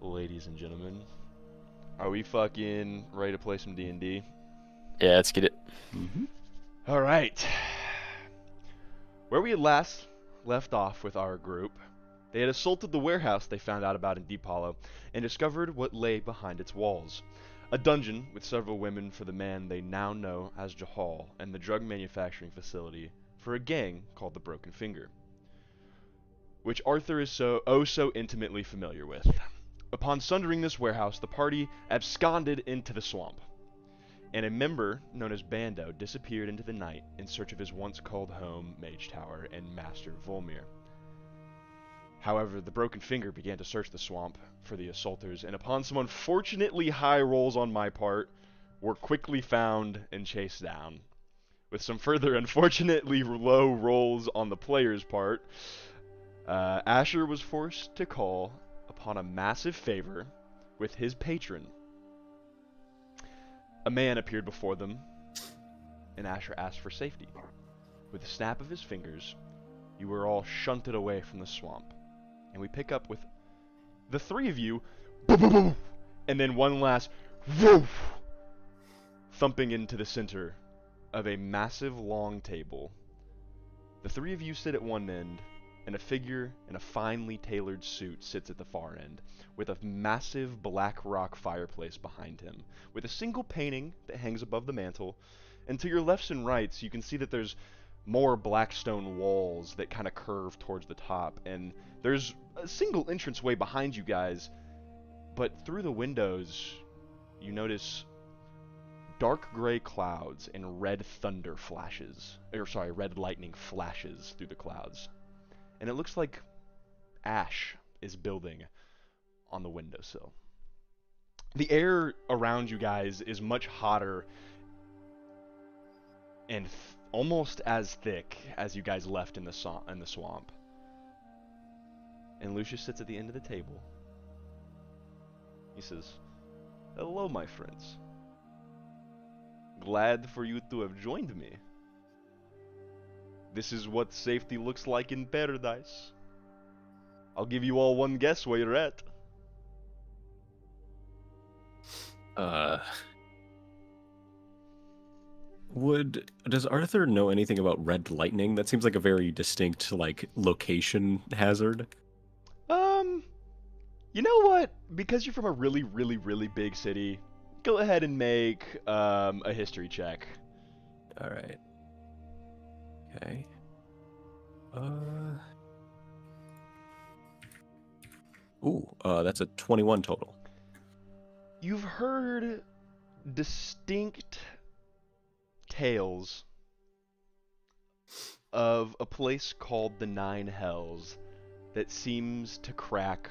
Ladies and gentlemen, are we fucking ready to play some D&D? Yeah, let's get it. All right. Where we had last left off with our group, they had assaulted the warehouse they found out about in Deep Hollow and discovered what lay behind its walls. A dungeon with several women for the man they now know as Jahal and the drug manufacturing facility for a gang called the Broken Finger, which Arthur is so intimately familiar with. Upon sundering this warehouse, the party absconded into the swamp, and a member known as Bando disappeared into the night in search of his once called home, Mage Tower, and Master Volmir. However, the Broken Finger began to search the swamp for the assaulters, and upon some unfortunately high rolls on my part, were quickly found and chased down. With some further unfortunately low rolls on the player's part, Asher was forced to call upon a massive favor with his patron. A man appeared before them, and Asher asked for safety. With a snap of his fingers, you were all shunted away from the swamp. And we pick up with the three of you, boom, boom, boom, and then one last woof, thumping into the center of a massive long table. The three of you sit at one end, and a figure in a finely tailored suit sits at the far end, with a massive black rock fireplace behind him, with a single painting that hangs above the mantel, and to your lefts and rights you can see that there's more black stone walls that kind of curve towards the top, and there's a single entranceway behind you guys, but through the windows you notice dark gray clouds and red lightning flashes through the clouds. And it looks like ash is building on the windowsill. The air around you guys is much hotter and almost as thick as you guys left in the swamp. And Lucius sits at the end of the table. He says, "Hello, my friends. Glad for you to have joined me. This is what safety looks like in paradise. I'll give you all one guess where you're at." Does Arthur know anything about red lightning? That seems like a very distinct, location hazard. You know what? Because you're from a really, really, really big city, go ahead and make a history check. All right. Okay. That's a 21 total. You've heard distinct tales of a place called the Nine Hells that seems to crack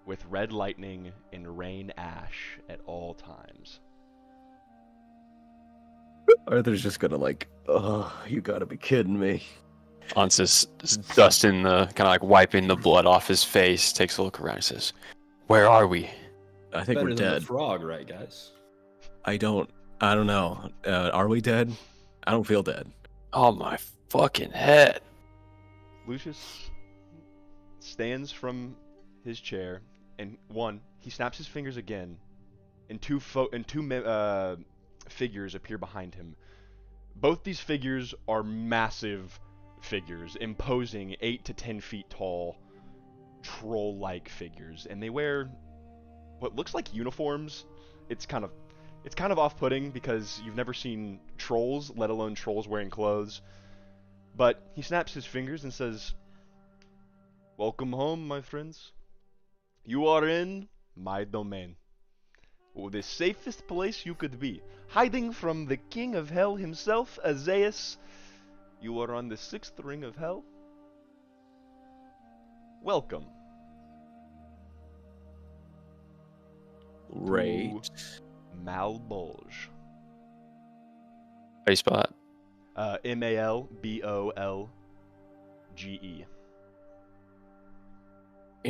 with red lightning and rain ash at all times. Arthur's just gonna you gotta be kidding me. Ansys is dusting wiping the blood off his face, takes a look around and says, "Where are we?" I think Better we're than dead. the frog, right, guys? I don't know. Are we dead? I don't feel dead. Oh my fucking head. Lucius stands from his chair, and he snaps his fingers again, and two figures appear behind him. Both these figures are massive figures, imposing 8 to 10 feet tall, troll-like figures, and they wear what looks like uniforms. It's kind of off-putting because you've never seen trolls, let alone trolls wearing clothes. But he snaps his fingers and says, "Welcome home, my friends. You are in my domain. The safest place you could be. Hiding from the king of hell himself, Azaius. You are on the 6th ring of hell. Welcome." Right. Malbolge. How you spot? Malbolge.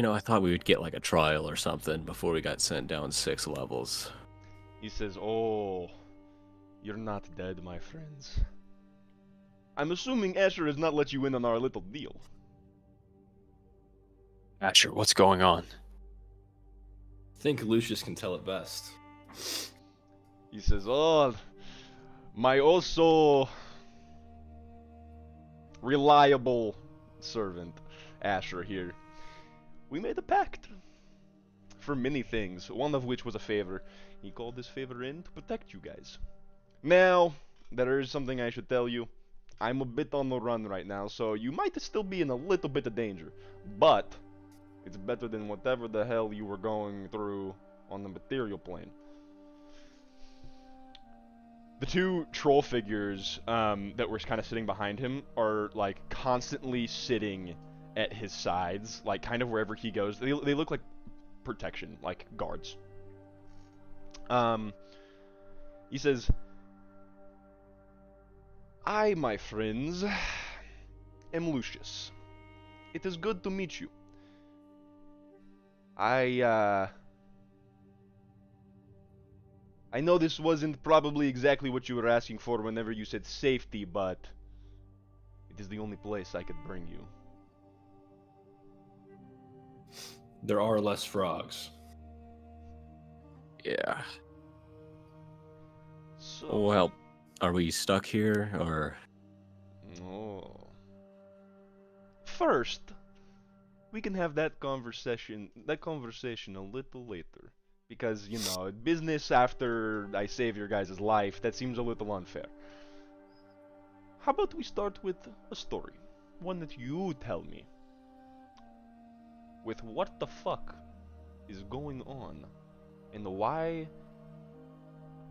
I thought we would get a trial or something before we got sent down 6 levels. He says, "Oh, you're not dead, my friends. I'm assuming Asher has not let you in on our little deal." Asher, what's going on? think Lucius can tell it best. He says, "Oh, my also reliable servant, Asher here. We made a pact for many things, one of which was a favor. He called this favor in to protect you guys. Now, there is something I should tell you. I'm a bit on the run right now, so you might still be in a little bit of danger. But it's better than whatever the hell you were going through on the material plane." The two troll figures that were kind of sitting behind him are like constantly sitting at his sides, like kind of wherever he goes. They look like protection, like guards. He says, "I, my friends, am Lucius. It is good to meet you. I know this wasn't probably exactly what you were asking for whenever you said safety, but it is the only place I could bring you." There are less frogs. Yeah. So, Well, are we stuck here, or... oh. First, we can have that conversation a little later. Because, you know, business after I save your guys' life, that seems a little unfair. How about we start with a story? One that you tell me. With what the fuck is going on? And why,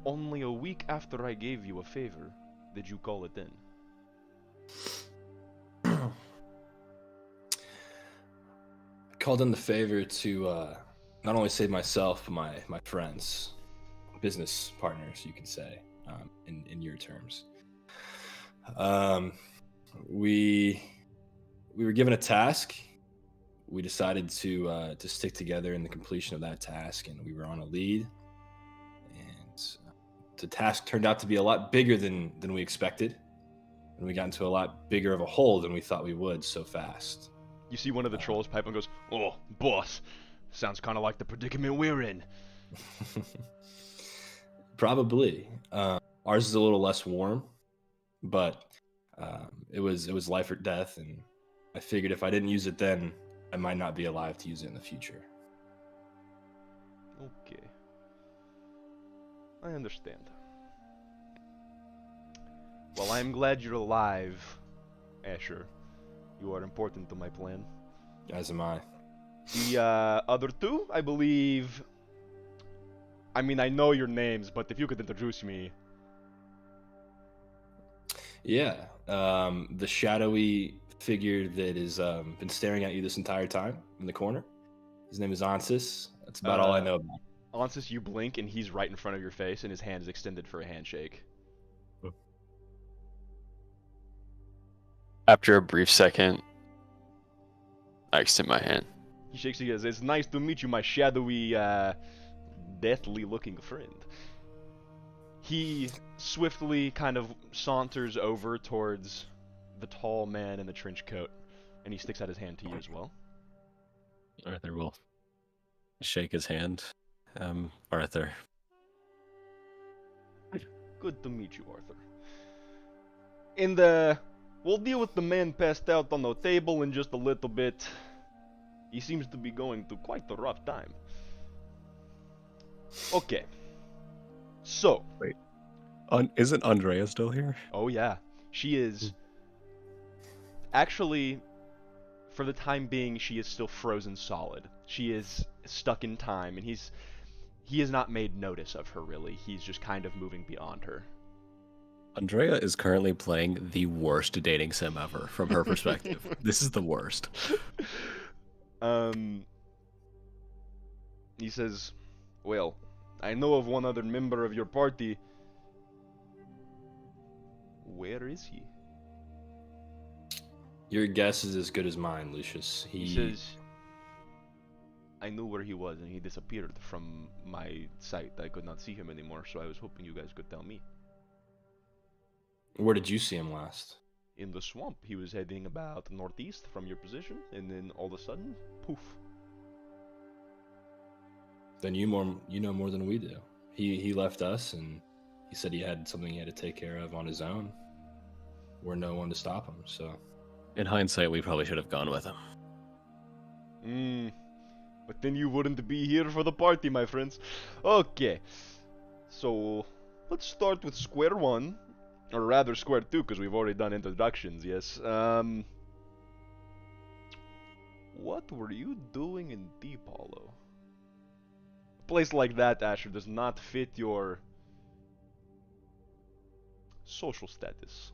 only a week after I gave you a favor, did you call it in? Called in the favor to not only save myself, but my friends, business partners, you could say, in your terms. We were given a task. We decided to stick together in the completion of that task, and we were on a lead. And the task turned out to be a lot bigger than we expected, and we got into a lot bigger of a hole than we thought we would so fast. You see one of the trolls pipe and goes, "Oh, boss, sounds kind of like the predicament we're in." Probably. Ours is a little less warm, but it was life or death, and I figured if I didn't use it then, I might not be alive to use it in the future. Okay. I understand. Well, I'm glad you're alive, Asher. You are important to my plan. As am I. The other two, I believe... I mean, I know your names, but if you could introduce me... Yeah. The shadowy figure that has been staring at you this entire time in the corner. His name is Ansis. That's about all I know about him. Onsis, you blink, and he's right in front of your face, and his hand is extended for a handshake. After a brief second, I extend my hand. He shakes you, goes, "It's nice to meet you, my shadowy, deathly-looking friend." He swiftly kind of saunters over towards the tall man in the trench coat, and he sticks out his hand to you as well. Arthur will shake his hand. Arthur. Good to meet you, Arthur. We'll deal with the man passed out on the table in just a little bit. He seems to be going through quite a rough time. Okay. So. Wait. Isn't Andrea still here? Oh yeah. She is. Actually, for the time being, she is still frozen solid. She is stuck in time, and he has not made notice of her, really. He's just kind of moving beyond her. Andrea is currently playing the worst dating sim ever from her perspective. This is the worst. He says, "Well, I know of one other member of your party. Where is he?" Your guess is as good as mine, Lucius. He says, "I knew where he was, and he disappeared from my sight. I could not see him anymore, so I was hoping you guys could tell me." Where did you see him last? "In the swamp. He was heading about northeast from your position, and then all of a sudden, poof." Then you know more than we do. He left us, and he said he had something he had to take care of on his own. We're no one to stop him. So, In hindsight, we probably should have gone with him. But then you wouldn't be here for the party, my friends. Okay. So, let's start with square one. Or rather, square two, because we've already done introductions, yes. What were you doing in Deep Hollow? A place like that, Asher, does not fit your social status.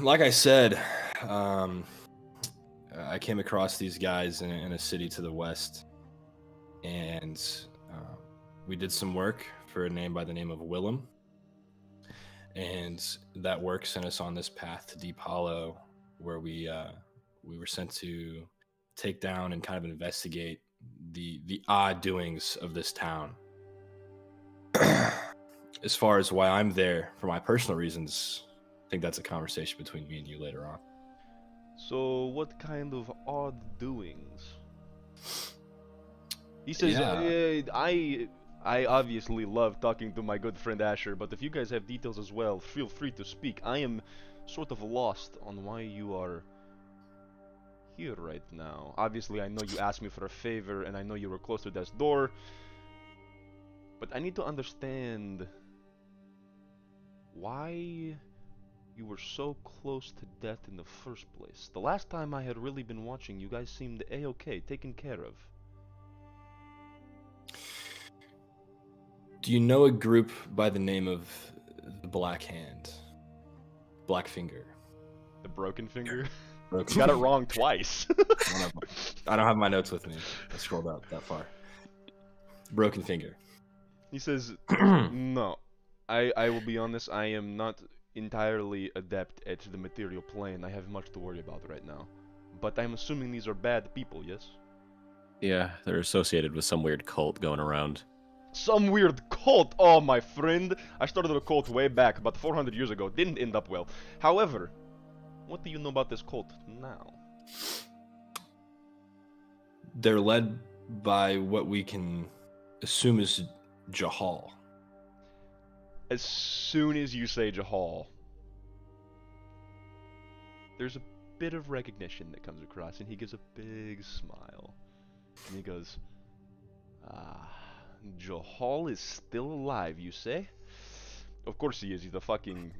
like I said, I came across these guys in a city to the west, and we did some work for a name by the name of Willem. And that work sent us on this path to Deep Hollow, where we were sent to take down and kind of investigate the odd doings of this town. As far as why I'm there, for my personal reasons, I think that's a conversation between me and you later on. So, what kind of odd doings? He says, Yeah. I obviously love talking to my good friend Asher, but if you guys have details as well, feel free to speak. I am sort of lost on why you are here right now. Obviously, I know you asked me for a favor, and I know you were close to death's door, but I need to understand why you were so close to death in the first place. The last time I had really been watching, you guys seemed A-okay, taken care of. Do you know a group by the name of the Black Hand? Black Finger? The broken finger? Broken You got it Finger. wrong twice. I don't have my notes with me. I scrolled up that far. Broken Finger. He says, no. I will be honest, I am not entirely adept at the material plane. I have much to worry about right now. But I'm assuming these are bad people, yes? Yeah, they're associated with some weird cult going around. Some weird cult! Oh, my friend! I started a cult way back, about 400 years ago. Didn't end up well. However, what do you know about this cult now? They're led by what we can assume is Jahal. As soon as you say Jahal, there's a bit of recognition that comes across, and he gives a big smile. And he goes, ah, Jahal is still alive, you say? Of course he is. He's a fucking,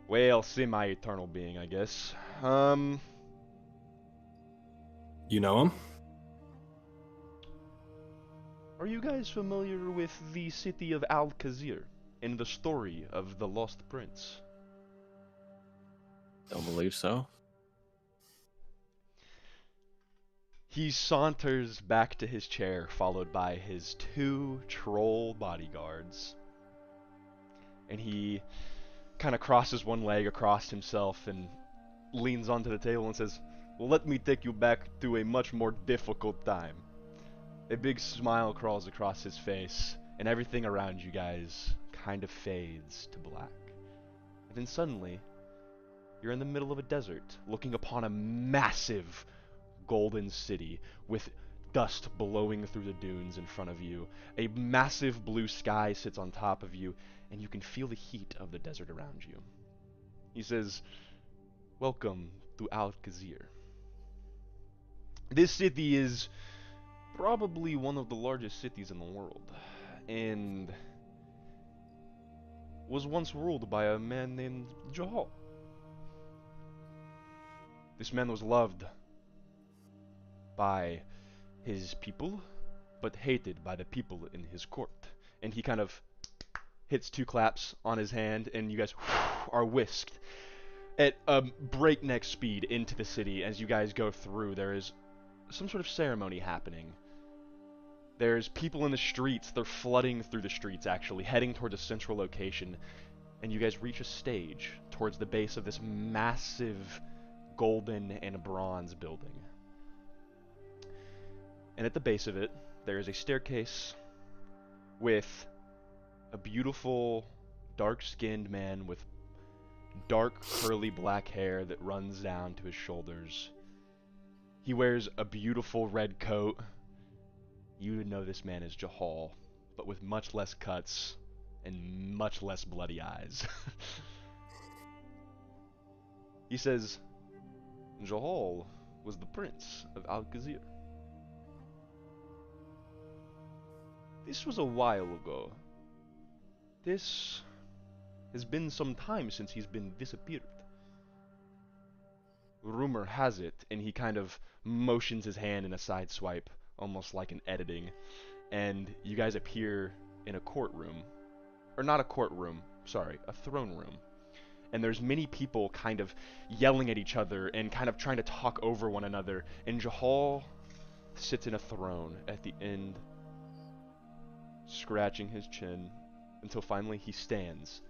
well, semi-eternal being, I guess. You know him? Are you guys familiar with the city of Al-Khazir and the story of the Lost Prince? Don't believe so. He saunters back to his chair, followed by his 2 troll bodyguards. And he kind of crosses one leg across himself and leans onto the table and says, well, let me take you back to a much more difficult time. A big smile crawls across his face, and everything around you guys kind of fades to black. And then suddenly, you're in the middle of a desert, looking upon a massive golden city with dust blowing through the dunes in front of you. A massive blue sky sits on top of you, and you can feel the heat of the desert around you. He says, welcome to Al-Khazir. This city is probably one of the largest cities in the world, and was once ruled by a man named Jahal. This man was loved by his people, but hated by the people in his court. And he kind of hits 2 claps on his hand, and you guys are whisked at a breakneck speed into the city. As you guys go through, there is some sort of ceremony happening. There's people in the streets. They're flooding through the streets, actually, heading towards a central location. And you guys reach a stage towards the base of this massive golden and bronze building. And at the base of it, there is a staircase with a beautiful, dark-skinned man with dark, curly black hair that runs down to his shoulders. He wears a beautiful red coat. You would know this man as Jahal, but with much less cuts and much less bloody eyes. He says, Jahal was the prince of Al-Khazir. This was a while ago. This has been some time since he's been disappeared. Rumor has it, and he kind of motions his hand in a side swipe, almost like an editing, and you guys appear in a courtroom. Or not a courtroom, sorry, a throne room. And there's many people kind of yelling at each other and kind of trying to talk over one another, and Jahal sits in a throne at the end, scratching his chin, until finally he stands.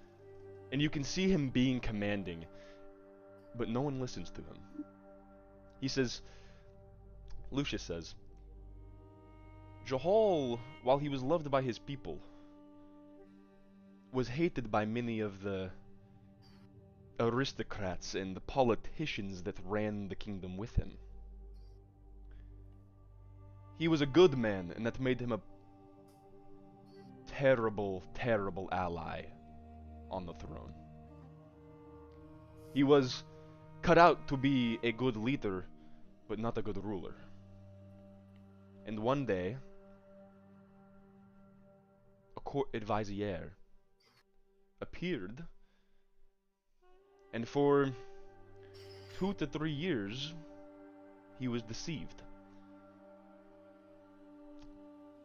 And you can see him being commanding, but no one listens to him. He says, Lucius says, Jahal, while he was loved by his people, was hated by many of the aristocrats and the politicians that ran the kingdom with him. He was a good man, and that made him a terrible, terrible ally on the throne. He was cut out to be a good leader, but not a good ruler. And one day, a court advizier appeared, and for 2 to 3 years, he was deceived.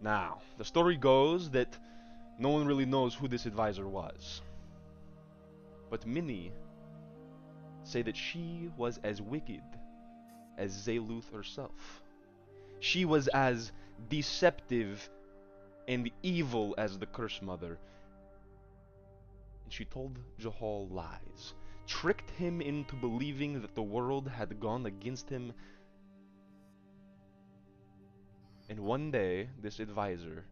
Now, the story goes that no one really knows who this advisor was. But many say that she was as wicked as Zayluth herself. She was as deceptive and evil as the Curse Mother. And she told Jahal lies, tricked him into believing that the world had gone against him. And one day, this advisor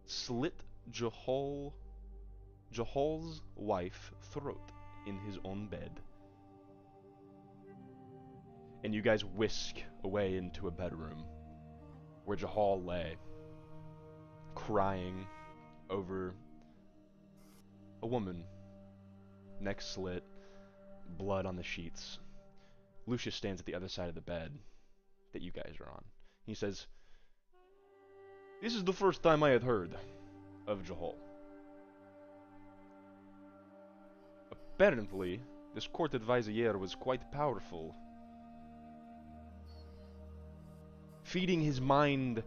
slit Jahal's wife's throat in his own bed. And you guys whisk away into a bedroom where Jahal lay, crying over a woman, neck slit, blood on the sheets. Lucius stands at the other side of the bed that you guys are on. He says, "This is the first time I had heard of Jahal. Apparently, this court advizier was quite powerful, feeding his mind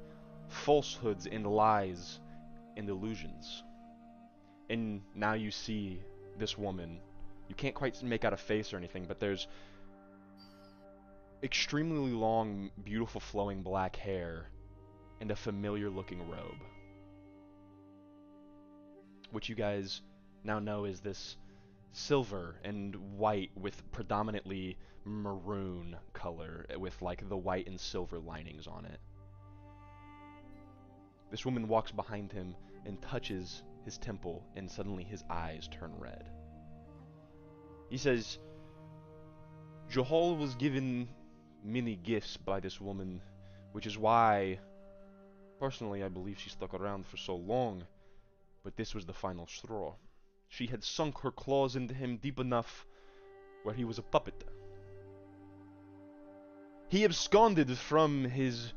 falsehoods and lies and illusions. And now you see this woman. You can't quite make out a face or anything, but there's extremely long, beautiful flowing black hair and a familiar looking robe, which you guys now know is this silver and white with predominantly maroon color with like the white and silver linings on it. This woman walks behind him and touches his temple, and suddenly his eyes turn red. He says, Jahal was given many gifts by this woman, which is why, personally, I believe she stuck around for so long, but this was the final straw. She had sunk her claws into him deep enough where he was a puppet. He absconded from his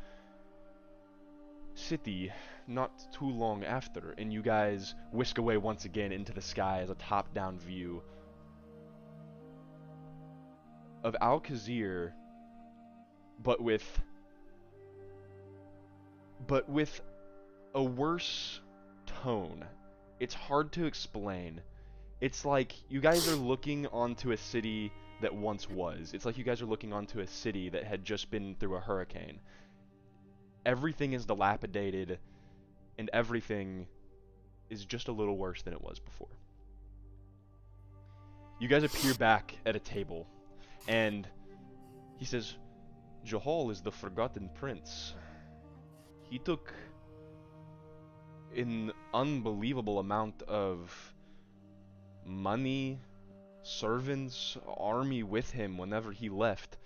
city not too long after, and you guys whisk away once again into the sky as a top-down view of Al-Khazir, but with a worse tone. It's hard to explain. It's like you guys are looking onto a city that once was. It's like you guys are looking onto a city that had just been through a hurricane. Everything is dilapidated, and everything is just a little worse than it was before. You guys appear back at a table, and he says, Jahal is the forgotten prince. He took an unbelievable amount of money, servants, army with him whenever he left.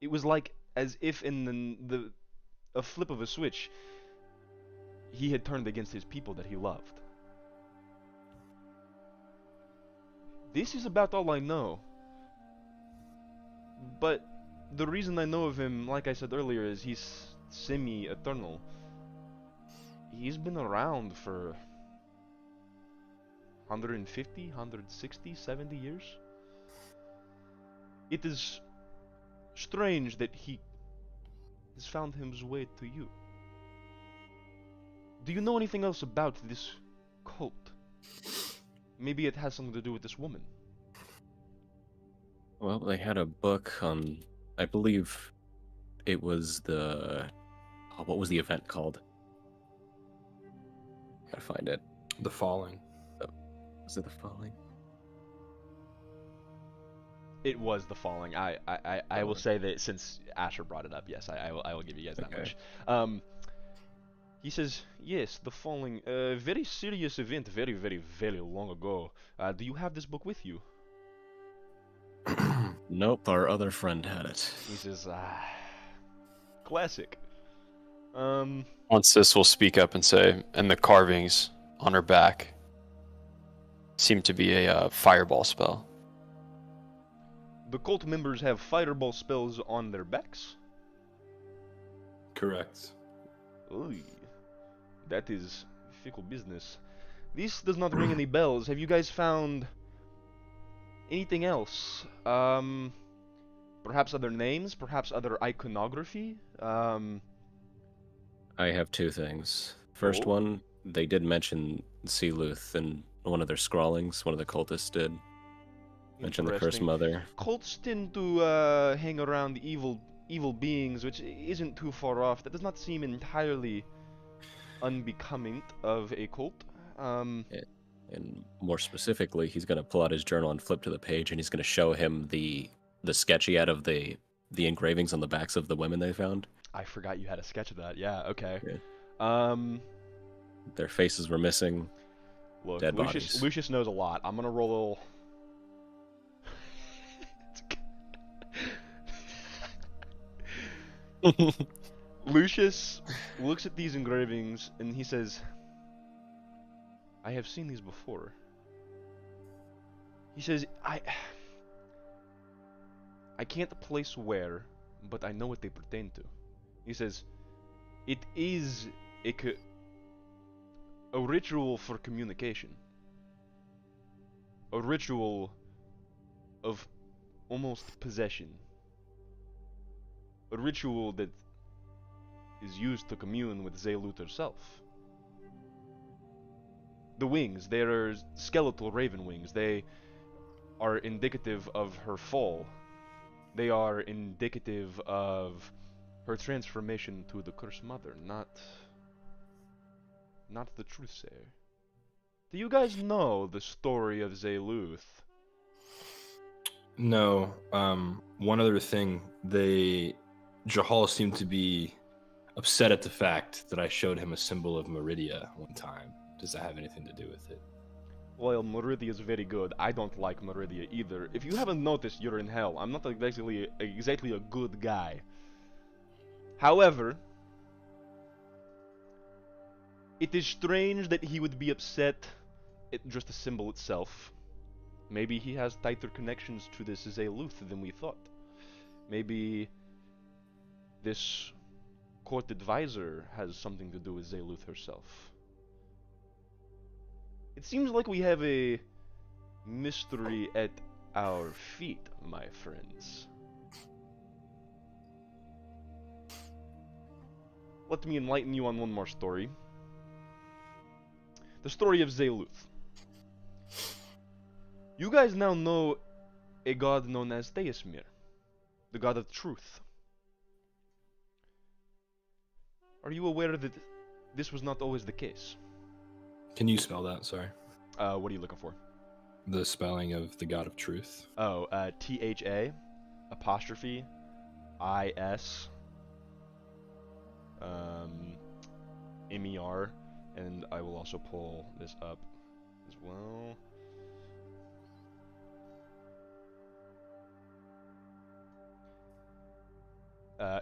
It was like as if in the a flip of a switch, he had turned against his people that he loved. This is about all I know. But the reason I know of him, like I said earlier, is he's semi-eternal. He's been around for 150, 160, 70 years. It is strange that he has found his way to you. Do you know anything else about this cult? Maybe it has something to do with this woman. Well, they had a book on, I believe it was the, oh, what was the event called? Gotta find it. The Falling. Was it the Falling? It was the Falling. I will say that since Asher brought it up, yes, I will give you guys that Okay. much. He says, yes, the Falling, a very serious event, very, very, very long ago. Do you have this book with you? Nope, our other friend had it. He says, classic. Sis will speak up and say, and the carvings on her back seem to be a fireball spell. The cult members have fireball spells on their backs? Correct. Oy, that is fickle business. This does not ring any bells. Have you guys found anything else? Perhaps other names? Perhaps other iconography? I have two things. First Oh. one, they did mention Sealuth in one of their scrawlings. One of the cultists did mention the cursed Interesting. mother. Cults tend to hang around evil beings, which isn't too far off. That does not seem entirely unbecoming of a cult. And more specifically, he's going to pull out his journal and flip to the page, and he's going to show him the sketch he had of the engravings on the backs of the women they found. I forgot you had a sketch of that. Yeah, okay. Yeah. Their faces were missing. Look, Dead Lucius bodies. knows a lot. I'm gonna roll a little. Lucius looks at these engravings and he says, I have seen these before. He says, I can't place where, but I know what they pertain to. He says, it is a ritual for communication. A ritual of almost possession. A ritual that is used to commune with Zaylut herself. The wings, they are skeletal raven wings. They are indicative of her fall. They are indicative of her transformation to the Cursed Mother, not the Truthsayer. Do you guys know the story of Zayluth? No. One other thing, Jahal seemed to be upset at the fact that I showed him a symbol of Meridia one time. Does that have anything to do with it? Well, Meridia is very good. I don't like Meridia either. If you haven't noticed, you're in hell. I'm not exactly a good guy. However, it is strange that he would be upset at just a symbol itself. Maybe he has tighter connections to this Zayluth than we thought. Maybe this court advisor has something to do with Zayluth herself. It seems like we have a mystery at our feet, my friends. Let me enlighten you on one more story. The story of Zayluth. You guys now know a god known as Theismir, the god of truth. Are you aware that this was not always the case? Can you spell that? Sorry. What are you looking for? The spelling of the God of Truth. Oh, T-H-A, apostrophe, I-S, M-E-R, and I will also pull this up as well.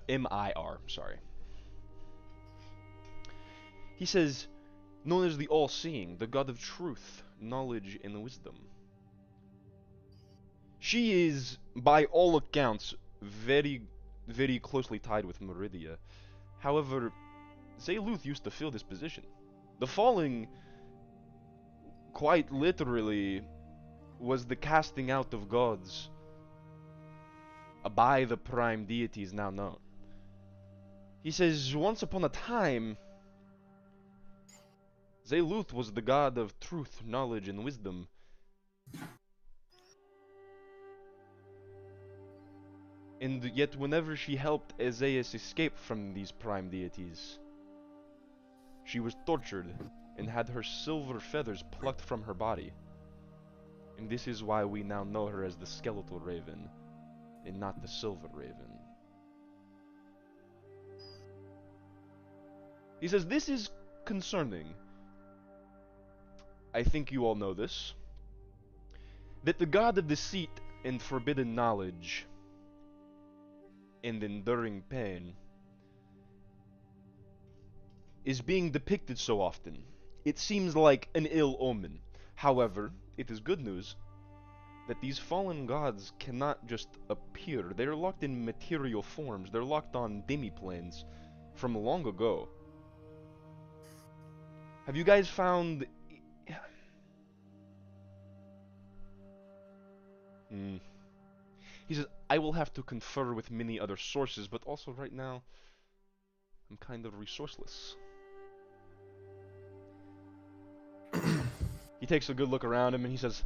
M-I-R, sorry. He says, known as the All-Seeing, the God of truth, knowledge, and wisdom. She is, by all accounts, very, very closely tied with Meridia. However, Zayluth used to fill this position. The Falling, quite literally, was the casting out of gods by the prime deities now known. He says, once upon a time, Zayluth was the god of truth, knowledge, and wisdom. And yet whenever she helped Ezeus escape from these prime deities, she was tortured and had her silver feathers plucked from her body. And this is why we now know her as the Skeletal Raven, and not the Silver Raven. He says, this is concerning. I think you all know this. That the god of deceit and forbidden knowledge and enduring pain is being depicted so often. It seems like an ill omen. However, it is good news that these fallen gods cannot just appear. They're locked in material forms. They're locked on demiplanes from long ago. Have you guys found... He says, I will have to confer with many other sources, but also right now, I'm kind of resourceless. He takes a good look around him and he says,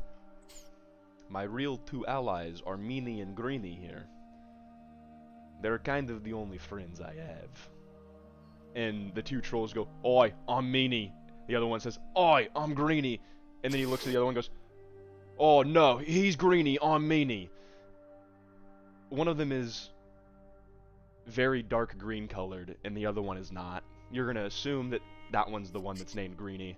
my real two allies are Meanie and Greenie here. They're kind of the only friends I have. And the two trolls go, oi, I'm Meanie. The other one says, oi, I'm Greenie. And then he looks at the other one and goes, oh no, he's Greenie, I'm Meanie. One of them is very dark green colored, and the other one is not. You're gonna assume that that one's the one that's named Greenie.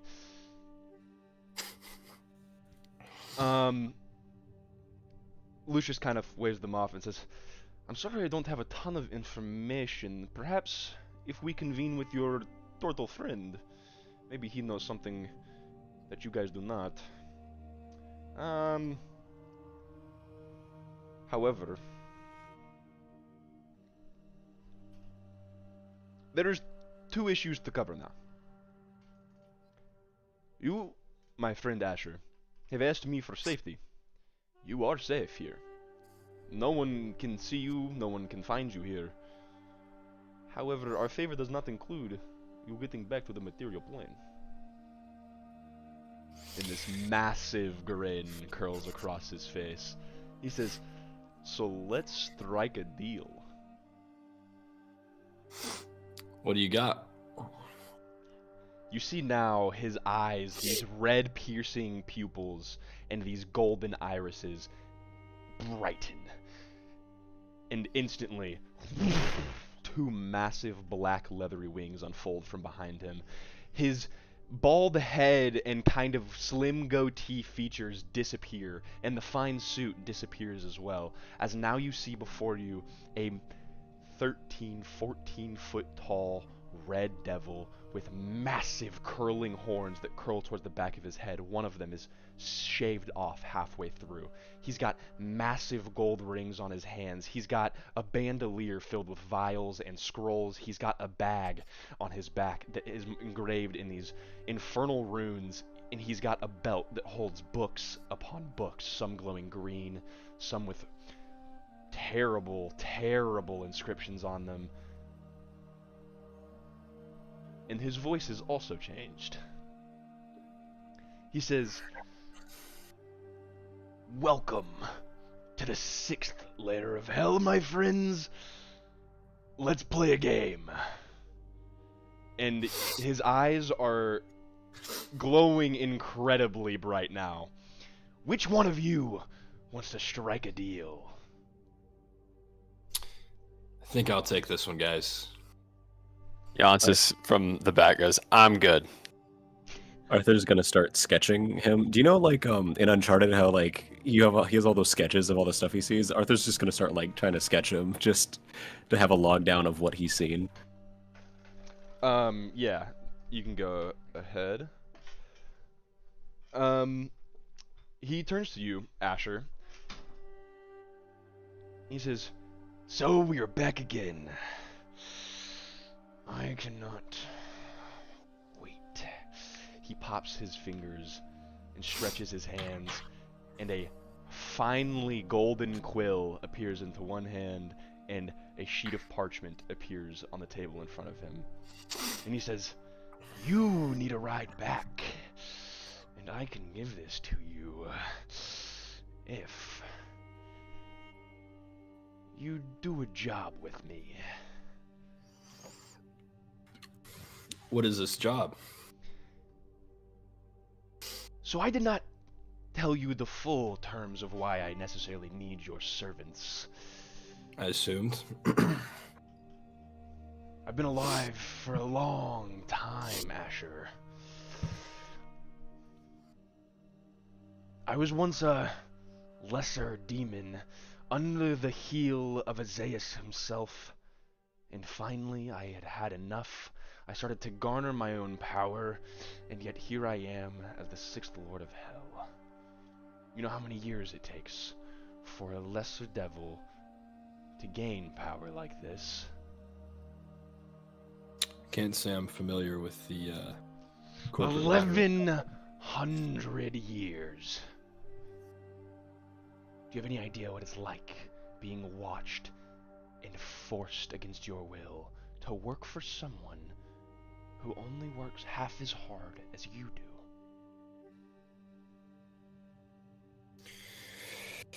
Lucius kind of waves them off and says, I'm sorry I don't have a ton of information. Perhaps if we convene with your turtle friend, maybe he knows something that you guys do not. However, there's two issues to cover now. You, my friend Asher, have asked me for safety. You are safe here. No one can see you, no one can find you here. However, our favor does not include you getting back to the material plane. And this massive grin curls across his face. He says, so let's strike a deal. What do you got? You see now his eyes, these red piercing pupils, and these golden irises brighten. And instantly, two massive black leathery wings unfold from behind him. His bald head and kind of slim goatee features disappear, and the fine suit disappears as well, as now you see before you a 13, 14 foot tall red devil with massive curling horns that curl towards the back of his head. One of them is shaved off halfway through. He's got massive gold rings on his hands. He's got a bandolier filled with vials and scrolls. He's got a bag on his back that is engraved in these infernal runes, and he's got a belt that holds books upon books, some glowing green, some with terrible, terrible inscriptions on them. And his voice is also changed. He says, welcome to the 6th layer of hell, my friends. Let's play a game. And his eyes are glowing incredibly bright now. Which one of you wants to strike a deal? I think I'll take this one, guys. Jancis from the back goes, I'm good. Arthur's gonna start sketching him. Do you know, like, in Uncharted, how like he has all those sketches of all the stuff he sees? Arthur's just gonna start like trying to sketch him, just to have a log down of what he's seen. Yeah, you can go ahead. Um, he turns to you, Asher. He says, "So we are back again. I cannot wait." He pops his fingers and stretches his hands, and a finely golden quill appears into one hand, and a sheet of parchment appears on the table in front of him. And he says, "You need a ride back, and I can give this to you if you do a job with me." What is this job? So I did not tell you the full terms of why I necessarily need your servants. I assumed. I've been alive for a long time, Asher. I was once a lesser demon under the heel of Azaius himself, and finally I had had enough. I started to garner my own power, and yet here I am as the sixth lord of hell. You know how many years it takes for a lesser devil to gain power like this? Can't say I'm familiar with the corporate ladder. 1100 years. Do you have any idea what it's like being watched and forced against your will to work for someone who only works half as hard as you do?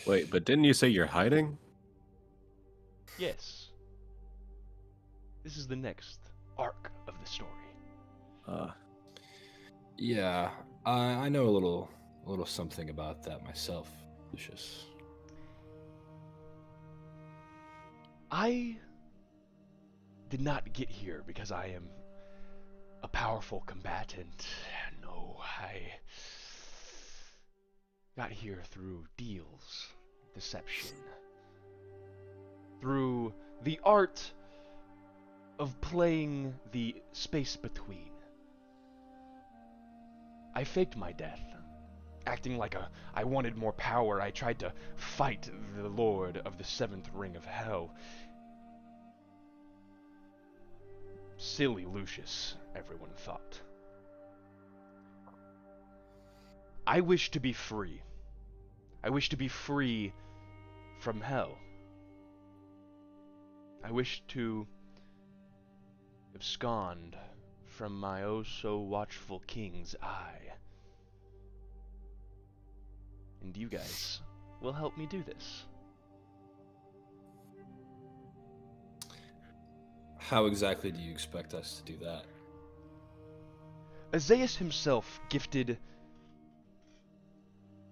Wait, but didn't you say you're hiding? Yes. This is the next arc of the story. Yeah, I know a little something about that myself, Lucius. I did not get here because I am a powerful combatant. No, I got here through deals, deception, through the art of playing the space between. I faked my death, acting like I wanted more power. I tried to fight the Lord of the Seventh Ring of Hell. Silly Lucius, everyone thought. I wish to be free. I wish to be free from hell. I wish to abscond from my oh so watchful king's eye. And you guys will help me do this. How exactly do you expect us to do that? Azaius himself gifted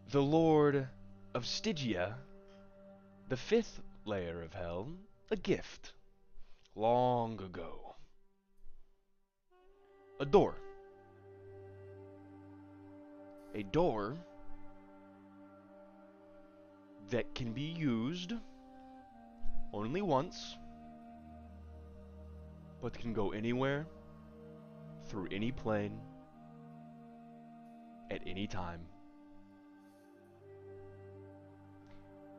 the Lord of Stygia, the fifth layer of hell, a gift long ago. A door. A door that can be used only once, but can go anywhere, through any plane, at any time.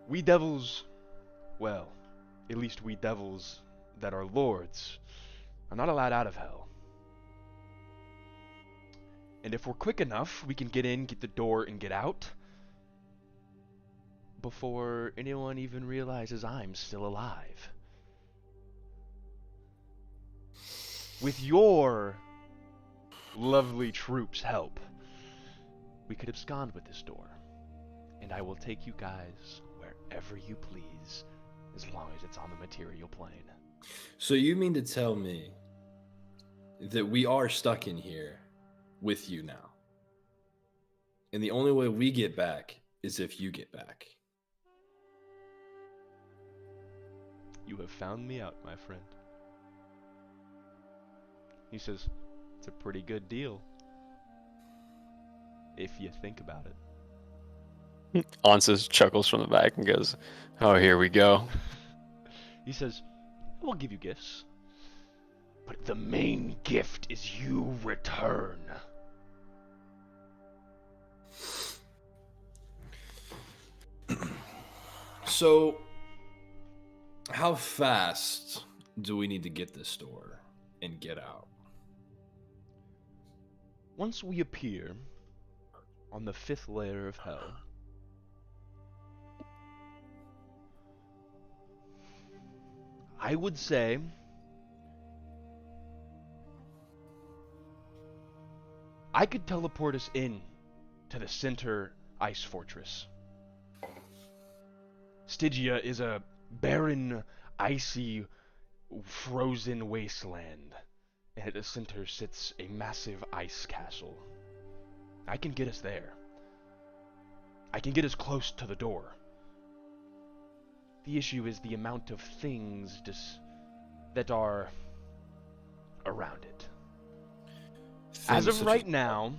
We devils, well, at least we devils that are lords, are not allowed out of hell. And if we're quick enough, we can get in, get the door, and get out before anyone even realizes I'm still alive. With your lovely troops' help, we could abscond with this door, and I will take you guys wherever you please, as long as it's on the material plane. So you mean to tell me that we are stuck in here with you now, and the only way we get back is if you get back? You have found me out, my friend. He says, "It's a pretty good deal." if you think about it. Ansys chuckles from the back and goes, "Oh, here we go." He says, I will give you gifts, but the main gift is you return. So, how fast do we need to get this door and get out? Once we appear on the 5th layer of hell, I would say I could teleport us in to the center ice fortress. Stygia is a barren, icy, frozen wasteland, and at the center sits a massive ice castle. I can get us there. I can get us close to the door. The issue is the amount of things that are around it. As of right now,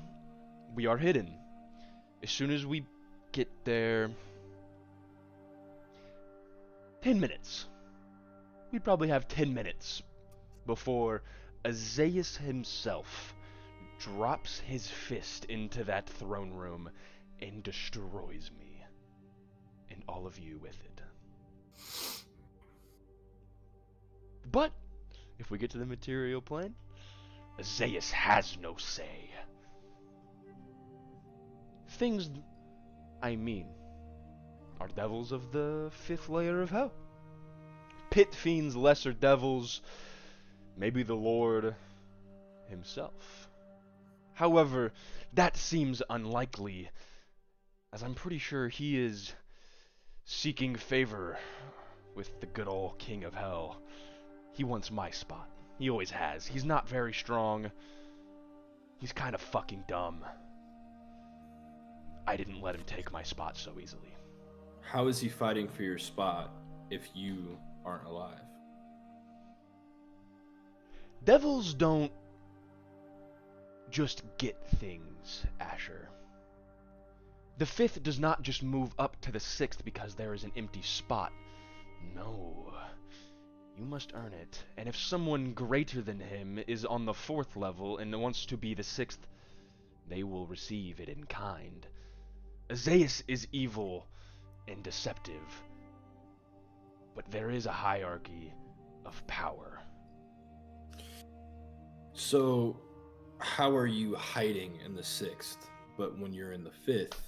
we are hidden. As soon as we get there, 10 minutes. We'd probably have 10 minutes before Azaius himself drops his fist into that throne room and destroys me, and all of you with it. But, if we get to the material plane, Azaius has no say. Things, I mean, are devils of the 5th layer of hell. Pit fiends, lesser devils, maybe the Lord himself. However, that seems unlikely, as I'm pretty sure he is seeking favor with the good old King of Hell. He wants my spot. He always has. He's not very strong. He's kind of fucking dumb. I didn't let him take my spot so easily. How is he fighting for your spot if you aren't alive? Devils don't just get things, Asher. The 5th does not just move up to the 6th because there is an empty spot. No. You must earn it. And if someone greater than him is on the 4th level and wants to be the 6th, they will receive it in kind. Azaius is evil and deceptive, but there is a hierarchy of power. So, how are you hiding in the 6th, but when you're in the 5th,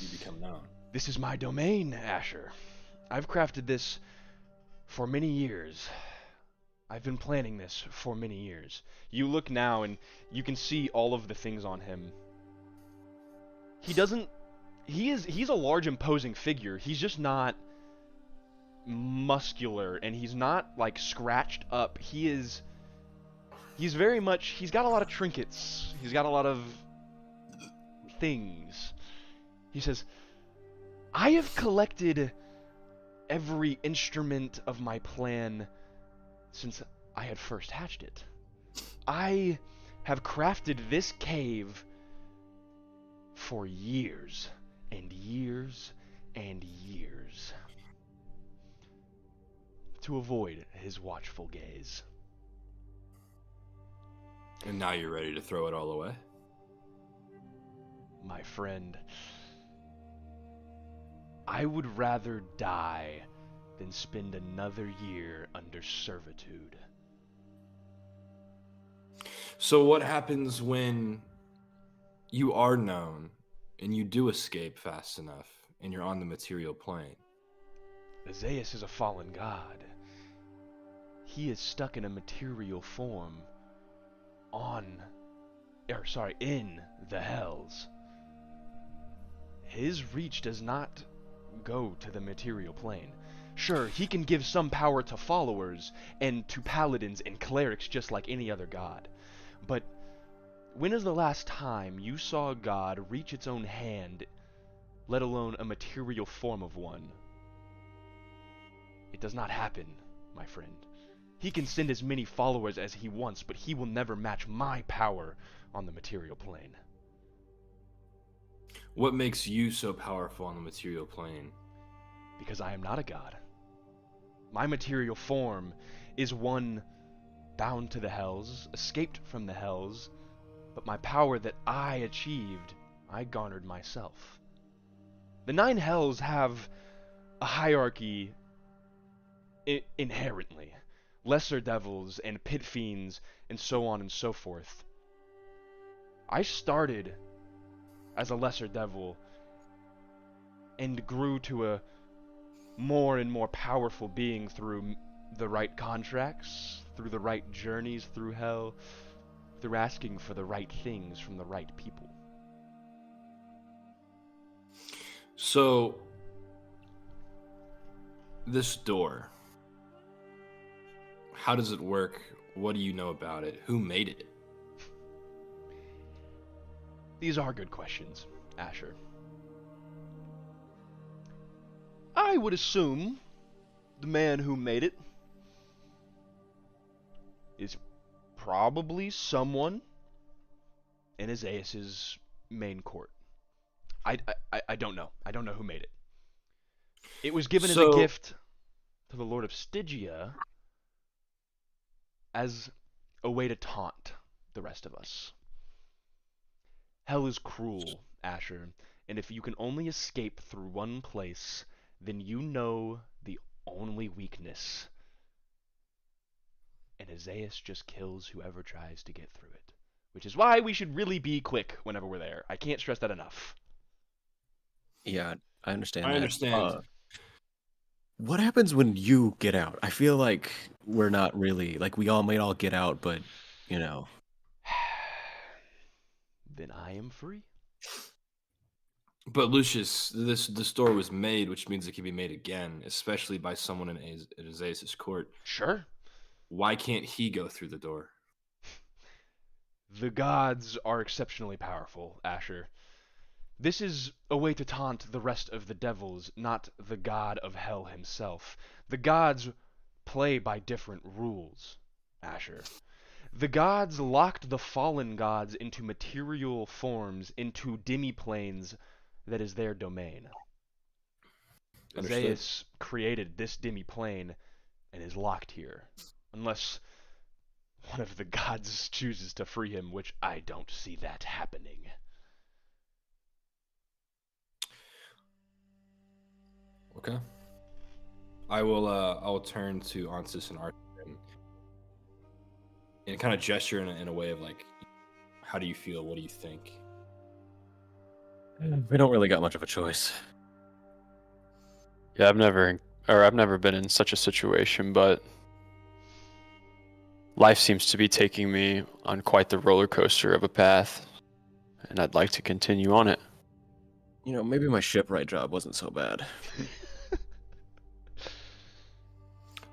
you become known? This is my domain, Asher. I've crafted this for many years. I've been planning this for many years. You look now and you can see all of the things on him. He's a large, imposing figure. He's just not muscular, and he's not like scratched up. He's very much, he's got a lot of trinkets. He's got a lot of things. He says, I have collected every instrument of my plan since I had first hatched it. I have crafted this cave for years and years and years to avoid his watchful gaze. And now you're ready to throw it all away? My friend, I would rather die than spend another year under servitude. So what happens when you are known and you do escape fast enough and you're on the material plane? Azaius is a fallen god. He is stuck in a material form in the hells. His reach does not go to the material plane. Sure, he can give some power to followers and to paladins and clerics just like any other god. But when is the last time you saw a god reach its own hand, let alone a material form of one? It does not happen, my friend. He can send as many followers as he wants, but he will never match my power on the material plane. What makes you so powerful on the material plane? Because I am not a god. My material form is one bound to the hells, escaped from the hells, but my power that I achieved, I garnered myself. The 9 hells have a hierarchy inherently. Lesser devils and pit fiends and so on and so forth. I started as a lesser devil and grew to a more and more powerful being through the right contracts, through the right journeys through hell, through asking for the right things from the right people. So, this door, how does it work? What do you know about it? Who made it? These are good questions, Asher. I would assume the man who made it is probably someone in Isaias's main court. I don't know. I don't know who made it. It was given as a gift to the Lord of Stygia as a way to taunt the rest of us. Hell is cruel, Asher, and if you can only escape through one place, then you know the only weakness. And Isaias just kills whoever tries to get through it. Which is why we should really be quick whenever we're there. I can't stress that enough. Yeah, I understand I that. understand. What happens when you get out? I feel like we're not really like we all might all get out, but you know. Then I am free. But Lucius, this door was made, which means it can be made again, especially by someone in Isaias' court. Sure. Why can't he go through the door? The gods are exceptionally powerful, Asher. This is a way to taunt the rest of the devils, not the god of hell himself. The gods play by different rules, Asher. The gods locked the fallen gods into material forms, into demi-planes that is their domain. Understood. Isaias created this demi-plane and is locked here. Unless one of the gods chooses to free him, which I don't see that happening. Okay. I will turn to Ansis and Arthur and kind of gesture in a way of like, how do you feel? What do you think? We don't really got much of a choice. Yeah, I've never been in such a situation, but life seems to be taking me on quite the roller coaster of a path, and I'd like to continue on it. You know, maybe my shipwright job wasn't so bad.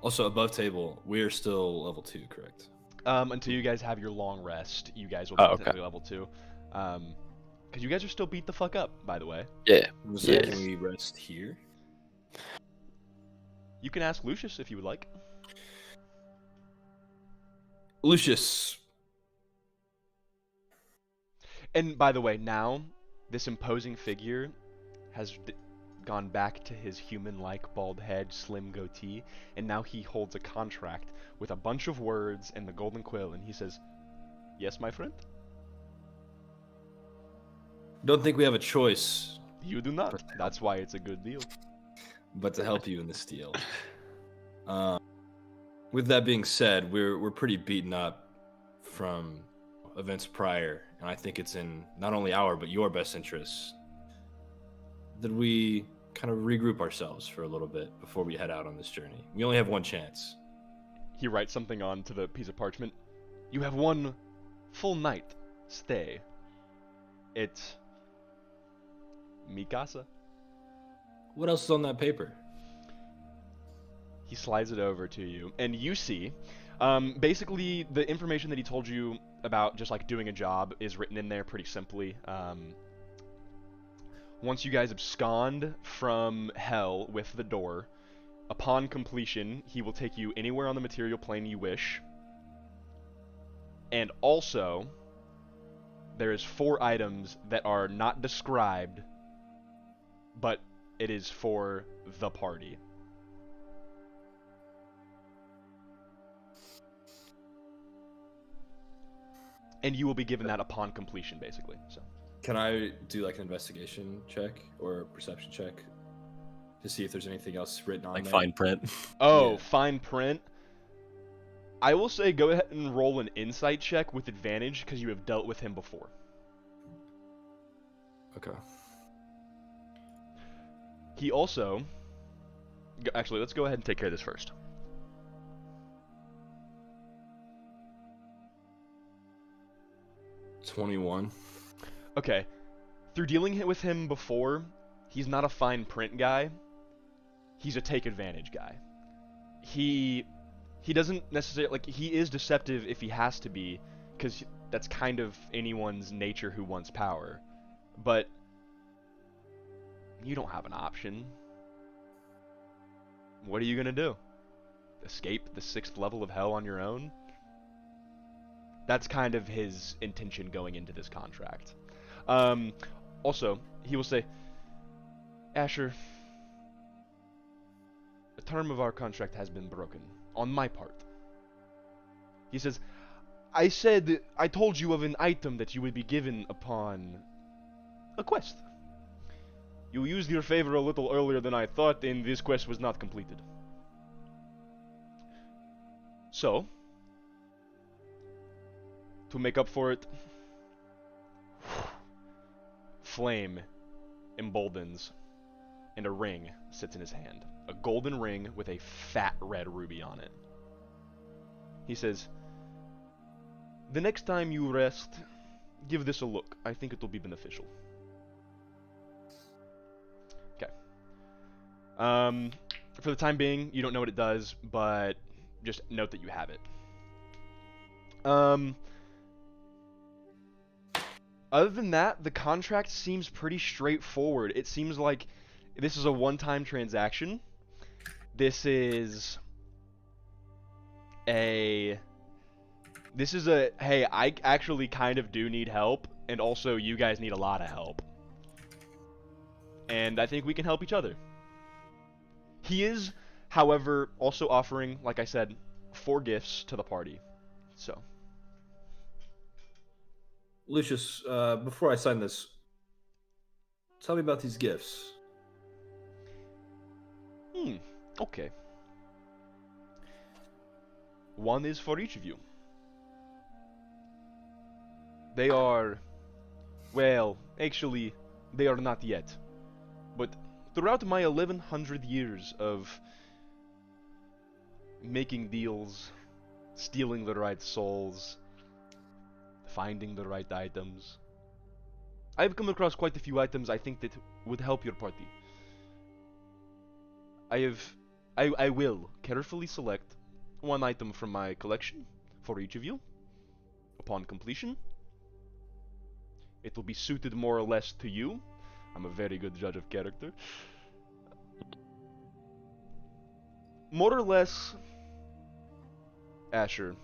Also, above table, we are still level 2, correct? Until you guys have your long rest, you guys will be Oh, okay. technically level 2. Because you guys are still beat the fuck up, by the way. Yeah. So Yeah. can we rest here? You can ask Lucius if you would like. Lucius, And by the way, now, this imposing figure has gone back to his human-like bald head, slim goatee, and now he holds a contract with a bunch of words and the golden quill, and he says, "Yes, my friend?" don't think we have a choice You do not. That's why it's a good deal. but to help you in this deal. With that being said, we're pretty beaten up from events prior, and I think it's in not only our but your best interest that we kind of regroup ourselves for a little bit before we head out on this journey. We only have one chance. He writes something onto the piece of parchment. You have one full night stay. It's Mikasa. What else is on that paper? He slides it over to you, and you see, basically, the information that he told you about just like doing a job is written in there pretty simply. Once you guys abscond from hell with the door, upon completion, he will take you anywhere on the material plane you wish. And also, there is 4 items that are not described, but it is for the party. And you will be given that upon completion, basically. So. Can I do like an investigation check or a perception check to see if there's anything else written on Like there? fine print. Oh, Yeah. fine print. I will say go ahead and roll an insight check with advantage because you have dealt with him before. Okay. He also... Actually, let's go ahead and take care of this first. $21. Okay. Through dealing with him before, he's not a fine print guy. He's a take advantage guy. He doesn't necessarily... Like, he is deceptive if he has to be, because that's kind of anyone's nature who wants power. But you don't have an option. What are you gonna do? Escape the 6th level of hell on your own? That's kind of his intention going into this contract. Also, he will say, Asher, the term of our contract has been broken, on my part. He says, I told you of an item that you would be given upon a quest. You used your favor a little earlier than I thought, and this quest was not completed. So, to make up for it, flame emboldens, and a ring sits in his hand. A golden ring with a fat red ruby on it. He says, the next time you rest, give this a look. I think it will be beneficial. Okay. For the time being, you don't know what it does, but just note that you have it. Other than that, the contract seems pretty straightforward. It seems like this is a one-time transaction. This is a, hey, I actually kind of do need help, and also you guys need a lot of help. And I think we can help each other. He is, however, also offering, like I said, 4 gifts to the party. So. Lucius, before I sign this, tell me about these gifts. Okay. One is for each of you. They are, well, actually, they are not yet. But throughout my 1100 years of making deals, stealing the right souls, finding the right items, I've come across quite a few items I think that would help your party. I will carefully select one item from my collection for each of you. Upon completion, it will be suited more or less to you. I'm a very good judge of character. More or less, Asher,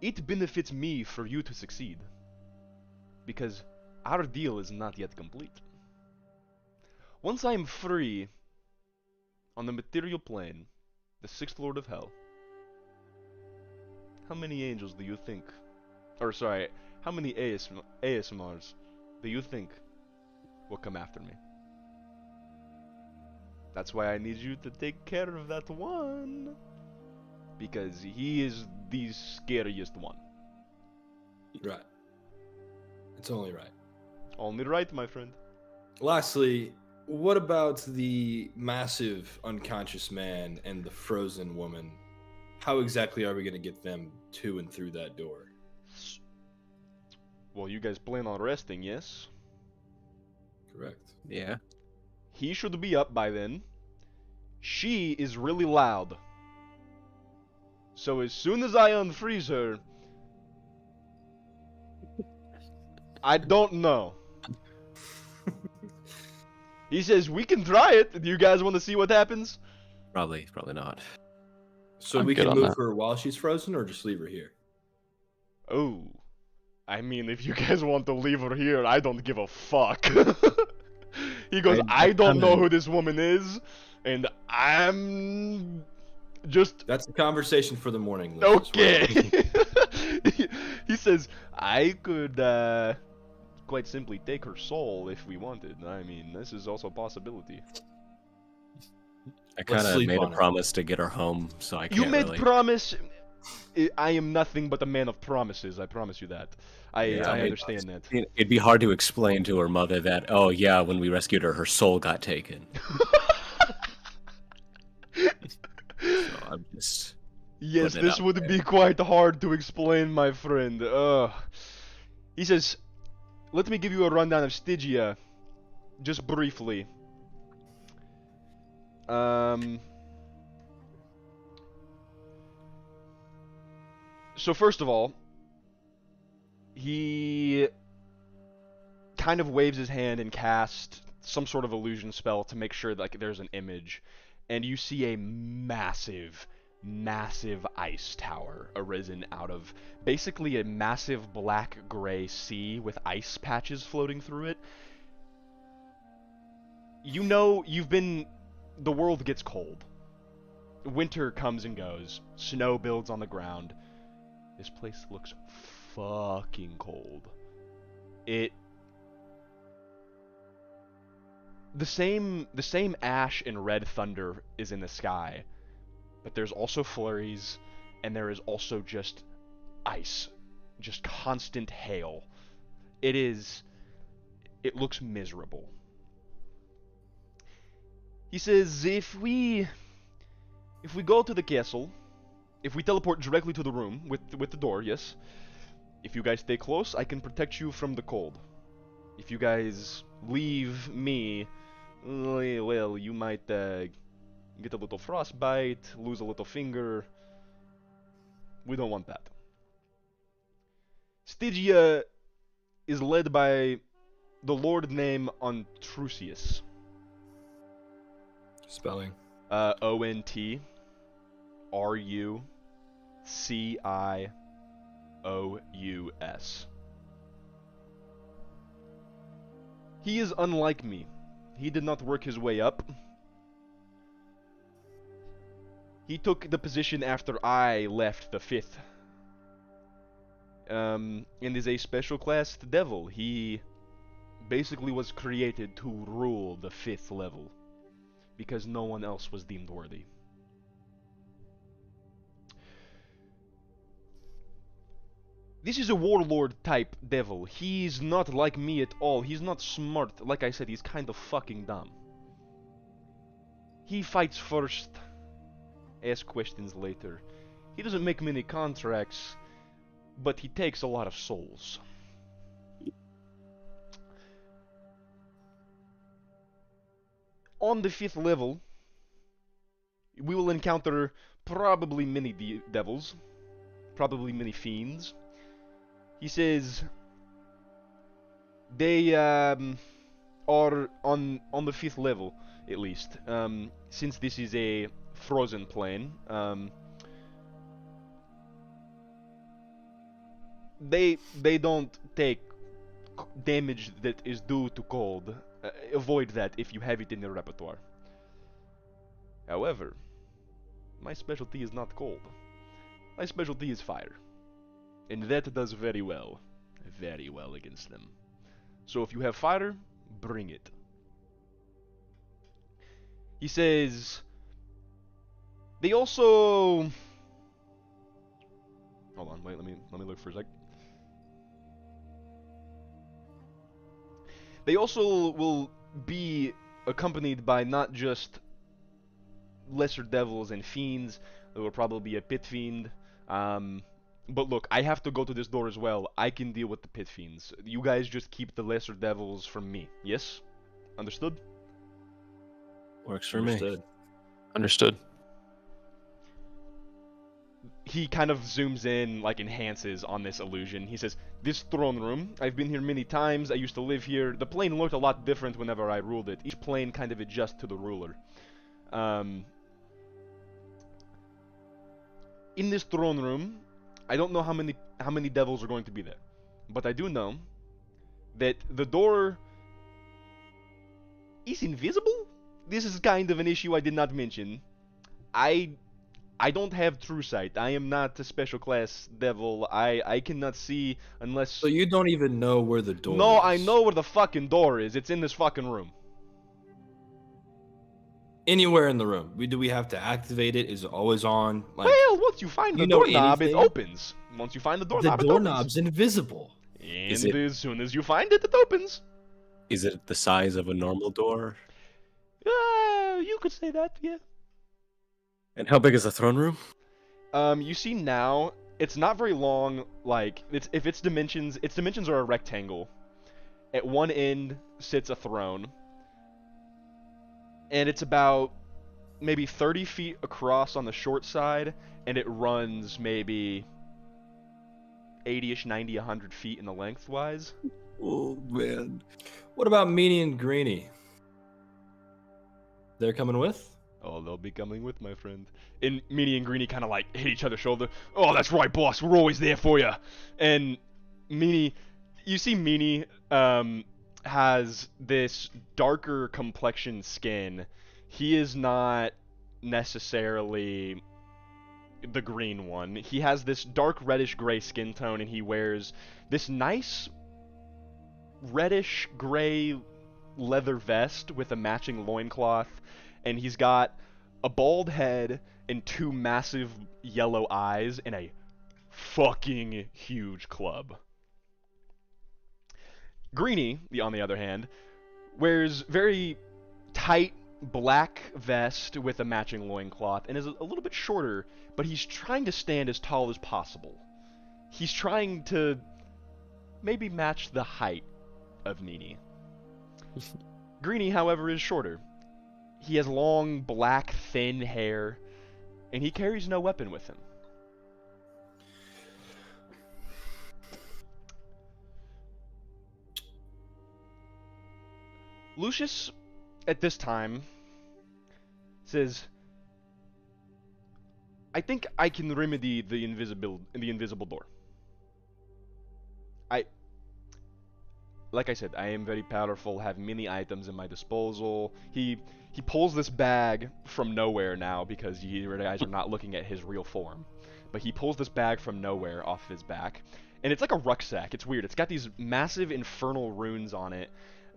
it benefits me for you to succeed, because our deal is not yet complete. Once I am free on the material plane, the 6th Lord of Hell, how many angels do you think, or sorry, how many ASMRs do you think will come after me? That's why I need you to take care of that one, because he is the scariest one. Right. It's only right. Only right, my friend. Lastly, what about the massive unconscious man and the frozen woman? How exactly are we going to get them to and through that door? Well, you guys plan on resting, yes? Correct. Yeah. He should be up by then. She is really loud. So as soon as I unfreeze her, I don't know. He says, we can try it. Do you guys want to see what happens? Probably not. So I'm we good can on move that. her while she's frozen or just leave her here? Oh, I mean, if you guys want to leave her here, I don't give a fuck. He goes, I don't know who this woman is, and I'm just That's a conversation for the morning. Lucius. okay. He says, I could quite simply take her soul if we wanted. I mean, this is also a possibility. I kind of sleep made a on it. promise to get her home, so I can't You made really. promise. I am nothing but a man of promises. I promise you that. I understand that. It'd be hard to explain to her mother that, oh yeah, when we rescued her, her soul got taken. So I'm just. Yes, Putting it this out would there. be quite hard to explain, my friend. He says, let me give you a rundown of Stygia, just briefly. So first of all, he kind of waves his hand and casts some sort of illusion spell to make sure like there's an image, and you see a massive ice tower arisen out of basically a massive black-gray sea with ice patches floating through it. You know, the world gets cold. Winter comes and goes. Snow builds on the ground. This place looks fucking cold. The same ash and red thunder is in the sky, but there's also flurries, and there is also just ice, just constant hail. It looks miserable. He says, if we go to the castle, if we teleport directly to the room with the door, yes. If you guys stay close, I can protect you from the cold. If you guys leave me, well, you might get a little frostbite, lose a little finger. We don't want that. Stygia is led by the lord named Ontrusius. Spelling. Ontrucious. He is unlike me. He did not work his way up. He took the position after I left the 5th. And is a special class devil. He basically was created to rule the 5th level, because no one else was deemed worthy. This is a warlord type devil. He's not like me at all. He's not smart. Like I said, he's kind of fucking dumb. He fights first, asks questions later. He doesn't make many contracts, but he takes a lot of souls. On the 5th level, we will encounter probably many devils, probably many fiends. He says they are on the 5th level, at least. Since this is a frozen plane, they don't take damage that is due to cold. Avoid that if you have it in your repertoire. However, my specialty is not cold. My specialty is fire. And that does very well against them. So if you have fire, bring it. He says they also... Hold on, wait, let me look for a sec. They also will be accompanied by not just lesser devils and fiends. There will probably be a pit fiend. But look, I have to go to this door as well. I can deal with the pit fiends. You guys just keep the lesser devils from me. Yes? Understood? Works for me. Understood. He kind of zooms in, like enhances on this illusion. He says, this throne room, I've been here many times, I used to live here. The plane looked a lot different whenever I ruled it. Each plane kind of adjusts to the ruler. In this throne room, I don't know how how many devils are going to be there. But I do know that the door is invisible. This is kind of an issue I did not mention. I don't have true sight. I am not a special class devil. I cannot see unless. So you don't even know where the door No, is. I know where the fucking door is. It's in this fucking room. Anywhere in the room. Do we have to activate it? Is it always on? Like, Well, once you find the you know doorknob, it anything? opens. Once you find the the doorknob, it opens. doorknob's invisible. Is And it- as soon as you find it, it opens. Is it the size of a normal door? You could say that, yeah. And how big is the throne room? You see now, it's not very long. Like, its dimensions are a rectangle. At one end sits a throne, and it's about maybe 30 feet across on the short side, and it runs maybe 80ish, 90, 100 feet in the lengthwise. Oh man. What about Meanie and Greenie? They're coming with? Oh, they'll be coming with, my friend. And Meanie and Greenie kind of like hit each other's shoulder. Oh, that's right, boss. We're always there for you. And Meanie, you see Meanie has this darker complexion skin. He is not necessarily the green one. He has this dark reddish gray skin tone, and he wears this nice reddish gray leather vest with a matching loincloth, and he's got a bald head and two massive yellow eyes and a fucking huge club. Greenie, on the other hand, wears very tight black vest with a matching loincloth and is a little bit shorter, but he's trying to stand as tall as possible. He's trying to maybe match the height of Meanie. Greenie, however, is shorter. He has long, black, thin hair, and he carries no weapon with him. Lucius, at this time, says, I think I can remedy the invisible door. Like I said, I am very powerful, have many items in my disposal. He pulls this bag from nowhere now because you guys are not looking at his real form. But he pulls this bag from nowhere off his back. And it's like a rucksack. It's weird. It's got these massive infernal runes on it.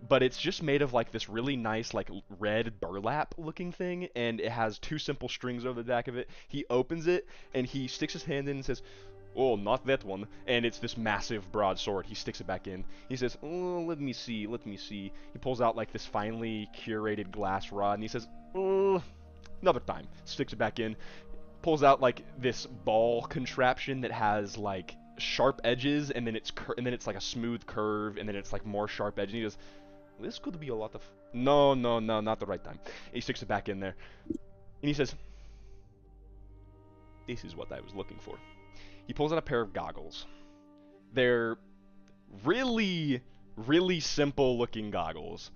But it's just made of like this really nice like red burlap looking thing. And it has two simple strings over the back of it. He opens it and he sticks his hand in and says, oh, not that one. And it's this massive broadsword. He sticks it back in. He says, oh, let me see. He pulls out like this finely curated glass rod and he says, oh, another time. Sticks it back in. Pulls out like this ball contraption that has like sharp edges and then it's like a smooth curve and then it's like more sharp edges. And he goes, this could be a lot of... No, not the right time. And he sticks it back in there. And he says, this is what I was looking for. He pulls out a pair of goggles. They're really, really simple looking goggles.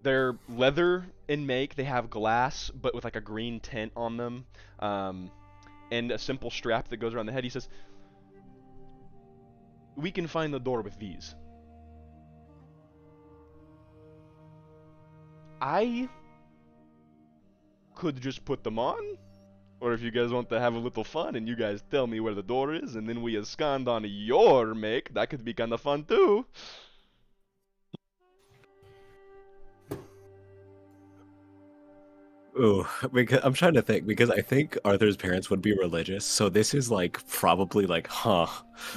They're leather in make. They have glass, but with like a green tint on them. And a simple strap that goes around the head. He says, we can find the door with these. I could just put them on. Or if you guys want to have a little fun and you guys tell me where the door is and then we abscond on your make, that could be kind of fun too. Ooh, because I'm trying to think because I think Arthur's parents would be religious, so this is like probably like, huh?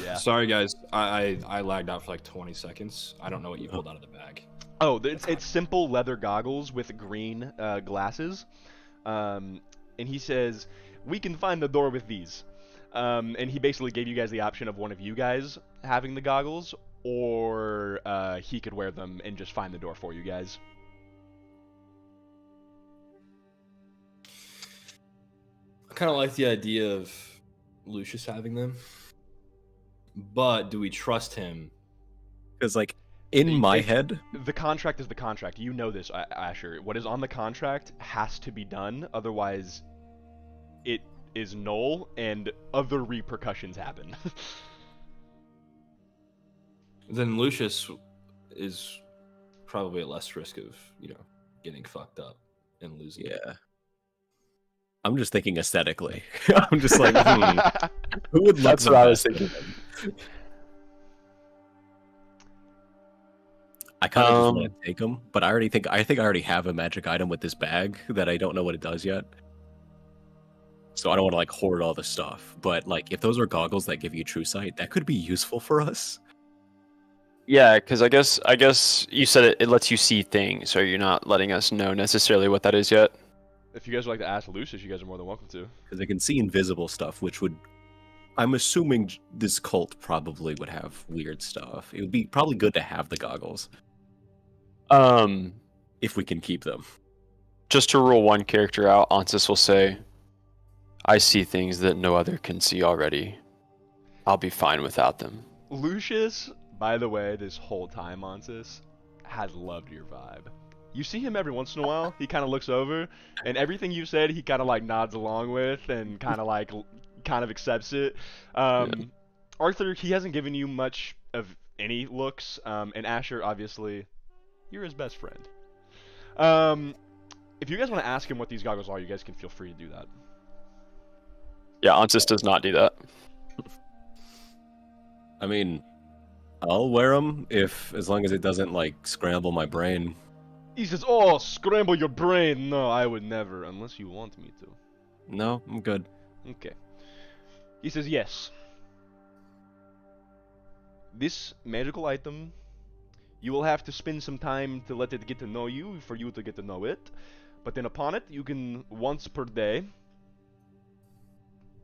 Yeah. Sorry, guys. I lagged out for like 20 seconds. I don't know what you pulled out of the bag. Oh, it's simple leather goggles with green glasses. And he says, we can find the door with these. And he basically gave you guys the option of one of you guys having the goggles, or he could wear them and just find the door for you guys. I kind of like the idea of Lucius having them. But do we trust him? Because like in my If- head, The contract is the contract. You know this, Asher. What is on the contract has to be done, otherwise it is null and other repercussions happen. Then Lucius is probably at less risk of, getting fucked up and losing. Yeah. I'm just thinking aesthetically. I'm just like, who would look That's the what I was best? thinking. I kind of just want to take him, but I think I already have a magic item with this bag that I don't know what it does yet. So I don't want to like hoard all the stuff. But like, if those are goggles that give you true sight, that could be useful for us. Yeah, because I guess you said it lets you see things, or you're not letting us know necessarily what that is yet. If you guys would like to ask Lucius, you guys are more than welcome to. Because they can see invisible stuff, which would, I'm assuming this cult probably would have weird stuff. It would be probably good to have the goggles if we can keep them. Just to rule one character out, Ansis will say, I see things that no other can see already. I'll be fine without them. Lucius, by the way, this whole time, Ansis, has loved your vibe. You see him every once in a while, he kind of looks over, and everything you said, he kind of like nods along with, and kind of accepts it. Arthur, he hasn't given you much of any looks, and Asher, obviously, you're his best friend. If you guys want to ask him what these goggles are, you guys can feel free to do that. Yeah, Ansis does not do that. I mean, I'll wear them as long as it doesn't like scramble my brain. He says, "Oh, scramble your brain." No, I would never, unless you want me to. No, I'm good. Okay. He says, yes. This magical item, you will have to spend some time to let it get to know you, for you to get to know it. But then upon it, you can, once per day,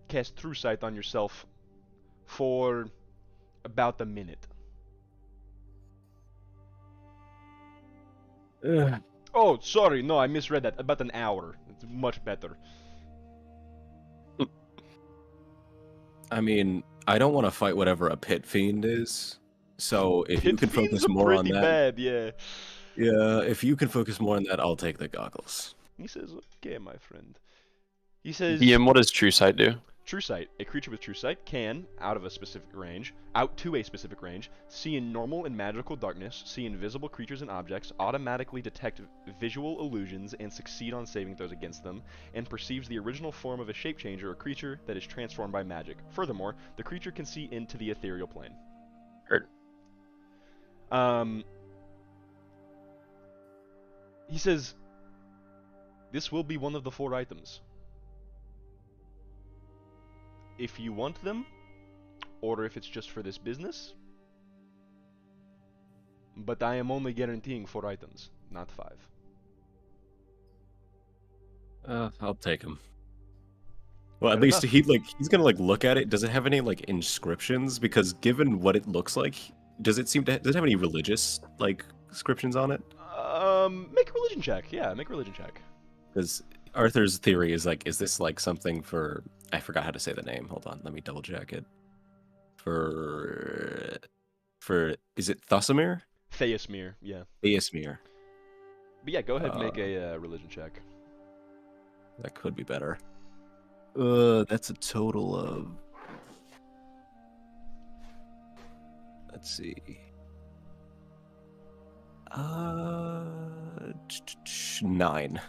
cast True Sight on yourself for about a minute. Ugh. Oh, sorry, no, I misread that. About an hour. It's much better. I mean, I don't want to fight whatever a pit fiend is. So if you Pit can Fiend's focus more on pretty that, bad, yeah. yeah, if you can focus more on that, I'll take the goggles. He says, okay, my friend. He says, DM, what does True Sight do? True Sight. A creature with True Sight can, out to a specific range, see in normal and magical darkness, see invisible creatures and objects, automatically detect visual illusions and succeed on saving throws against them, and perceives the original form of a shape changer or creature that is transformed by magic. Furthermore, the creature can see into the ethereal plane. Heard. He says, this will be one of the 4 items. If you want them, or if it's just for this business. But I am only guaranteeing 4 items, not 5. I'll take him. Well, at Fair least enough. he's gonna like look at it. Does it have any like inscriptions? Because given what it looks like, does it have any religious like inscriptions on it? Make a religion check. Yeah, make a religion check. Because Arthur's theory is like, is this like something for? I forgot how to say the name. Hold on, let me double check it. For is it Thusamir? Theosmir, yeah. Theosmir. But yeah, go ahead and make a religion check. That could be better. That's a total of. Let's see. 9.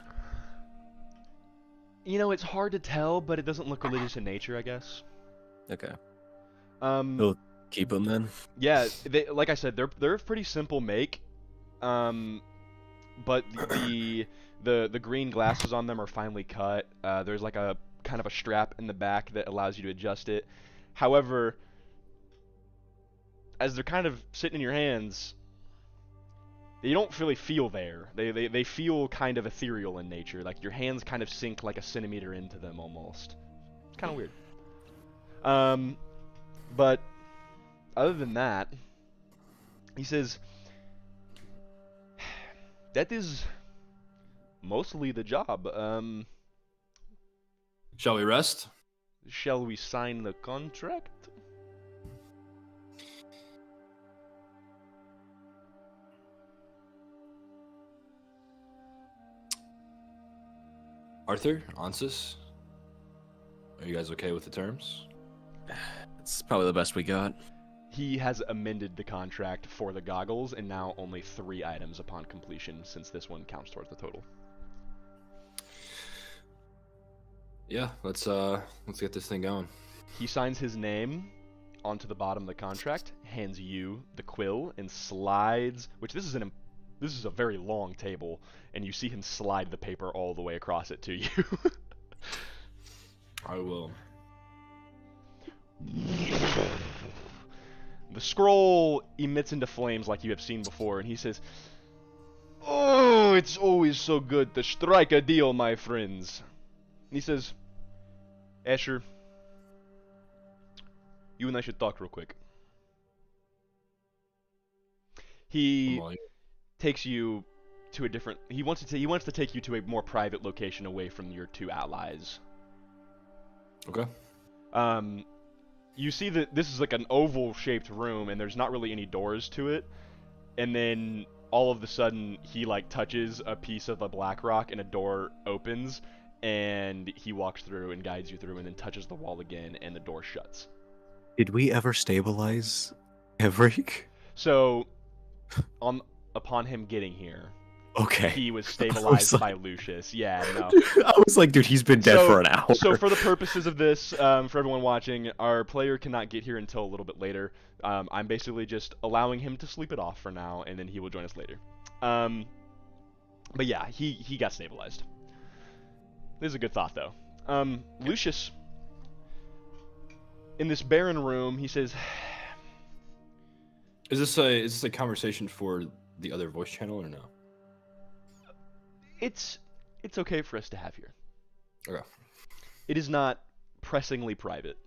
You know, it's hard to tell, but it doesn't look religious in nature, I guess. Okay. Um, Keep them then. yeah, like I said, they're a pretty simple make. But the green glasses on them are finely cut. There's like a kind of a strap in the back that allows you to adjust it. However, as they're kind of sitting in your hands, they don't really feel there. They feel kind of ethereal in nature. Like your hands kind of sink like a centimeter into them almost. It's kind of weird. But other than that, he says, that is mostly the job. Shall we rest? Shall we sign the contract? Arthur, Ansis, are you guys okay with the terms? It's probably the best we got. He has amended the contract for the goggles, and now only 3 items upon completion, since this one counts towards the total. Yeah, let's get this thing going. He signs his name onto the bottom of the contract, hands you the quill, and slides. Which this is a very long table, and you see him slide the paper all the way across it to you. I will. The scroll emits into flames like you have seen before, and he says, "Oh, it's always so good to strike a deal, my friends." And he says, "Asher, you and I should talk real quick." He takes you to a different. He wants to take you to a more private location away from your 2 allies. Okay. You see that this is like an oval-shaped room, and there's not really any doors to it. And then all of a sudden, he like touches a piece of the black rock, and a door opens, and he walks through and guides you through, and then touches the wall again, and the door shuts. Did we ever stabilize Evrik? So, upon him getting here, Okay. he was stabilized by Lucius. Yeah, no. I was like, dude, he's been dead for an hour. So for the purposes of this, for everyone watching, our player cannot get here until a little bit later. I'm basically just allowing him to sleep it off for now, and then he will join us later. But yeah, he got stabilized. This is a good thought, though. Lucius, in this barren room, he says, Is this a conversation for the other voice channel or no? It's okay for us to have here. Okay. It is not pressingly private.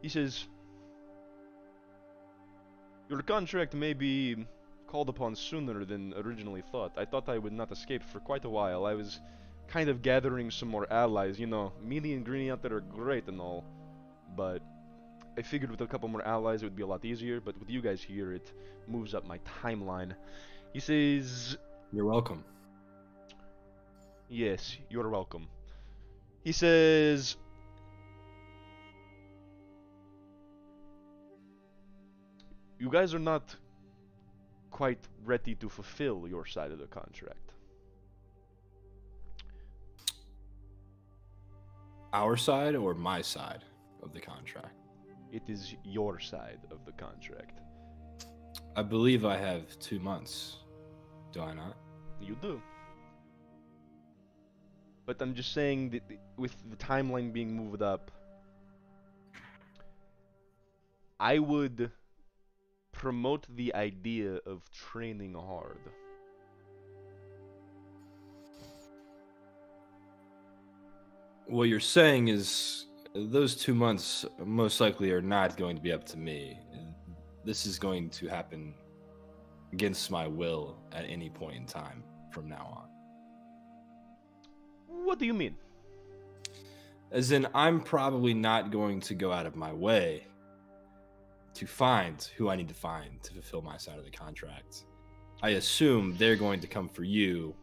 He says, "Your contract may be called upon sooner than originally thought. I thought I would not escape for quite a while. I was kind of gathering some more allies. You know, Mealy and Greeny out there are great and all, but I figured with a couple more allies it would be a lot easier, but with you guys here, it moves up my timeline." He says, You're welcome. "Yes, you're welcome." He says, "You guys are not quite ready to fulfill your side of the contract." Our side or my side of the contract? It is your side of the contract. I believe I have 2 months. Do I not? You do. But I'm just saying that with the timeline being moved up, I would promote the idea of training hard. What you're saying is those 2 months most likely are not going to be up to me. This is going to happen against my will at any point in time from now on. What do you mean? As in, I'm probably not going to go out of my way to find who I need to find to fulfill my side of the contract. I assume they're going to come for you,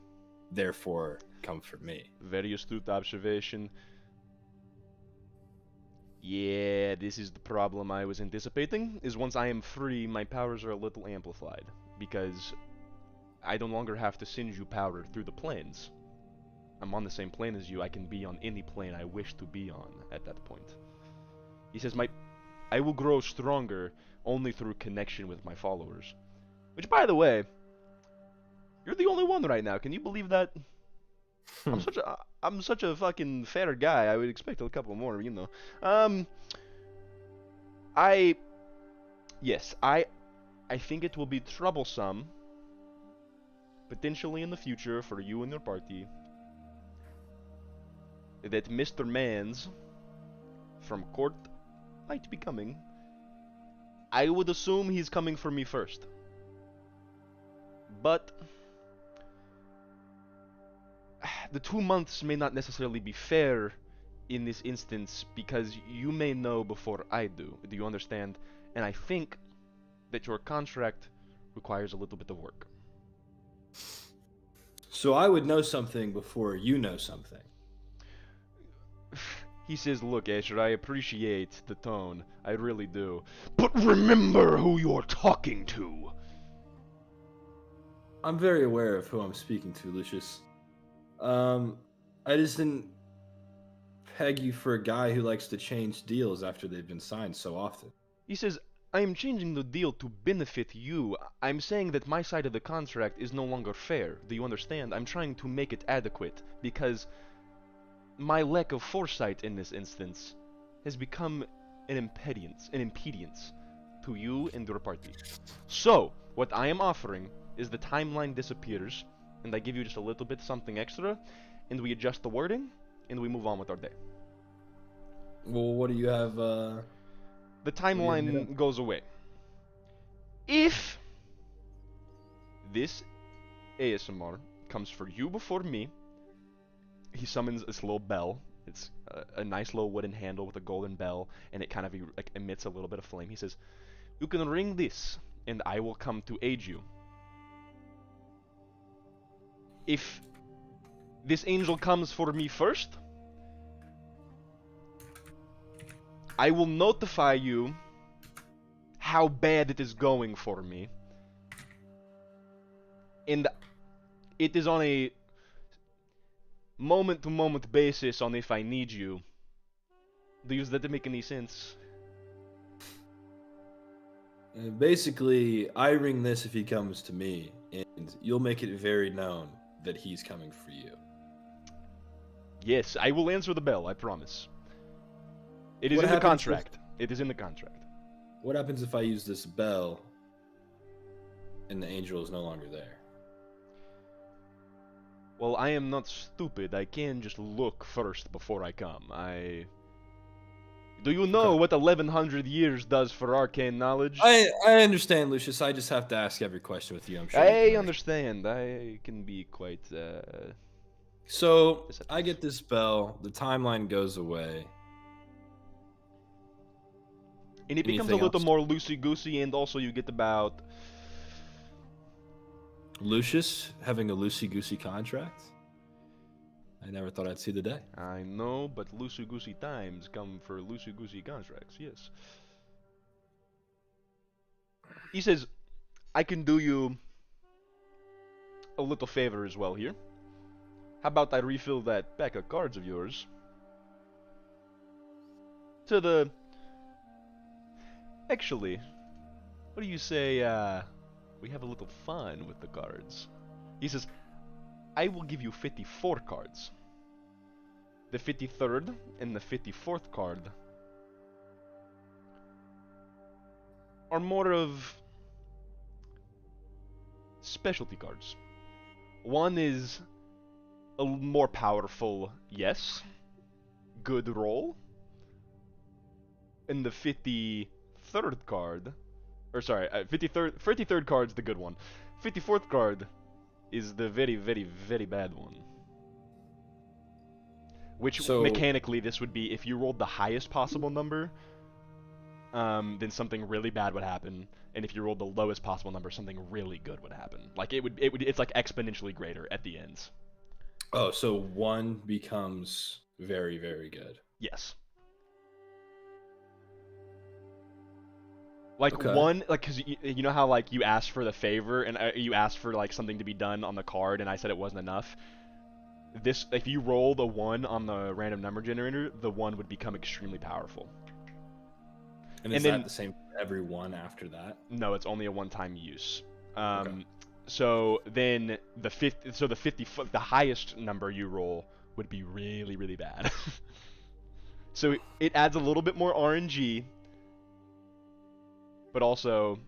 therefore come for me. Very astute observation. Yeah, this is the problem I was anticipating, is once I am free, my powers are a little amplified, because I no longer have to send you power through the planes. I'm on the same plane as you. I can be on any plane I wish to be on at that point. He says, I will grow stronger only through connection with my followers. Which, by the way, you're the only one right now. Can you believe that? I'm such a fucking fair guy. I would expect a couple more, you know. I think it will be troublesome, potentially in the future, for you and your party, that Mr. Mans from court might be coming. I would assume he's coming for me first. But the 2 months may not necessarily be fair in this instance, because you may know before I do. Do you understand? And I think that your contract requires a little bit of work. So I would know something before you know something. He says, look, Asher, I appreciate the tone. I really do. But remember who you're talking to. I'm very aware of who I'm speaking to, Lucius. I just didn't peg you for a guy who likes to change deals after they've been signed so often. He says, I am changing the deal to benefit you. I'm saying that my side of the contract is no longer fair. Do you understand? I'm trying to make it adequate because my lack of foresight in this instance has become an impedance to you and your party. So, what I am offering is the timeline disappears, and I give you just a little bit something extra, and we adjust the wording, and we move on with our day. Well, what do you have? The do you timeline have? goes away. If this ASMR comes for you before me, he summons this little bell. It's a nice little wooden handle with a golden bell, and it kind of like emits a little bit of flame. He says, you can ring this, and I will come to aid you. If this angel comes for me first, I will notify you how bad it is going for me. And it is on a moment-to-moment basis on if I need you. Does that make any sense? Basically, I ring this if he comes to me, and you'll make it very known that he's coming for you. Yes, I will answer the bell, I promise. It is What in the happens contract. It is in the contract. What happens if I use this bell and the angel is no longer there? Well, I am not stupid. I can just look first before I come. Do you know Okay. what 1100 years does for arcane knowledge? I understand, Lucius. I just have to ask every question with you. I'm sure. You I can understand. I can be quite, So deceptive. I get this bell. The timeline goes away. And it becomes a Anything little else? more loosey-goosey, and also you get about... Lucius having a loosey-goosey contract? I never thought I'd see the day. I know, but loosey-goosey times come for loosey-goosey contracts, yes. He says, I can do you a little favor as well here. How about I refill that pack of cards of yours? To the... Actually, what do you say, we have a little fun with the cards? He says, I will give you 54 cards. The 53rd and the 54th card are more of specialty cards. One is a more powerful, yes, good roll. And the 53rd card, or sorry, 53rd card's the good one. 54th card is the very, very, very bad one. Which So- mechanically this would be if you rolled the highest possible number, then something really bad would happen, and if you rolled the lowest possible number, something really good would happen. Like it's like exponentially greater at the ends. Oh, so one becomes very, very good. Yes. Like Okay. one, like, cause you know how like you asked for the favor and you asked for like something to be done on the card, and I said it wasn't enough. This, if you rolled a 1 on the random number generator, the 1 would become extremely powerful. And And is then- that the same for every one after that? No, it's only a one-time use. Okay. So then the the highest number you roll would be really, really bad. So it adds a little bit more RNG, but also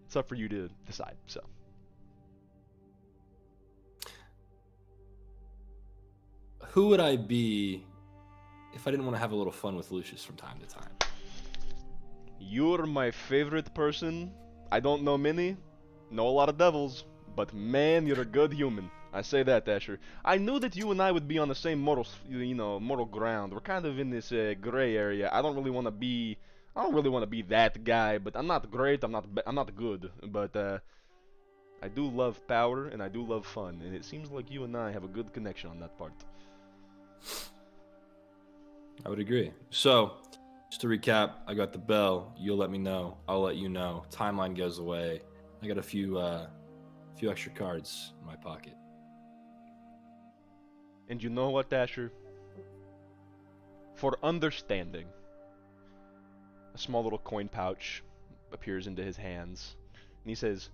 it's up for you to decide. So Who would I be if I didn't want to have a little fun with Lucius from time to time? you're my favorite person. I don't know many, know a lot of devils, but man, you're a good human. I say that, Asher. I knew that you and I would be on the same moral ground. We're kind of in this gray area. I don't really want to be that guy, but I'm not great. I'm not good, but I do love power and I do love fun, and it seems like you and I have a good connection on that part. I would agree. So, just to recap, I got the bell. You'll let me know. I'll let you know. Timeline goes away. I got a few extra cards in my pocket. And you know what, Dasher? For understanding, a small little coin pouch appears into his hands, and he says,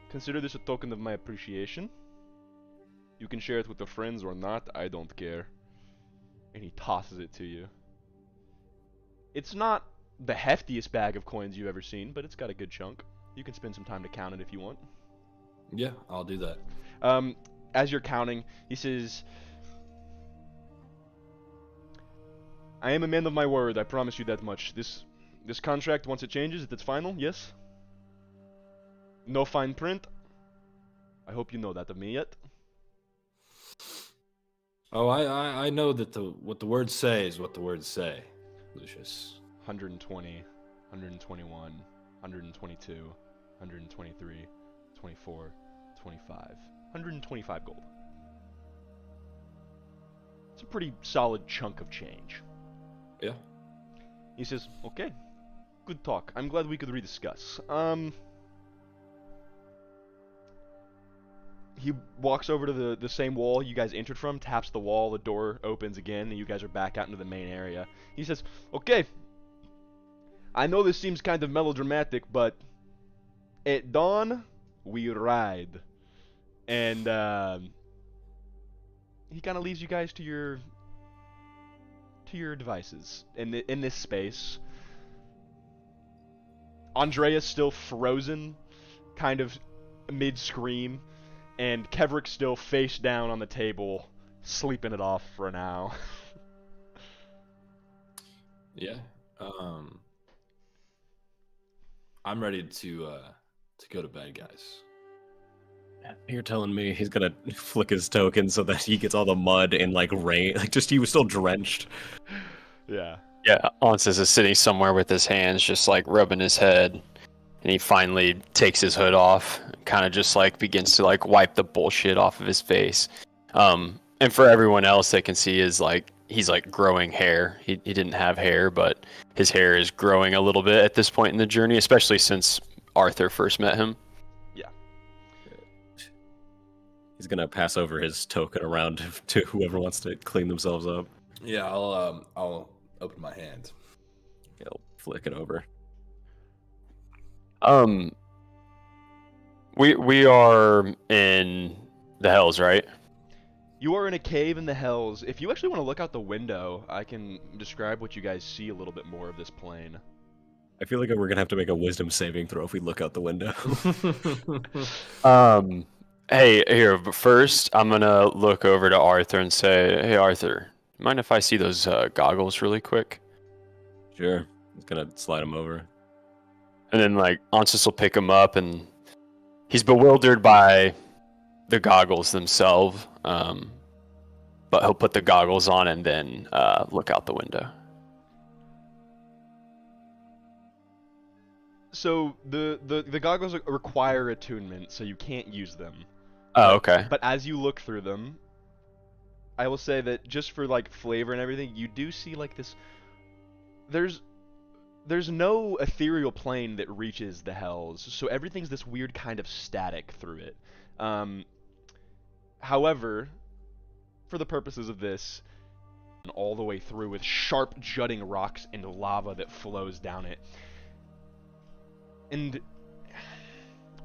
"Consider this a token of my appreciation. You can share it with your friends or not, I don't care." And he tosses it to you. It's not the heftiest bag of coins you've ever seen, but it's got a good chunk. You can spend some time to count it if you want. Yeah, I'll do that. As you're counting, he says, "I am a man of my word, I promise you that much. This contract, once it changes, it's final, yes? No fine print? I hope you know that of me yet." Oh, I know that what the words say is what the words say, Lucius. 120, 121, 122, 123, 24, 25, 125 gold. It's a pretty solid chunk of change. Yeah. He says, "Okay, good talk. I'm glad we could rediscuss." He walks over to the same wall you guys entered from, taps the wall, the door opens again, and you guys are back out into the main area. He says, "Okay, I know this seems kind of melodramatic, but at dawn, we ride." And he kind of leaves you guys to your devices in this space. Andrea's still frozen, kind of mid-scream, and Kevrick's still face down on the table, sleeping it off for now. Yeah. I'm ready to go to bed, guys. You're telling me he's gonna flick his token so that he gets all the mud and like rain, like just he was still drenched. Yeah. Yeah, Ansys is sitting somewhere with his hands just like rubbing his head, and he finally takes his hood off, kind of just like begins to like wipe the bullshit off of his face. And for everyone else, they can see is like he's like growing hair. He didn't have hair, but his hair is growing a little bit at this point in the journey, especially since Arthur first met him. Yeah. He's gonna pass over his token around to whoever wants to clean themselves up. Yeah, I'll open my hand. He'll flick it over. We are in the Hells, right? You are in a cave in the Hells. If you actually want to look out the window, I can describe what you guys see a little bit more of this plane. I feel like we're gonna have to make a wisdom saving throw if we look out the window. Hey, here, but first I'm gonna look over to Arthur and say, "Hey, Arthur, mind if I see those goggles really quick?" Sure. He's gonna slide him over. And then like Ansys will pick him up, and he's bewildered by the goggles themselves. But he'll put the goggles on and then look out the window. So the goggles require attunement, so you can't use them. Oh, okay. But as you look through them, I will say that just for like flavor and everything, you do see like this. There's no ethereal plane that reaches the Hells, so everything's this weird kind of static through it. However, for the purposes of this, all the way through with sharp jutting rocks and lava that flows down it. And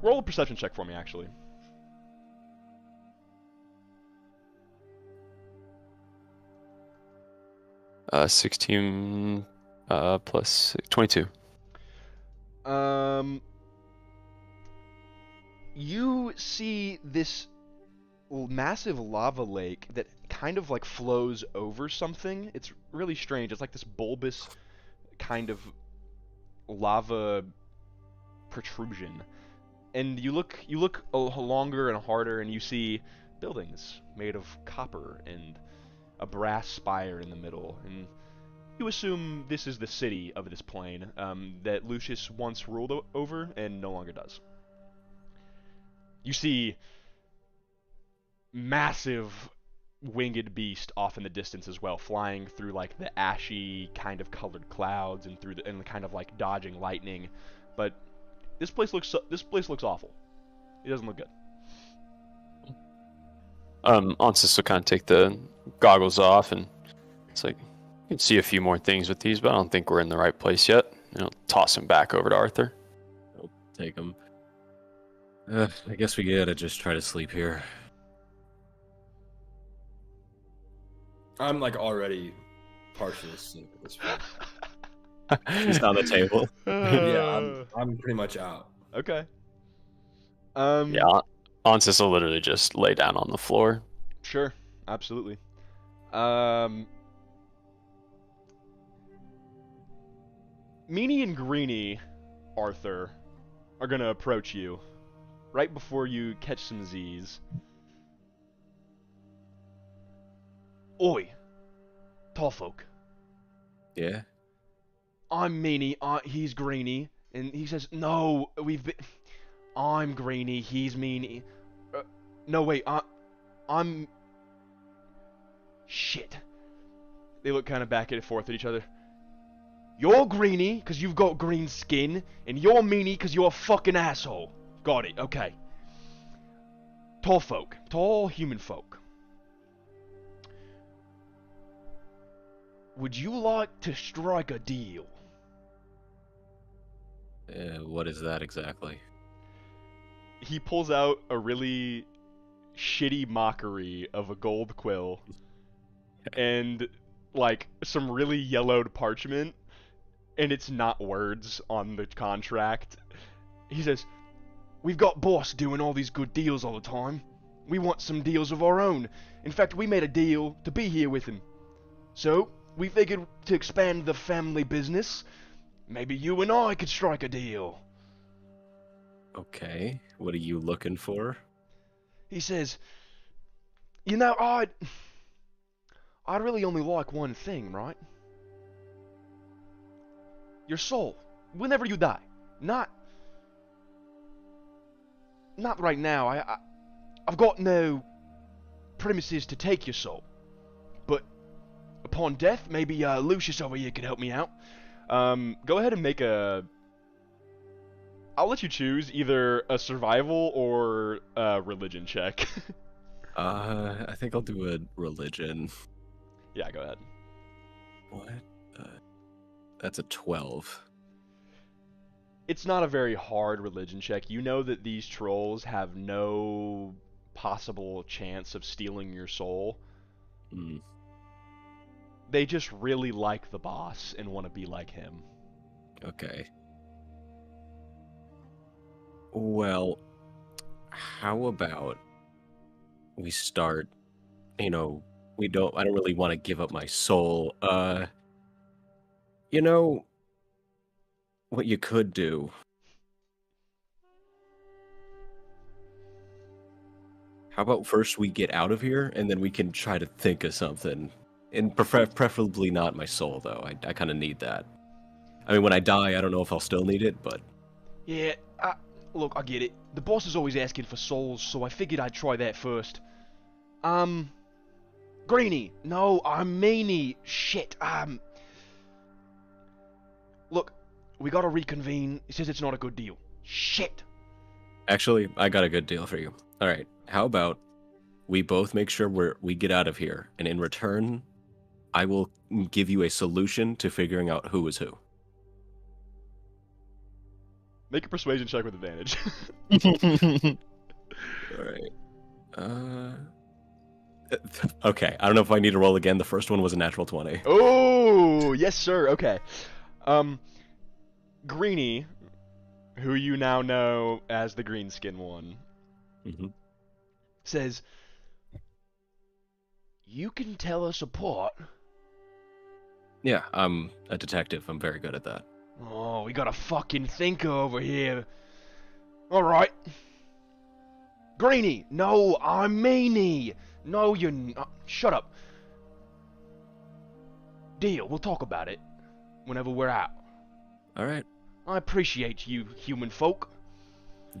roll a perception check for me, actually. 16 plus 22. You see this massive lava lake that kind of like flows over something. It's really strange. It's like this bulbous kind of lava protrusion. And you look longer and harder, and you see buildings made of copper and a brass spire in the middle. And you assume this is the city of this plane that Lucius once ruled over and no longer does. You see massive winged beast off in the distance as well, flying through like the ashy kind of colored clouds and through and kind of like dodging lightning. But this place looks awful. It doesn't look good. Onsis will kind of take the goggles off, and it's like, you can see a few more things with these, but I don't think we're in the right place yet. And I'll toss him back over to Arthur. I'll take him. I guess we gotta just try to sleep here. I'm like already partially asleep at this point. He's on the table. Yeah, I'm pretty much out. Okay. Yeah, Onsis will literally just lay down on the floor. Sure, absolutely. Meanie and Greenie, Arthur, are gonna approach you right before you catch some Z's. Oi, tall folk. Yeah. I'm Meanie, he's Greenie, and he says, no, I'm Greenie, he's Meanie. No, wait, I'm... Shit. They look kind of back and forth at each other. You're Greenie, because you've got green skin, and you're Meanie, because you're a fucking asshole. Got it, okay. Tall folk. Tall human folk. Would you like to strike a deal? What is that exactly? He pulls out a really shitty mockery of a gold quill and like some really yellowed parchment, and it's not words on the contract. He says, we've got boss doing all these good deals all the time. We want some deals of our own. In fact, we made a deal to be here with him. So, we figured to expand the family business, maybe you and I could strike a deal. Okay, what are you looking for? He says, you know, I'd really only like one thing, right? Your soul. Whenever you die. Not right now. I've got no premises to take your soul. But upon death, maybe Lucius over here could help me out. Go ahead and make a... I'll let you choose either a survival or a religion check. I think I'll do a religion. Yeah, go ahead. What? That's a 12. It's not a very hard religion check. You know that these trolls have no possible chance of stealing your soul. Mm. They just really like the boss and want to be like him. Okay. Well, how about we start, I don't really want to give up my soul. What you could do. How about first we get out of here, and then we can try to think of something. And preferably not my soul, though. I kind of need that. I mean, when I die, I don't know if I'll still need it, but... Yeah, look, I get it. The boss is always asking for souls, so I figured I'd try that first. Greenie. No, I'm Meanie. Shit, Look, we gotta reconvene. He says it's not a good deal. Shit. Actually, I got a good deal for you. All right, how about we both make sure we get out of here, and in return, I will give you a solution to figuring out who is who. Make a persuasion check with advantage. All right. Okay, I don't know if I need to roll again. The first one was a natural 20. Oh, yes, sir. Okay. Greenie, who you now know as the Greenskin one, says, you can tell us apart. Yeah, I'm a detective. I'm very good at that. Oh, we got a fucking thinker over here. Alright. Greenie, no, I'm Meanie. No, you're not. Shut up. Deal, we'll talk about it whenever we're out. All right. I appreciate you, human folk.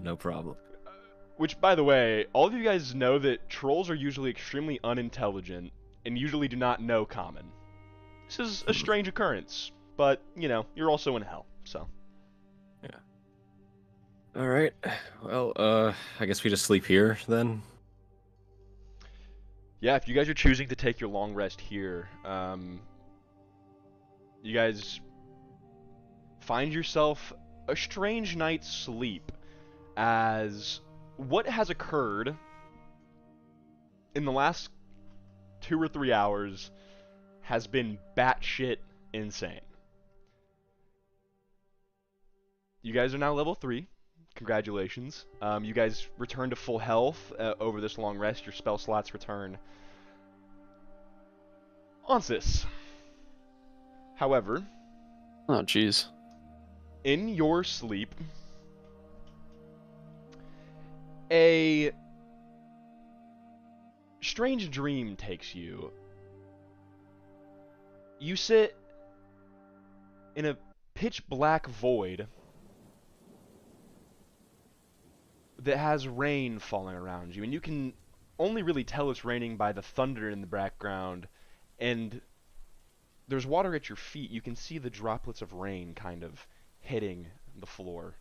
No problem. Which, by the way, all of you guys know that trolls are usually extremely unintelligent and usually do not know common. This is a strange occurrence, but, you know, you're also in hell, so. All right. Well, I guess we just sleep here then. Yeah, if you guys are choosing to take your long rest here, you guys find yourself a strange night's sleep as what has occurred in the last 2 or 3 hours has been batshit insane. You guys are now level 3. Congratulations. You guys return to full health over this long rest. Your spell slots return. Onsis. However, Oh, jeez. in your sleep, a strange dream takes you. You sit in a pitch black void that has rain falling around you, and you can only really tell it's raining by the thunder in the background, and there's water at your feet. You can see the droplets of rain kind of hitting the floor.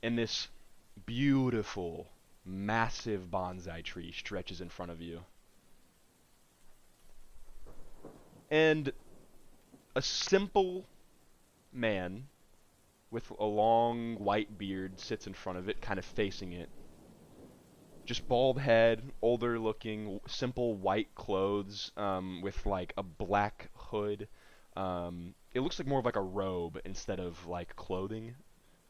And this beautiful, massive bonsai tree stretches in front of you. And a simple man with a long white beard sits in front of it, kind of facing it. Just bald head, older looking, simple white clothes, with like a black hood. It looks like more of like a robe instead of like clothing,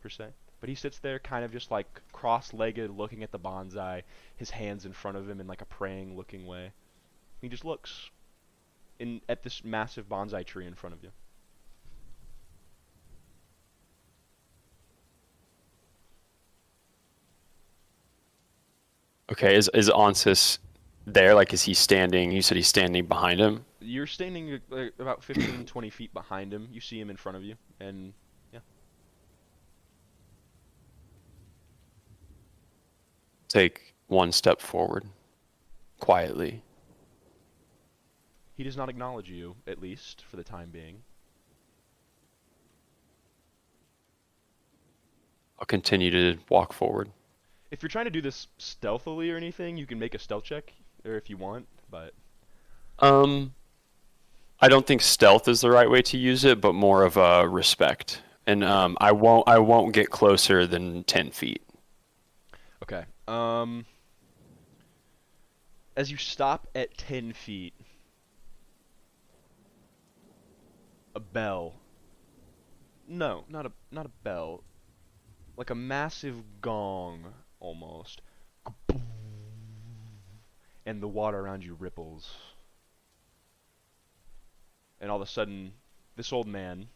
per se. But he sits there kind of just like cross-legged looking at the bonsai, his hands in front of him in like a praying looking way. He just looks at this massive bonsai tree in front of you. Okay, is Onsis there? Like, is he standing? You said he's standing behind him. You're standing about 15, 20 feet behind him. You see him in front of you, and yeah. Take one step forward, quietly. He does not acknowledge you, at least, for the time being. I'll continue to walk forward. If you're trying to do this stealthily or anything, you can make a stealth check, or if you want, but... I don't think stealth is the right way to use it, but more of a respect. And I won't get closer than 10 feet. Okay. As you stop at 10 feet, a bell. No, not a bell. Like a massive gong, almost. And the water around you ripples. And all of a sudden, this old man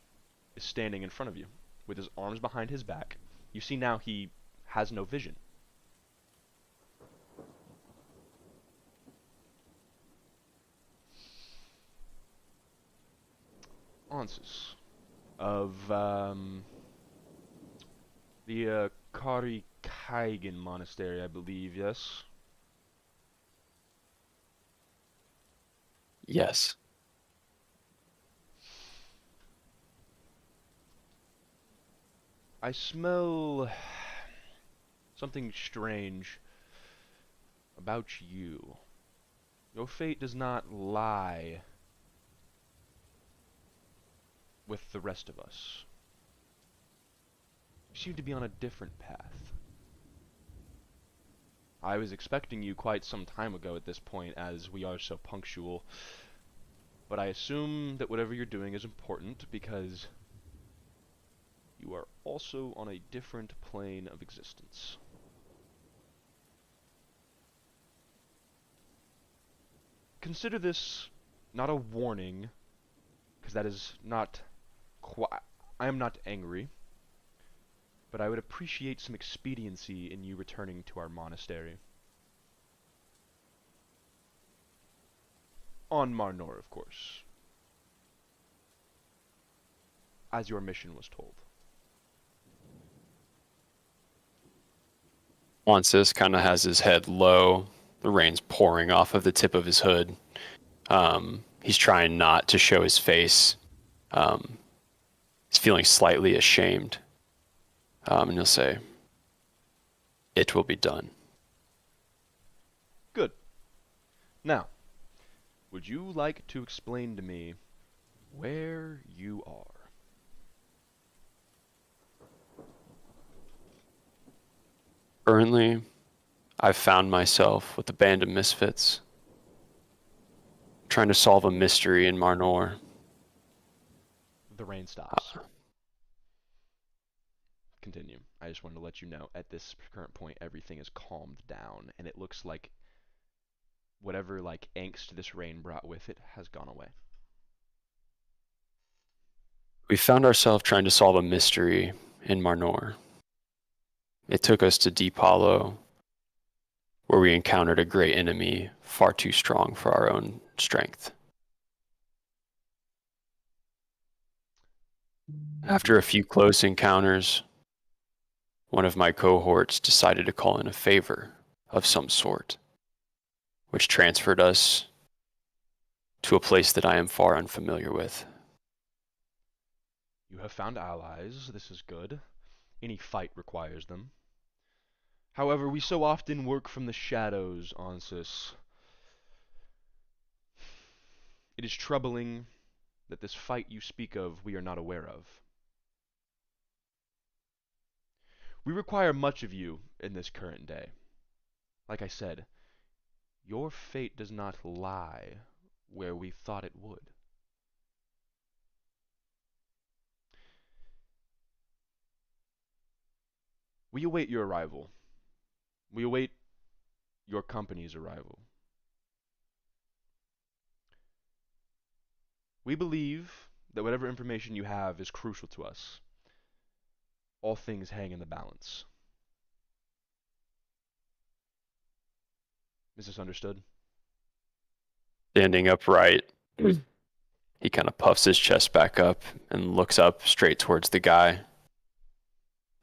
is standing in front of you with his arms behind his back. You see now he has no vision. Onsis of the Kari Kaigan Monastery, I believe, yes? Yes. I smell something strange about you. Your fate does not lie with the rest of us. You seem to be on a different path. I was expecting you quite some time ago at this point, as we are so punctual. But I assume that whatever you're doing is important, because you are also on a different plane of existence. Consider this not a warning, because that is not I am not angry, but I would appreciate some expediency in you returning to our monastery. On Marnor, of course. As your mission was told. Onsis kind of has his head low, the rain's pouring off of the tip of his hood. He's trying not to show his face. He's feeling slightly ashamed. And he'll say, "It will be done." Good. Now, would you like to explain to me where you are? Currently, I've found myself with a band of misfits, trying to solve a mystery in Marnor. The rain stops. Continue. I just wanted to let you know, at this current point, everything is calmed down, and it looks like whatever, like, angst this rain brought with it has gone away. We found ourselves trying to solve a mystery in Marnor. It took us to Deep Hollow, where we encountered a great enemy far too strong for our own strength. After a few close encounters, one of my cohorts decided to call in a favor of some sort, which transferred us to a place that I am far unfamiliar with. You have found allies. This is good. Any fight requires them. However, we so often work from the shadows, Onsis. It is troubling that this fight you speak of we are not aware of. We require much of you in this current day. Like I said, your fate does not lie where we thought it would. We await your arrival. We await your company's arrival. We believe that whatever information you have is crucial to us. All things hang in the balance. Is this understood? Standing upright, he kind of puffs his chest back up and looks up straight towards the guy.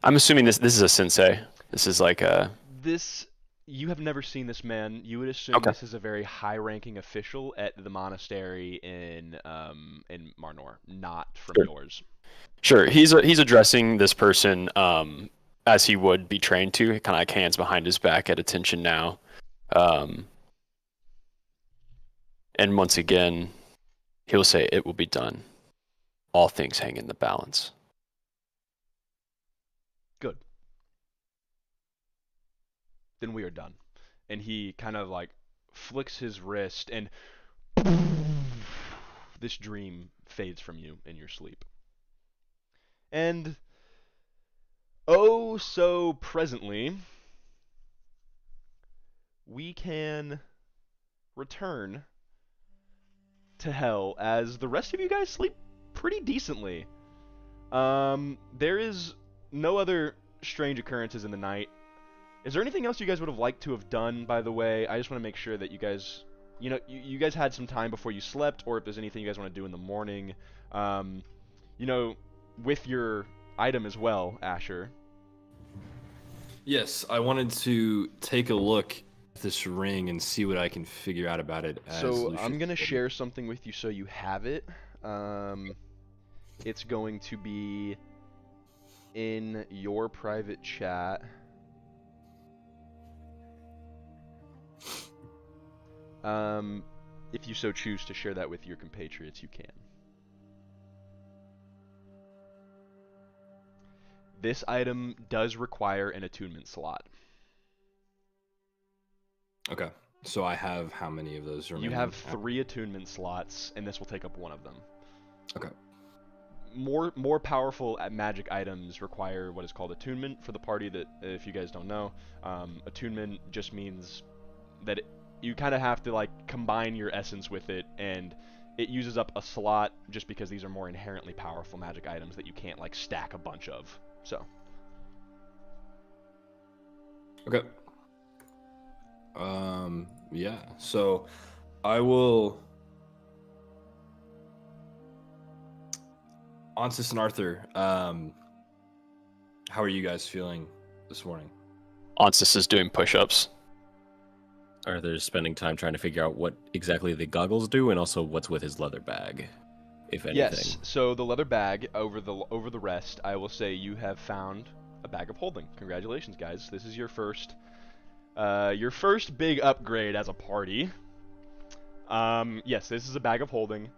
I'm assuming this is a sensei. This is like a... You have never seen this man. You would assume Okay. this is a very high-ranking official at the monastery in Marnor, not from Sure. yours. Sure, he's addressing this person as he would be trained to, kind of like hands behind his back at attention now. And once again, he'll say, "It will be done. All things hang in the balance." Good. Then we are done. And he kind of like flicks his wrist, and this dream fades from you in your sleep. And oh, so presently, we can return to hell as the rest of you guys sleep pretty decently. There is no other strange occurrences in the night. Is there anything else you guys would have liked to have done, by the way? I just want to make sure that you guys, you guys had some time before you slept, or if there's anything you guys want to do in the morning. With your item as well, Asher. Yes, I wanted to take a look at this ring and see what I can figure out about it. So I'm going to share something with you so you have it. It's going to be in your private chat. If you so choose to share that with your compatriots, you can. This item does require an attunement slot. Okay. So I have how many of those remaining? You have 3 attunement slots, and this will take up one of them. Okay. More powerful magic items require what is called attunement for the party. That, if you guys don't know, attunement just means that you kind of have to like combine your essence with it, and it uses up a slot just because these are more inherently powerful magic items that you can't like stack a bunch of. So. Okay. Yeah. So I will. Onsis and Arthur, how are you guys feeling this morning? Onsis is doing push-ups. Arthur's spending time trying to figure out what exactly the goggles do, and also what's with his leather bag, if anything. Yes. So the leather bag over the rest, I will say you have found a bag of holding. Congratulations, guys. This is your first big upgrade as a party. Yes, this is a bag of holding,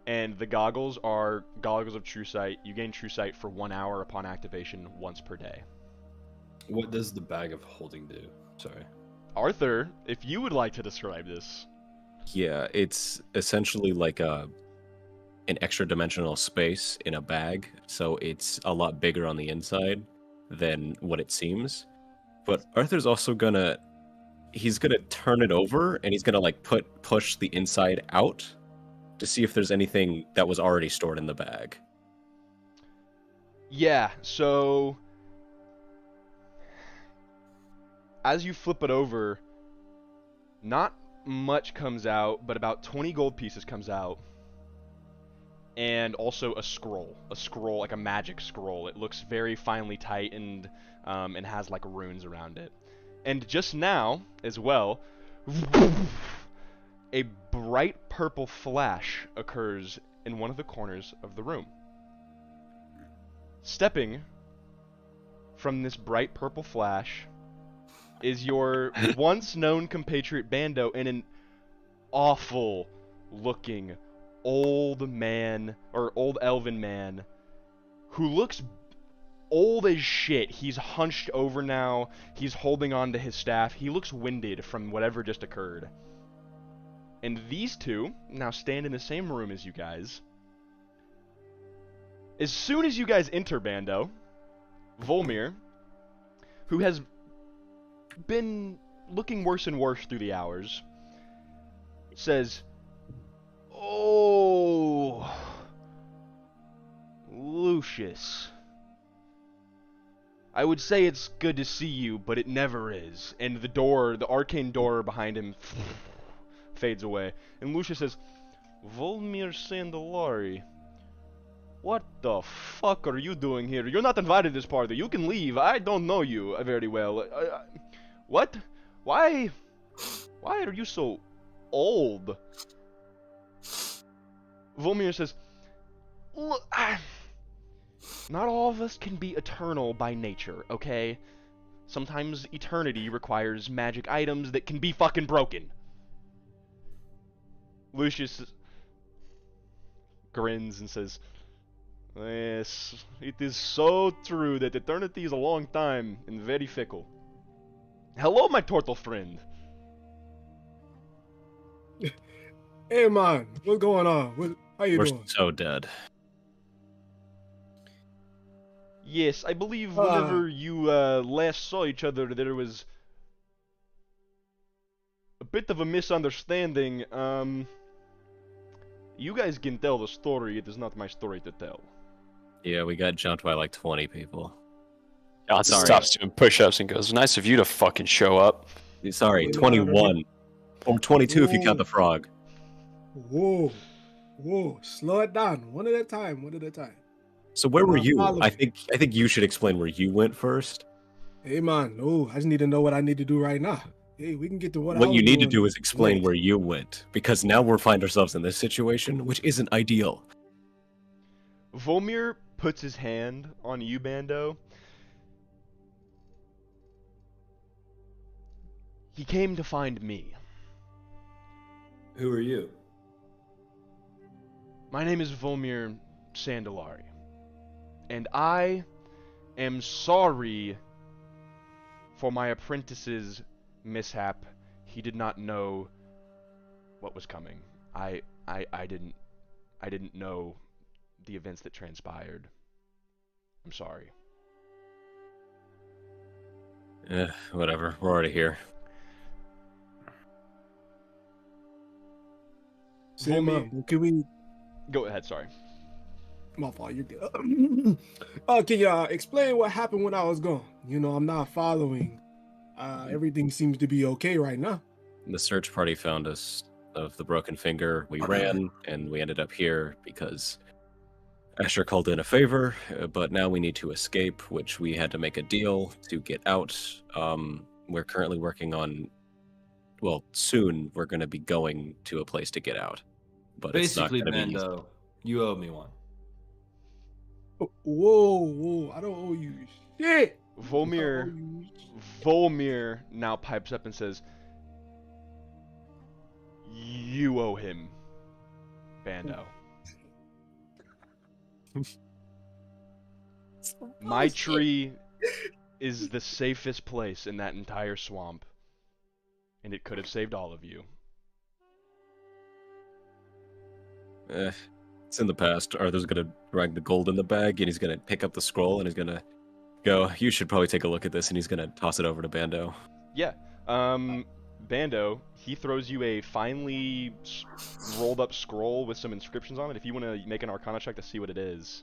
and the goggles are goggles of true sight. You gain true sight for 1 hour upon activation, once per day. What does the bag of holding do? Sorry. Arthur, if you would like to describe this. Yeah, it's essentially like an extra dimensional space in a bag, so it's a lot bigger on the inside than what it seems. But Arthur's also he's gonna turn it over, and he's gonna like push the inside out to see if there's anything that was already stored in the bag. Yeah, so as you flip it over, not much comes out, but about 20 gold pieces comes out. And also a scroll, like a magic scroll. It looks very finely tightened, and has like runes around it. And just now, as well, a bright purple flash occurs in one of the corners of the room. Stepping from this bright purple flash is your once known compatriot Bando in an awful looking old man, or old elven man, who looks old as shit. He's hunched over now. He's holding on to his staff. He looks winded from whatever just occurred. And these two now stand in the same room as you guys. As soon as you guys enter, Bando, Volmir, who has been looking worse and worse through the hours, says, "Oh, Lucius. I would say it's good to see you, but it never is." And the arcane door behind him fades away. And Lucius says, "Volmir Sandalari, what the fuck are you doing here? You're not invited to this party. You can leave. I don't know you very well. What? Why are you so old?" Volmir says, "Look, not all of us can be eternal by nature, okay? Sometimes eternity requires magic items that can be fucking broken." Lucius grins and says, "Yes, it is so true that eternity is a long time and very fickle. Hello, my turtle friend." Hey man, what's going on? How you We're doing? so dead. Yes, I believe whenever you last saw each other, there was a bit of a misunderstanding. You guys can tell the story. It is not my story to tell. Yeah, we got jumped by like 20 people. Onsis Sorry. stops doing push-ups and goes, "Nice of you to fucking show up." Sorry, 21. Or 22 if you count the frog. Whoa, slow it down. One at a time. So where were you? Follow I me. think you should explain where you went first. Hey man, no, I just need to know what I need to do right now. Hey, we can get to what I What was you need to doing do is explain next. where you went, because now we're find ourselves in this situation, which isn't ideal. Volmir puts his hand on you, Bando. He came to find me. Who are you? My name is Volmir Sandalari, and I am sorry for my apprentice's mishap. He did not know what was coming. I didn't know the events that transpired. I'm sorry. Whatever. We're already here. Say, Volmir- man, can we? Go ahead, sorry. My fault. You're good. Can you explain what happened when I was gone? You know, I'm not following. Everything seems to be okay right now. The search party found us of the broken finger. We ran, and we ended up here because Asher called in a favor, but now we need to escape, which we had to make a deal to get out. We're currently working on. Well, soon we're going to be going to a place to get out, but Basically, it's not going to be easy. Bando, you owe me one. Whoa, I don't owe you shit. I don't owe Volmir you Volmir now pipes up and says, "You owe him, Bando. My tree is the safest place in that entire swamp, and it could have saved all of you." It's in the past. Arthur's going to drag the gold in the bag, and he's going to pick up the scroll, and he's going to go, "You should probably take a look at this," and he's going to toss it over to Bando. Yeah. Bando, he throws you a finely rolled up scroll with some inscriptions on it if you want to make an Arcana check to see what it is.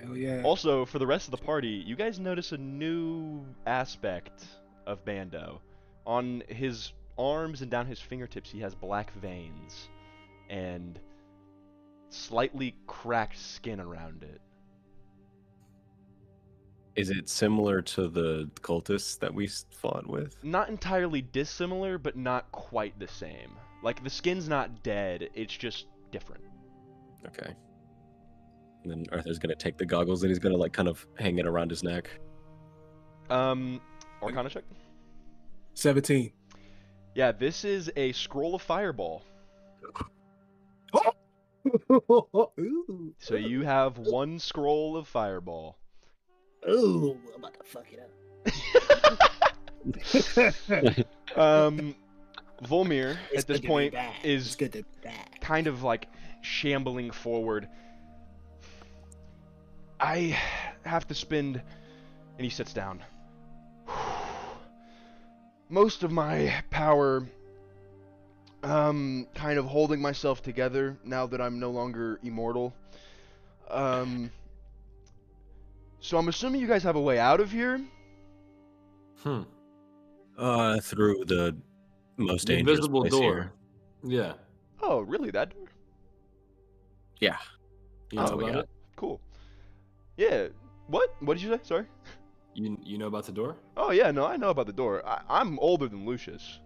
Hell yeah. Also, for the rest of the party, you guys notice a new aspect of Bando. On his arms and down his fingertips, he has black veins and slightly cracked skin around it. Is it similar to the cultists that we fought with? Not entirely dissimilar, but not quite the same. Like, the skin's not dead, it's just different. Okay. And then Arthur's going to take the goggles, and he's going to, like, kind of hang it around his neck. Arcana check? 17. Yeah, this is a scroll of fireball. Ooh. So you have one scroll of fireball. Ooh, I'm about to fuck it up. Volmir It's at this good to be point back. It's is good to be back. kind of like shambling forward. I have to spend, and he sits down, most of my power kind of holding myself together now that I'm no longer immortal. So I'm assuming you guys have a way out of here? Hmm. Through the most The dangerous invisible place door. here. Yeah. Oh, really? That door? Yeah. You know Oh, about yeah. it? Cool. Yeah. What? What did you say? Sorry? You know about the door? Oh, yeah, no, I know about the door. I'm older than Lucius.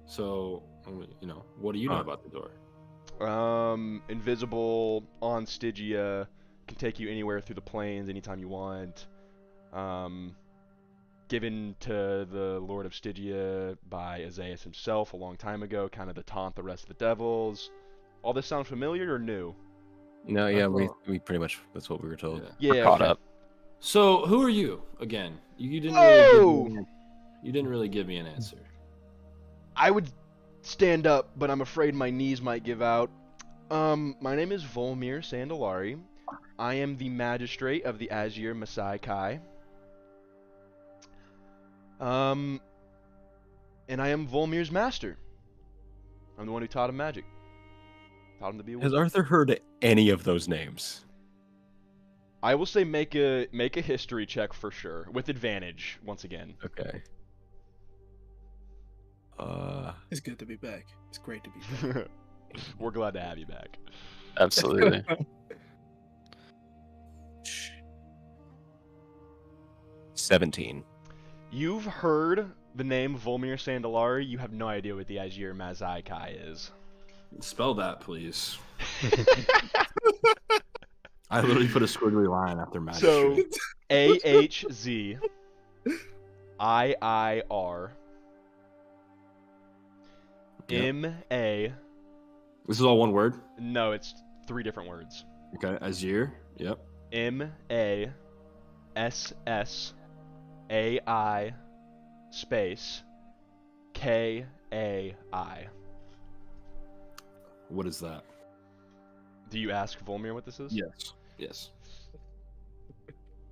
So, what do you know Huh. about the door? Invisible, on Stygia, can take you anywhere through the plains anytime you want. Given to the Lord of Stygia by Isaiah himself a long time ago, kind of to taunt the rest of the devils. All this sound familiar or new? No, yeah, we thought- pretty much, that's what we were told. Yeah. Yeah, Caught okay. up. So, who are you again? You didn't Oh! you didn't really give me an answer. I would stand up, but I'm afraid my knees might give out. My name is Volmir Sandalari. I am the magistrate of the Azir Masai Kai. And I am Volmir's master. I'm the one who taught him magic. Taught him to be a Has wizard. Arthur heard any of those names? I will say make a history check for sure, with advantage, once again. Okay. It's good to be back. It's great to be back. We're glad to have you back. Absolutely. 17. You've heard the name Volmir Sandalari, you have no idea what the Azir Masai Kai is. Spell that, please. I literally put a squiggly line after magic. So, AHZ IIR Yep. MA. This is all one word? No, it's 3 different words. Okay, Azir. Yep. MASSAI space KAI. What is that? Do you ask Volmir what this is? Yes. Yes.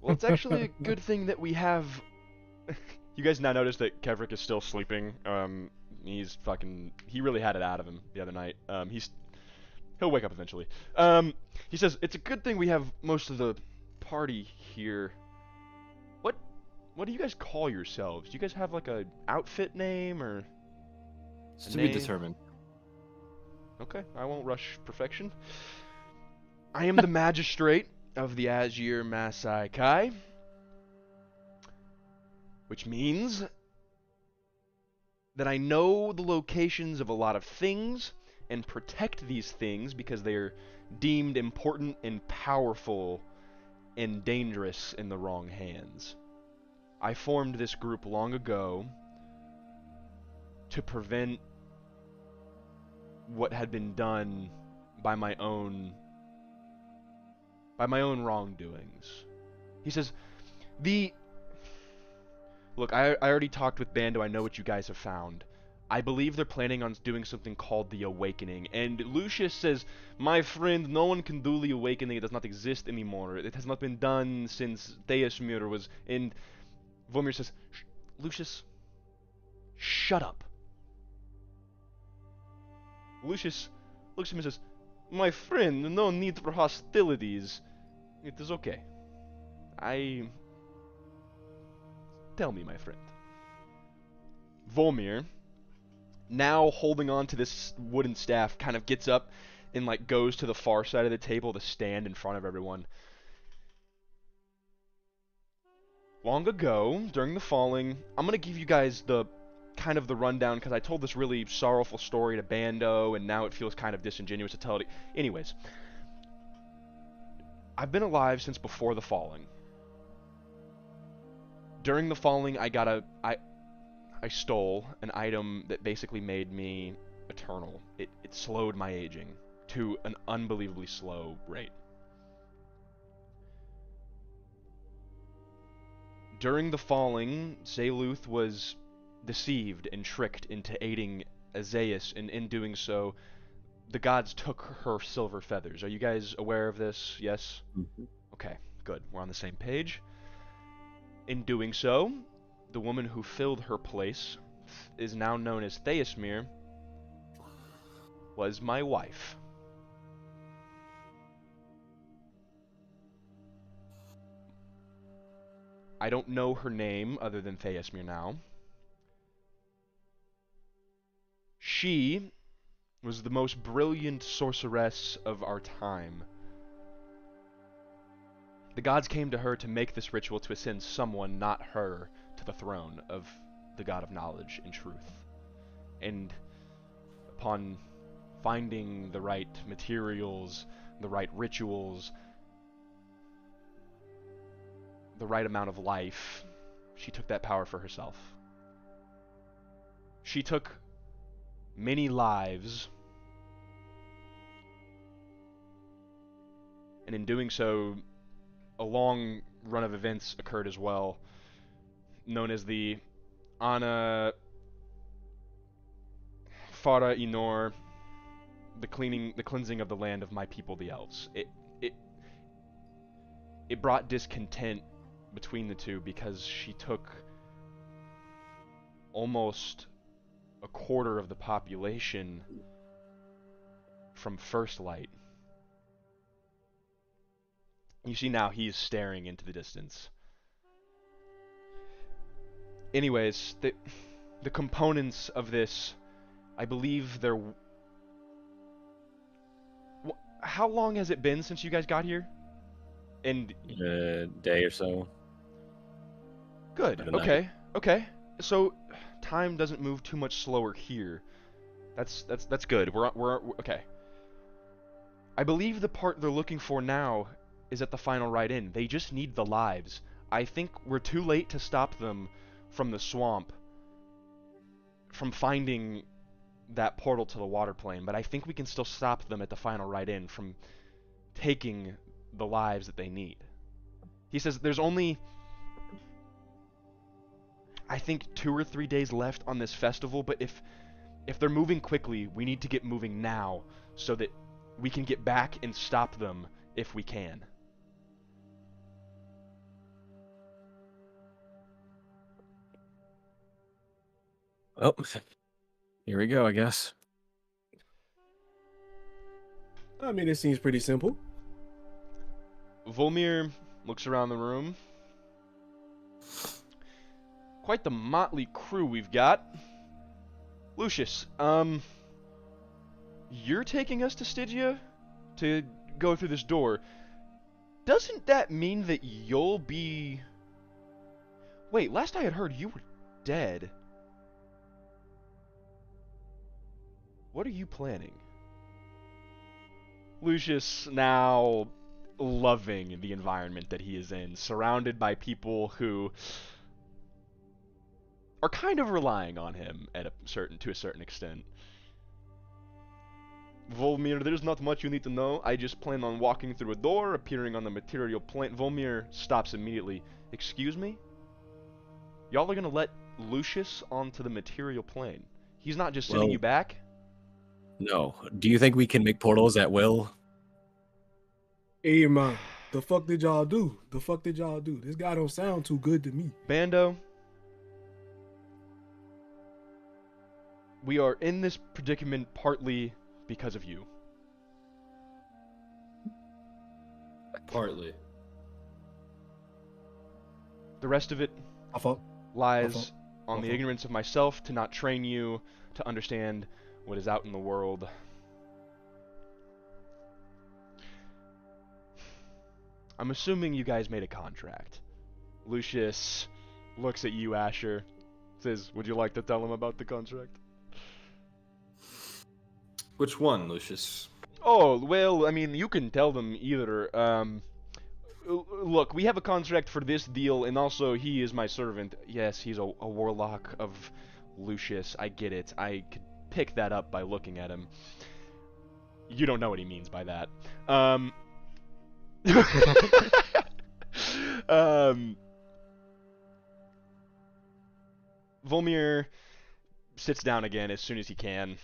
Well, it's actually a good thing that we have. You guys now notice that Kevrick is still sleeping. He's fucking. He really had it out of him the other night. He'll wake up eventually. He says it's a good thing we have most of the party here. What do you guys call yourselves? Do you guys have like a outfit name or? It's A to be name? determined. Okay, I won't rush perfection. I am the magistrate of the Azir Masai Kai, which means that I know the locations of a lot of things and protect these things because they are deemed important and powerful and dangerous in the wrong hands. I formed this group long ago to prevent what had been done by my own wrongdoings. He says, Look, I already talked with Bando, I know what you guys have found. I believe they're planning on doing something called the Awakening, and Lucius says, my friend, no one can do the Awakening, it does not exist anymore. It has not been done since Theasmir was, and Vomir says, Lucius, shut up. Lucius looks at him and says, my friend, no need for hostilities. It is okay. Tell me, my friend. Volmir, now holding on to this wooden staff, kind of gets up and like goes to the far side of the table to stand in front of everyone. Long ago, during the falling, I'm gonna give you guys the kind of the rundown because I told this really sorrowful story to Bando and now it feels kind of disingenuous to tell it. Anyways, I've been alive since before the falling. During the falling, I stole an item that basically made me eternal. It slowed my aging to an unbelievably slow rate. During the falling, Zaluth was deceived and tricked into aiding Azaius, and in doing so, the gods took her silver feathers. Are you guys aware of this? Yes? Mhm. Okay, good. We're on the same page. In doing so, the woman who filled her place is now known as Theasmir, was my wife. I don't know her name other than Theasmir now. She was the most brilliant sorceress of our time. The gods came to her to make this ritual to ascend someone, not her, to the throne of the God of knowledge and truth. And upon finding the right materials, the right rituals, the right amount of life, she took that power for herself. She took many lives, and in doing so, a long run of events occurred as well, known as the Ana Fara Inor, the cleansing of the land of my people, the elves. It brought discontent between the two because she took almost a quarter of the population from First Light. You see now he's staring into the distance. Anyways, the components of this, I believe they're... How long has it been since you guys got here? And... A day or so. Good, About a night. okay, okay. So, time doesn't move too much slower here. That's good. We're okay. I believe the part they're looking for now is at the final right in. They just need the lives. I think we're too late to stop them from the swamp, from finding that portal to the water plane, but I think we can still stop them at the final right in from taking the lives that they need. He says there's only, I think, 2 or 3 days left on this festival, but if they're moving quickly, we need to get moving now so that we can get back and stop them if we can. Oh, here we go, I guess. I mean, it seems pretty simple. Volmir looks around the room. Quite the motley crew we've got. Lucius, you're taking us to Stygia to go through this door, doesn't that mean that you'll be... Wait, last I had heard you were dead. What are you planning? Lucius, now loving the environment that he is in, surrounded by people who are kind of relying on him to a certain extent. Volmir, there's not much you need to know. I just plan on walking through a door, appearing on the material plane. Volmir stops immediately. Excuse me? Y'all are gonna let Lucius onto the material plane? He's not just sending Well, you back? No. Do you think we can make portals at will? Hey man, the fuck did y'all do? The fuck did y'all do? This guy don't sound too good to me. Bando, we are in this predicament partly because of you. Partly. The rest of it I fuck. lies on the Okay. ignorance of myself to not train you to understand what is out in the world. I'm assuming you guys made a contract. Lucius looks at you, Asher, says, would you like to tell him about the contract? Which one, Lucius? Oh, well, I mean, you can tell them either. Look, we have a contract for this deal, and also he is my servant. Yes, he's a warlock of Lucius. I get it. I could pick that up by looking at him. You don't know what he means by that. Volmir sits down again as soon as he can.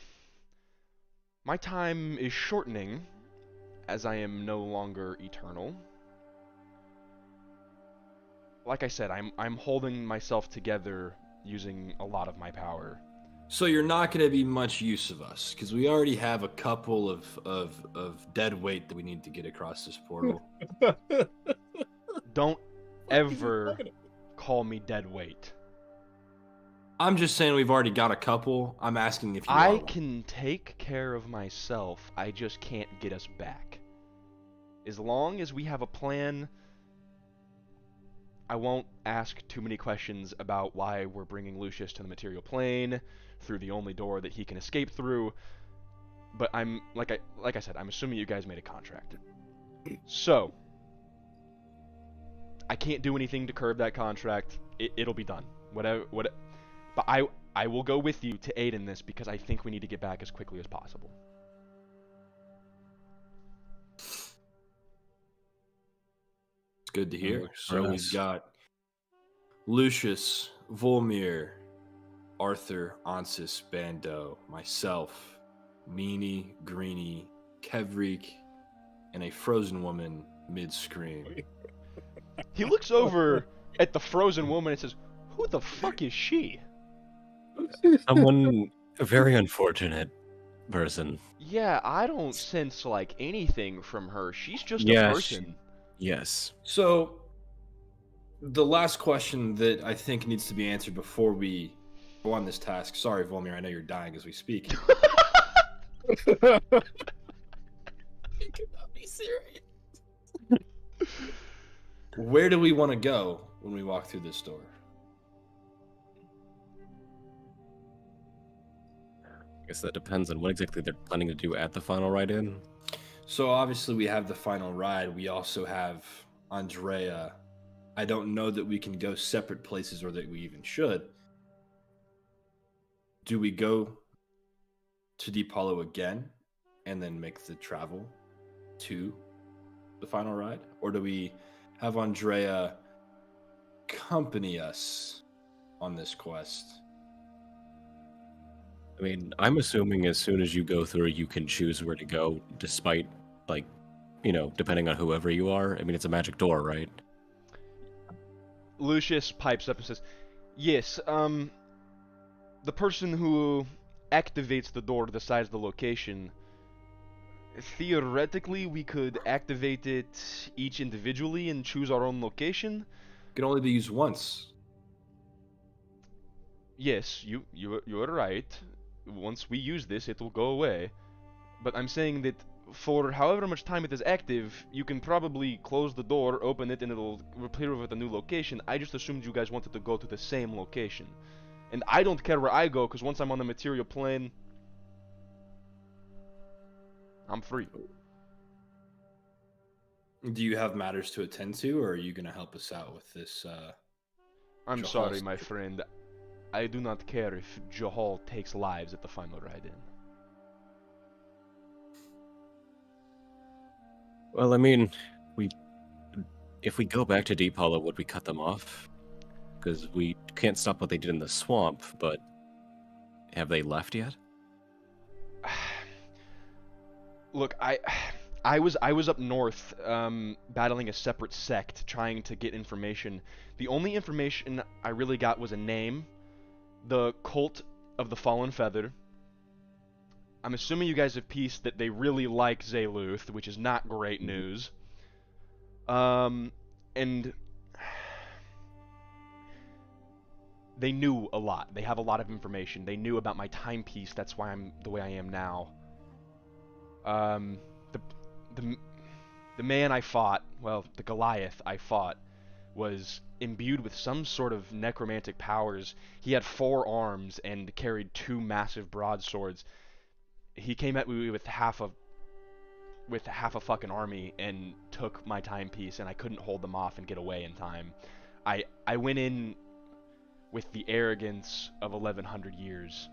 My time is shortening, as I am no longer eternal. Like I said, I'm holding myself together using a lot of my power. So you're not going to be much use of us, because we already have a couple of dead weight that we need to get across this portal. Don't ever call me dead weight. I'm just saying we've already got a couple. I'm asking if you I are one. can take care of myself, I just can't get us back. As long as we have a plan, I won't ask too many questions about why we're bringing Lucius to the material plane through the only door that he can escape through. But I'm like I said, I'm assuming you guys made a contract. So I can't do anything to curb that contract. It'll be done. Whatever. But I will go with you to aid in this because I think we need to get back as quickly as possible. It's good to hear. Works So for we've us. got Lucius, Volmir, Arthur, Ansis, Bando, myself, Meanie, Greenie, Kevrik, and a frozen woman mid-scream. He looks over at the frozen woman and says, "Who the fuck is she?" Someone a very unfortunate person. Yeah, I don't sense like anything from her. She's just Yeah, a person. Yes. So, the last question that I think needs to be answered before we go on this task. Sorry, Volmir, I know you're dying as we speak. You cannot be serious. Where do we want to go when we walk through this door? I guess that depends on what exactly they're planning to do at the final ride-in. So obviously we have the final ride. We also have Andrea. I don't know that we can go separate places or that we even should. Do we go to Deep Hollow again and then make the travel to the final ride? Or do we have Andrea accompany us on this quest? I mean, I'm assuming as soon as you go through, you can choose where to go, despite, like, you know, depending on whoever you are. I mean, it's a magic door, right? Lucius pipes up and says, "Yes, the person who activates the door decides the location. Theoretically, we could activate it each individually and choose our own location. It can only be used once. Yes, you are right. Once we use this, it will go away. But I'm saying that for however much time it is active, you can probably close the door, open it, and it'll appear with a new location. I just assumed you guys wanted to go to the same location. And I don't care where I go, because once I'm on the material plane, I'm free. Do you have matters to attend to, or are you going to help us out with this? I'm Jahal sorry, my stick. friend. I do not care if Jahal takes lives at the final ride-in. Well, I mean, if we go back to Deep Hollow, would we cut them off? Because we can't stop what they did in the swamp, but have they left yet? Look, I was up north, battling a separate sect, trying to get information. The only information I really got was a name, the Cult of the Fallen Feather. I'm assuming you guys have pieced that they really like Zayluth, which is not great news. And they knew a lot. They have a lot of information. They knew about my timepiece. That's why I'm the way I am now. The man I fought, well, the Goliath I fought, was imbued with some sort of necromantic powers. He had 4 arms and carried 2 massive broadswords. He came at me with half a fucking army and took my timepiece, and I couldn't hold them off and get away in time. I went in with the arrogance of 1100 years,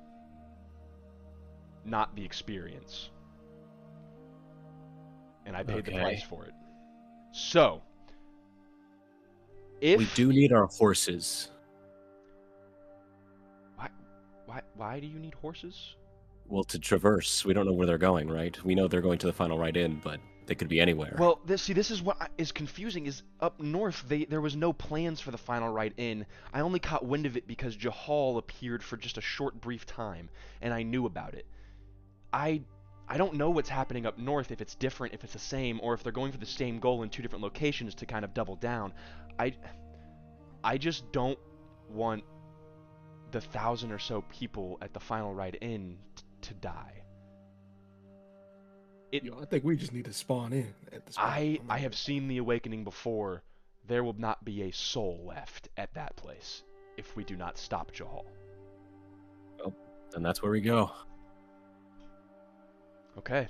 not the experience. And I paid the price for it. So, if We do need our horses. why do you need horses? Well, to traverse, we don't know where they're going, right? We know they're going to the final ride-in, but they could be anywhere. Well, this is what is confusing. Is up north there was no plans for the final ride-in. I only caught wind of it because Jahal appeared for just a short, brief time, and I knew about it. I don't know what's happening up north, if it's different, if it's the same, or if they're going for the same goal in 2 different locations to kind of double down. I just don't want the 1,000 or so people at the final ride-in to die. I think we just need to spawn in at the spot. I have seen the awakening before. There will not be a soul left at that place if we do not stop Jahal. Well, then that's where we go. Okay.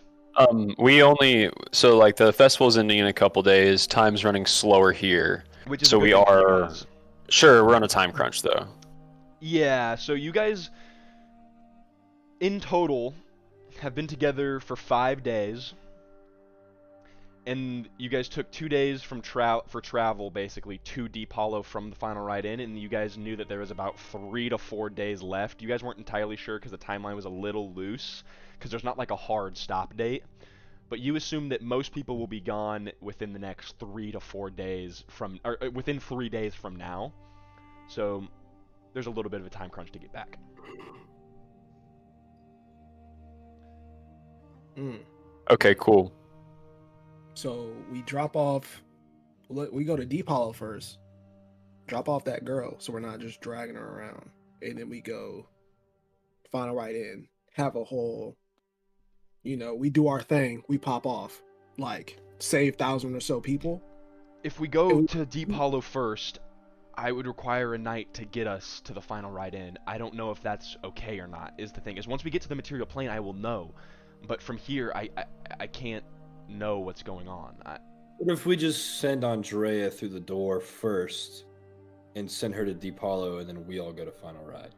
So like the festival's ending in a couple days. Time's running slower here. Which is So a good we thing for you are guys. sure we're on a time crunch though. Yeah, so you guys in total have been together for 5 days. And you guys took 2 days for travel, basically, to Deep Hollow from the final ride-in, and you guys knew that there was about 3 to 4 days left. You guys weren't entirely sure because the timeline was a little loose, because there's not like a hard stop date. But you assume that most people will be gone within the next 3 to 4 days or within 3 days from now. So there's a little bit of a time crunch to get back. Okay, cool. So we drop off. We go to Deep Hollow first. Drop off that girl, so we're not just dragging her around, and then we go final ride-in. Have a whole, we do our thing. We pop off, like save 1,000 or so people. If we go to Deep Hollow first, I would require a night to get us to the final ride-in. I don't know if that's okay or not, is the thing. Is once we get to the material plane, I will know. But from here, I can't know what's going on. What if we just send Andrea through the door first and send her to Deep Hollow, and then we all go to Final Ride?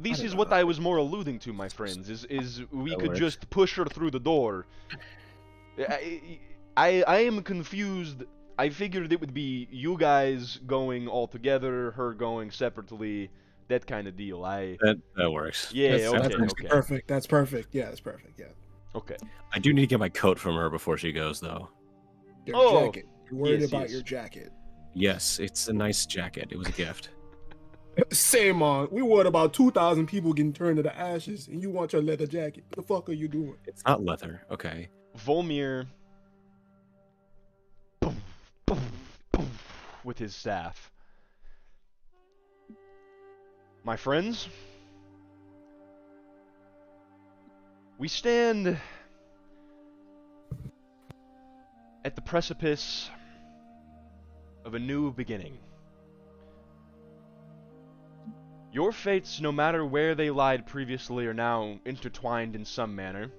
This is what I was more alluding to, my friends, is we could just push her through the door. I am confused. I figured it would be you guys going all together, her going separately, that kind of deal. That works. Yeah, That's okay. perfect. That's perfect. Yeah, that's perfect. Yeah. Okay. I do need to get my coat from her before she goes, though. Your jacket. You're worried yes, about yes. your jacket. Yes, it's a nice jacket. It was a gift. Same on. We worried about 2,000 people getting turned to ashes, and you want your leather jacket. What the fuck are you doing? It's not leather. Okay. Volmir, boom, boom, boom, with his staff. My friends, we stand at the precipice of a new beginning. Your fates, no matter where they lied previously, are now intertwined in some manner.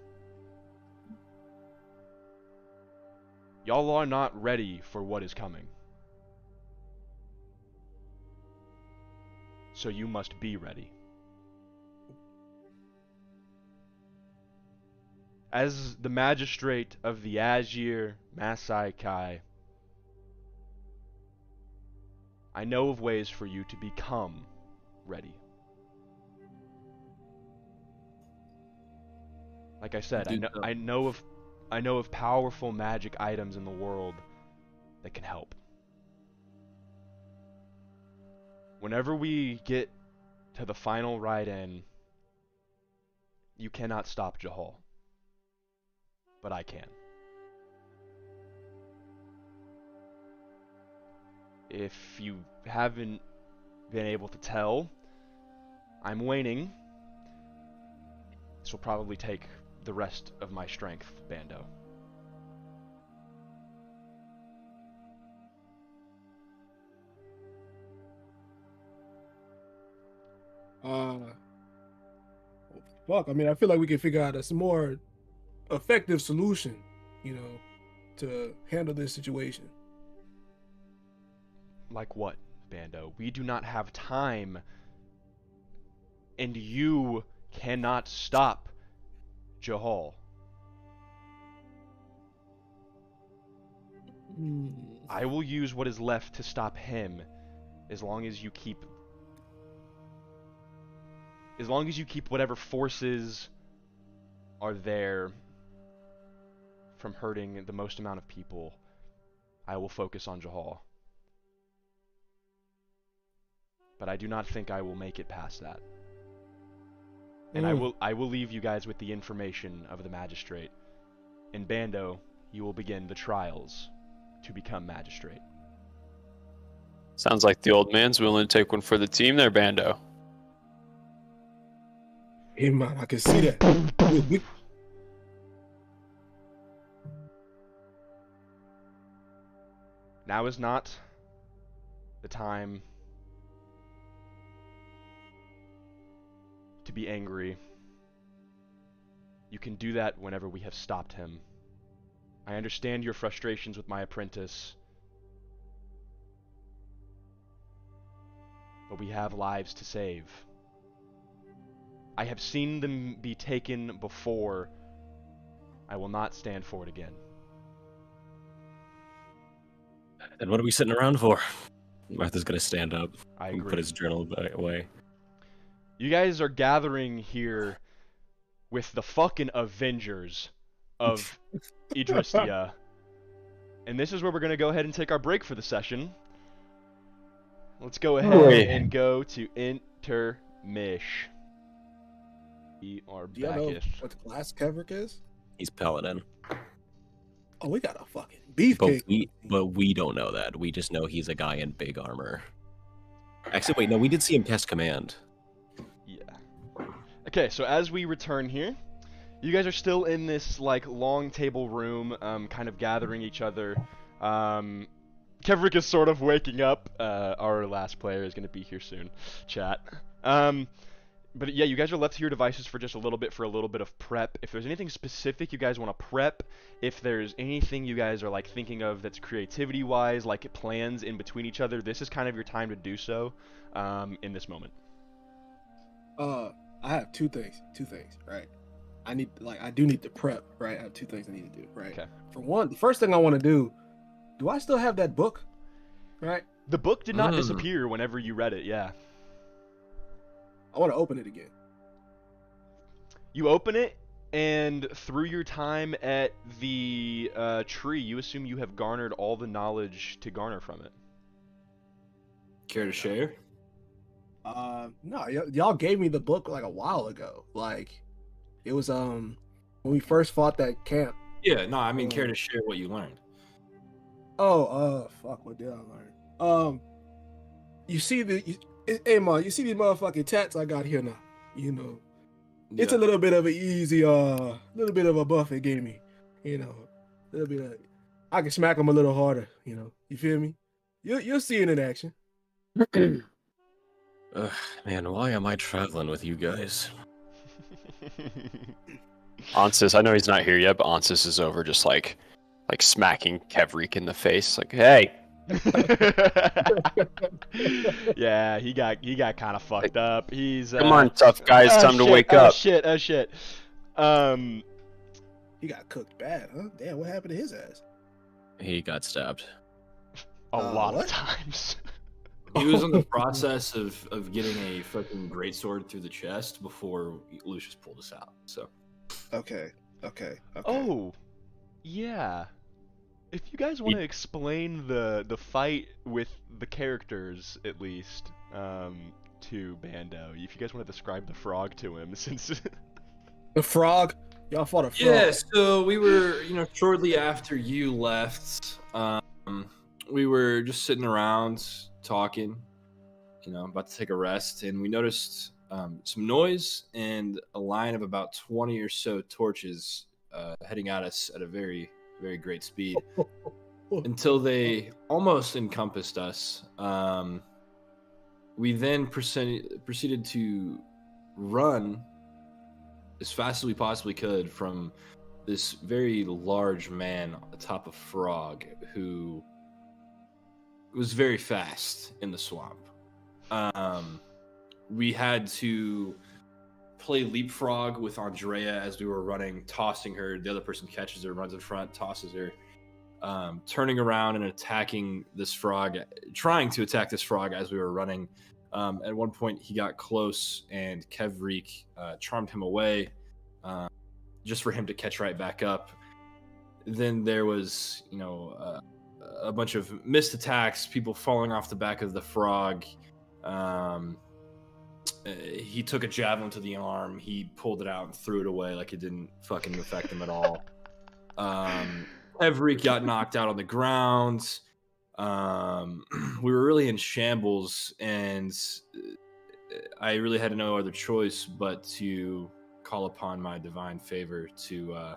Y'all are not ready for what is coming. So you must be ready. As the magistrate of the Azir Masai Kai, I know of ways for you to become ready. Like I said, I know of powerful magic items in the world that can help. Whenever we get to the final ride-in, you cannot stop Jahal. But I can. If you haven't been able to tell, I'm waning. This will probably take the rest of my strength, Bando. Fuck. I mean, I feel like we can figure out a more effective solution, to handle this situation. Like what, Bando? We do not have time, and you cannot stop Jahal. I will use what is left to stop him, as long as you keep whatever forces are there from hurting the most amount of people. I will focus on Jahal. But I do not think I will make it past that. And I will leave you guys with the information of the magistrate. In Bando, you will begin the trials to become magistrate. Sounds like the old man's willing to take one for the team there, Bando. Hey man, I can see that. Now is not the time to be angry. You can do that whenever we have stopped him. I understand your frustrations with my apprentice, but we have lives to save. I have seen them be taken before. I will not stand for it again. And what are we sitting around for? Martha's gonna stand up I and agree. put his journal away. You guys are gathering here with the fucking Avengers of Idristia. And this is where we're going to go ahead and take our break for the session. Let's go ahead and go to Intermish. We are Do y'all know back. what class Kevrick is? He's paladin. Oh, we got a fucking beefcake. But we don't know that. We just know he's a guy in big armor. Actually, wait, no, we did see him cast command. Yeah. Okay, so as we return here, you guys are still in this like long table room, kind of gathering each other. Kevrick is sort of waking up. Our last player is going to be here soon. Chat. But yeah, you guys are left to your devices for just a little bit of prep. If there's anything specific you guys want to prep, if there's anything you guys are like thinking of that's creativity-wise, like plans in between each other, this is kind of your time to do so in this moment. I have two things, right? I do need to prep, right? I have two things I need to do, right? Okay. For one, the first thing I want to do I still have that book, right? The book did not disappear whenever you read it, yeah. I want to open it again. You open it, and through your time at the tree, you assume you have garnered all the knowledge to garner from it. Care to share? No, y'all gave me the book like a while ago. Like, it was when we first fought that camp. Yeah, no, I mean, care to share what you learned? Fuck, what did I learn? You see hey man, you see these motherfucking tats I got here now. It's a little bit of an easy, little bit of a buff it gave me. A little bit of I can smack him a little harder. You feel me? You'll see it in action. Ugh, man, why am I traveling with you guys? Ansys, I know he's not here yet, but Ansys is over just like smacking Kevrik in the face. Like, hey, Yeah, he got kind of fucked up. He's come on, tough guy, it's time to wake oh up. shit, oh shit. He got cooked bad, huh? Damn, what happened to his ass? He got stabbed. A lot what? of times. He was in the process of getting a fucking greatsword through the chest before Lucius pulled us out. So Okay. Oh, yeah. If you guys want to explain the fight with the characters, at least, to Bando, if you guys want to describe the frog to him, since The frog. Y'all fought a frog. yeah, so we were, shortly after you left, we were just sitting around talking, about to take a rest, and we noticed some noise and a line of about 20 or so torches heading at us at a very, very great speed until they almost encompassed us. We then proceeded to run as fast as we possibly could from this very large man atop a frog who was very fast in the swamp. We had to play leapfrog with Andrea as we were running, tossing her. The other person catches her, runs in front, tosses her, turning around and attacking this frog, trying to attack this frog as we were running. At one point, he got close, and Kevrik charmed him away, just for him to catch right back up. Then there was, a bunch of missed attacks, people falling off the back of the frog. He took a javelin to the arm. He pulled it out and threw it away like it didn't fucking affect him at all. Kevrik got knocked out on the ground. We were really in shambles, and I really had no other choice but to call upon my divine favor to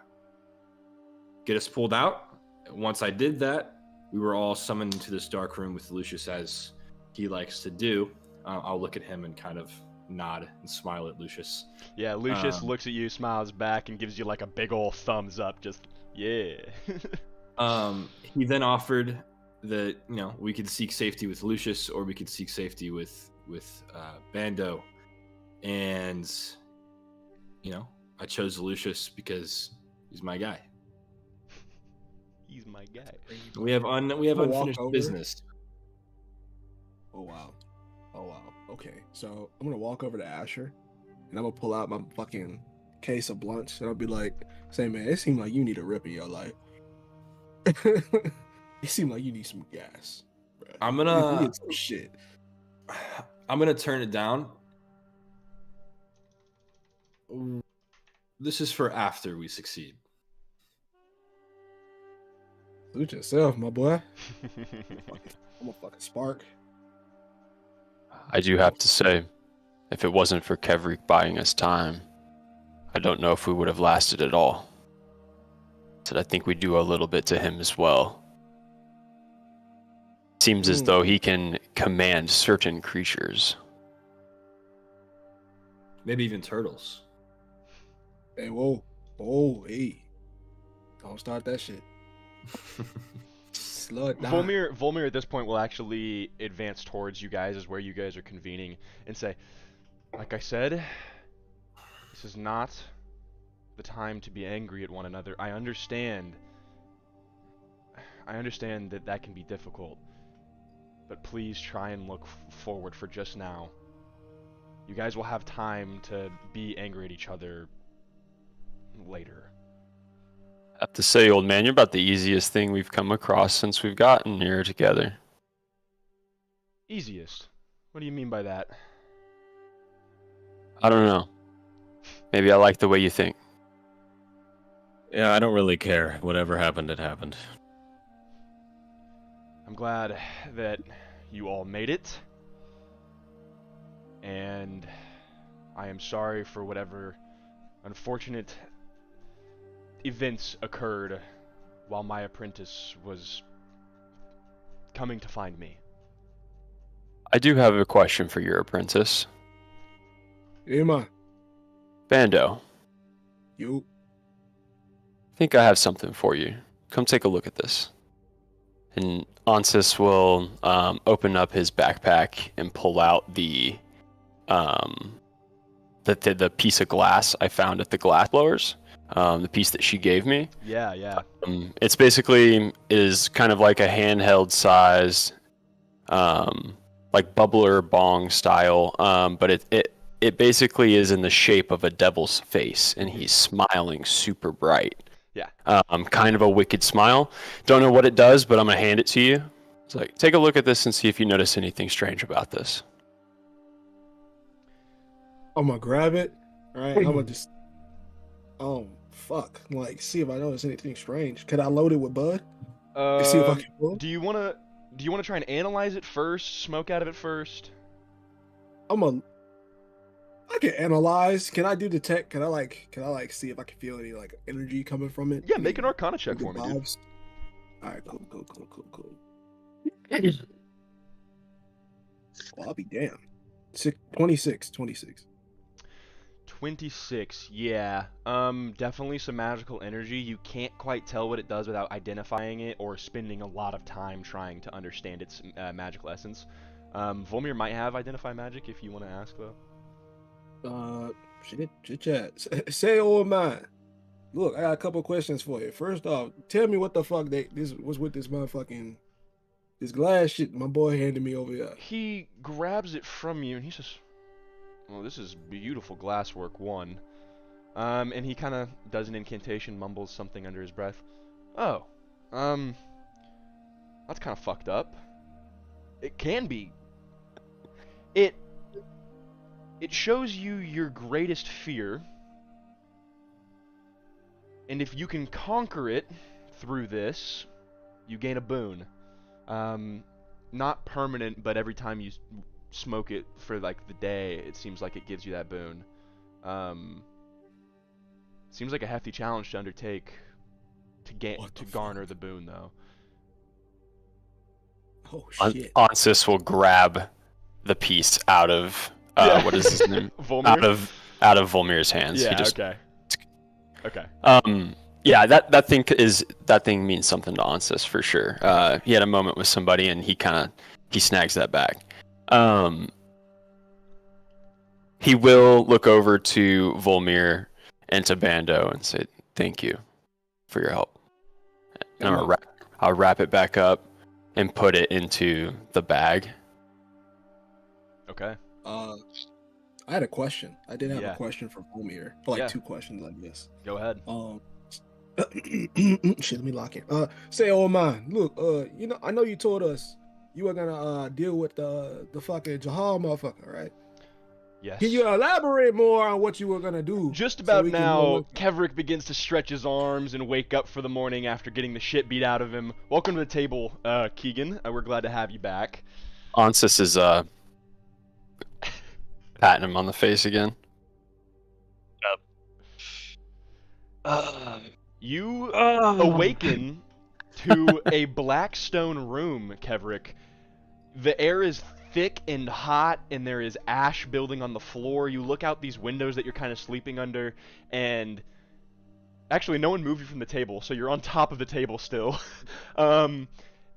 get us pulled out. Once I did that, we were all summoned into this dark room with Lucius, as he likes to do. I'll look at him and kind of nod and smile at Lucius. Yeah, Lucius looks at you, smiles back, and gives you like a big ol' thumbs up, just, yeah. He then offered that, we could seek safety with Lucius, or we could seek safety with Bando. And, I chose Lucius because he's my guy. He's my guy. We have unfinished business. Oh wow. Okay, so I'm gonna walk over to Asher, and I'm gonna pull out my fucking case of blunts, and I'll be like, "Say, man, it seems like you need a rip in your life. It seems like you need some gas, bro. I'm You gonna need some shit." turn it down. This is for after we succeed. Suit yourself, my boy. I'm a fucking spark. I do have to say, if it wasn't for Kevrik buying us time, I don't know if we would have lasted at all. So I think we do a little bit to him as well. Seems as though he can command certain creatures. Maybe even turtles. Hey, hey. Don't start that shit. Slow it down. Volmir at this point will actually advance towards you guys, as where you guys are convening, and say, like I said, this is not the time to be angry at one another. I understand that can be difficult, but please try and look forward for just now. You guys will have time to be angry at each other later. I have to say, old man, you're about the easiest thing we've come across since we've gotten here together. Easiest? What do you mean by that? I don't know. Maybe I like the way you think. Yeah, I don't really care. Whatever happened, it happened. I'm glad that you all made it. And I am sorry for whatever unfortunate events occurred while my apprentice was coming to find me. I do have a question for your apprentice. Emma, Bando, you. I think I have something for you. Come take a look at this. And Ansis will open up his backpack and pull out the piece of glass I found at the glass blowers. The piece that she gave me. Yeah. It's basically is kind of like a handheld size, like bubbler bong style, but it basically is in the shape of a devil's face, and he's smiling super bright. Yeah. Kind of a wicked smile. Don't know what it does, but I'm gonna hand it to you. It's like, take a look at this and see if you notice anything strange about this. I'm gonna grab it. All right. I'm gonna just. Oh fuck! Like, see if I notice anything strange. Can I load it with bud? See if I can. Roll? Do you wanna try and analyze it first? Smoke out of it first? I can analyze. Can I do detect? Can I like see if I can feel any like energy coming from it? Yeah, make an Arcana check Good for me, dude. vibes. All right, cool. Well, I'll be damned. 26. 26, yeah. Definitely some magical energy. You can't quite tell what it does without identifying it or spending a lot of time trying to understand its magical essence. Volmir might have identify magic if you want to ask, though. Chit-chat. Say, old man. Look, I got a couple questions for you. First off, tell me what the fuck this was with this motherfucking this glass shit my boy handed me over here. He grabs it from you and he says, "Well, this is beautiful glasswork, one." And he kind of does an incantation, mumbles something under his breath. "Oh, that's kind of fucked up. It can be. It shows you your greatest fear, and if you can conquer it through this, you gain a boon. Not permanent, but every time you smoke it for like the day, it seems like it gives you that boon. Seems like a hefty challenge to undertake to garner the boon, though." Oh shit! Ansis will grab the piece out of what is his name? Volmir? out of Volmir's hands. Yeah. He just, Okay. Yeah, that thing means something to Ansis for sure. He had a moment with somebody and he snags that back. He will look over to Volmir and to Bando and say, "Thank you for your help." And I'll wrap it back up and put it into the bag. Okay. I had a question. I did have Yeah. a question for Volmir. Like Yeah. 2 questions like this. Go ahead. Shit, let me lock it. Say, old man, look, I know you told us you were gonna deal with the fucking Jahal motherfucker, right? Yes. Can you elaborate more on what you were gonna do? Just so about we can now, know Kevrick begins to stretch his arms and wake up for the morning after getting the shit beat out of him. Welcome to the table, Keegan. We're glad to have you back. Ansis is patting him on the face again. You awaken to a black stone room, Kevrick. The air is thick and hot, and there is ash building on the floor. You look out these windows that you're kind of sleeping under, and actually no one moved you from the table, so you're on top of the table still.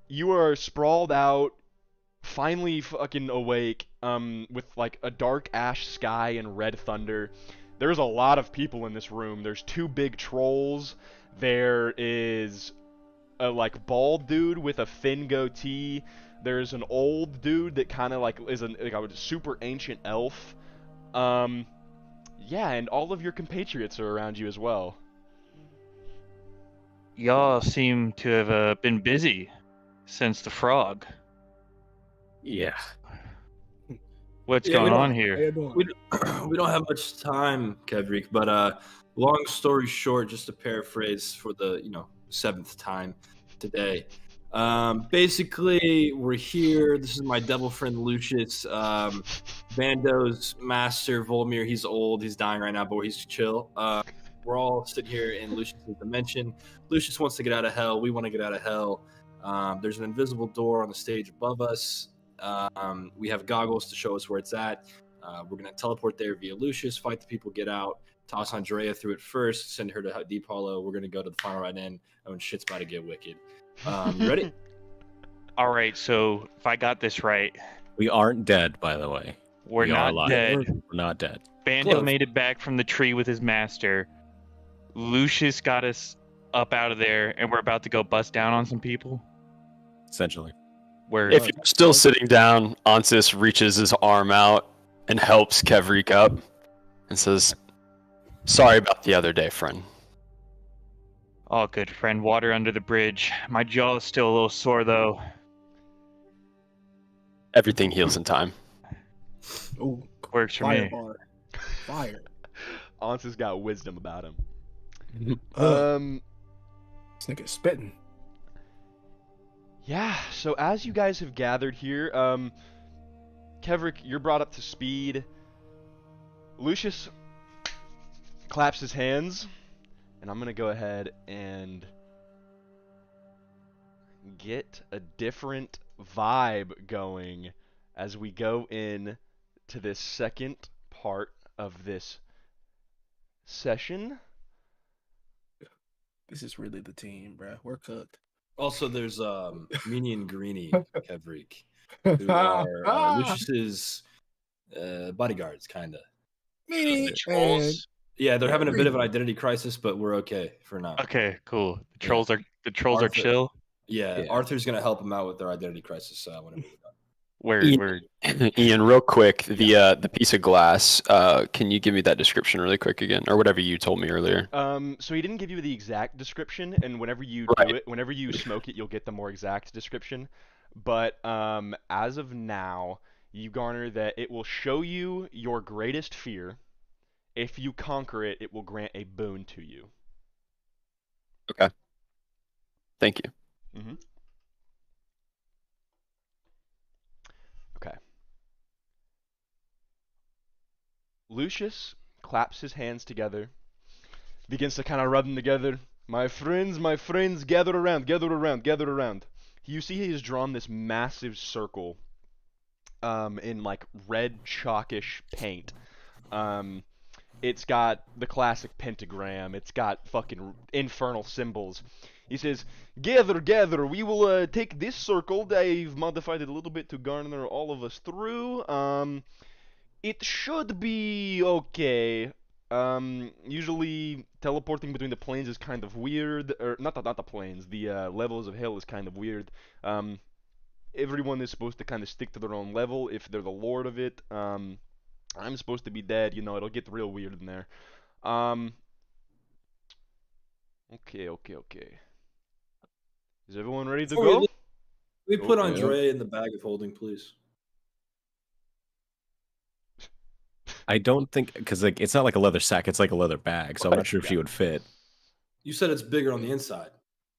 You are sprawled out, finally fucking awake, with like a dark ash sky and red thunder. There's a lot of people in this room. There's 2 big trolls. There is a like bald dude with a thin goatee. There's an old dude that kind of like is a super ancient elf. Yeah, and all of your compatriots are around you as well. Y'all seem to have been busy since the frog. Yeah. What's Yeah, we going don't- on How here? you doing? We don't have much time, Kevrik, but long story short, just to paraphrase for the 7th time today. Basically, we're here. This is my devil friend Lucius. Bando's master Volmir. He's old. He's dying right now, but he's chill. we're all sitting here in Lucius's dimension. Lucius wants to get out of hell. We want to get out of hell. There's an invisible door on the stage above us. We have goggles to show us where it's at. We're going to teleport there via Lucius, fight the people, get out, toss Andrea through it first, send her to Deep Hollow. We're going to go to the final right in, and shit's about to get wicked. You ready? All right, so if I got this right, We aren't dead, by the way. we're We are not alive. dead. We're not dead. Bando Close. made it back from the tree with his master. Lucius got us up out of there, and we're about to go bust down on some people. Essentially. Where If you're still sitting down, Ansis reaches his arm out and helps Kevrik up and says, "Sorry about the other day, friend." all good, friend. Water under the bridge. My jaw is still a little sore though. Everything heals in time. Ooh, Works for fire me. bar. Fire. Ons has got wisdom about him. Ugh, this nigga's spitting. Yeah, so as you guys have gathered here, Kevrik, you're brought up to speed. Lucius claps his hands, and I'm going to go ahead and get a different vibe going as we go in to this second part of this session. This is really the team, bro. We're cooked. Also, there's Meanie and Greenie, Kevrik, who are Lucius's bodyguards, kind of. Me, Trolls. Yeah, they're having a bit of an identity crisis, but we're okay for now. Okay, cool. The trolls are Arthur. chill. Yeah, Yeah. Arthur's gonna help them out with their identity crisis whenever we're done. We're Ian, real quick, the piece of glass. Can you give me that description really quick again, or whatever you told me earlier? So he didn't give you the exact description, and whenever you Right. do it, whenever you smoke it, you'll get the more exact description. But as of now, you garner that it will show you your greatest fear. If you conquer it, it will grant a boon to you. Thank you. Mm-hmm. Okay. Lucius claps his hands together, begins to kind of rub them together. My friends, gather around, gather around, gather around. You see he has drawn this massive circle in like red chalkish paint. It's got the classic pentagram. It's got fucking infernal symbols. He says, gather, gather, we will take this circle. I've modified it a little bit to garner all of us through. It should be okay. Usually teleporting between the planes is kind of weird, or not the planes, the levels of hell is kind of weird. Everyone is supposed to kind of stick to their own level if they're the lord of it. I'm supposed to be dead, you know, it'll get real weird in there. Okay. Is everyone ready to Before go? we put yeah. Andrea in the bag of holding, please. I don't think because like it's not like a leather sack; it's like a leather bag. So I'm not sure if she would fit. You said it's bigger on the inside.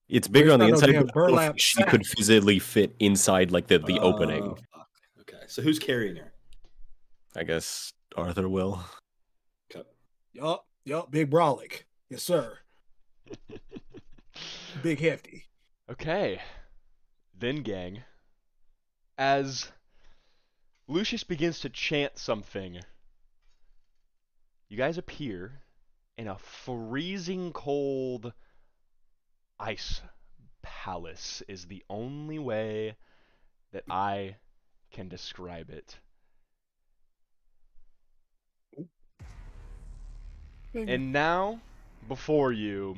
It's bigger on the It's not inside, no but damn I don't know if burlap she could sack. physically fit inside like the opening. Fuck. Okay, so who's carrying her? I guess Arthur will. Okay. Yup, big brolic. Yes, sir. Big hefty. Okay. Then, gang, as Lucius begins to chant something, you guys appear in a freezing cold ice palace is the only way that I can describe it. And now, before you,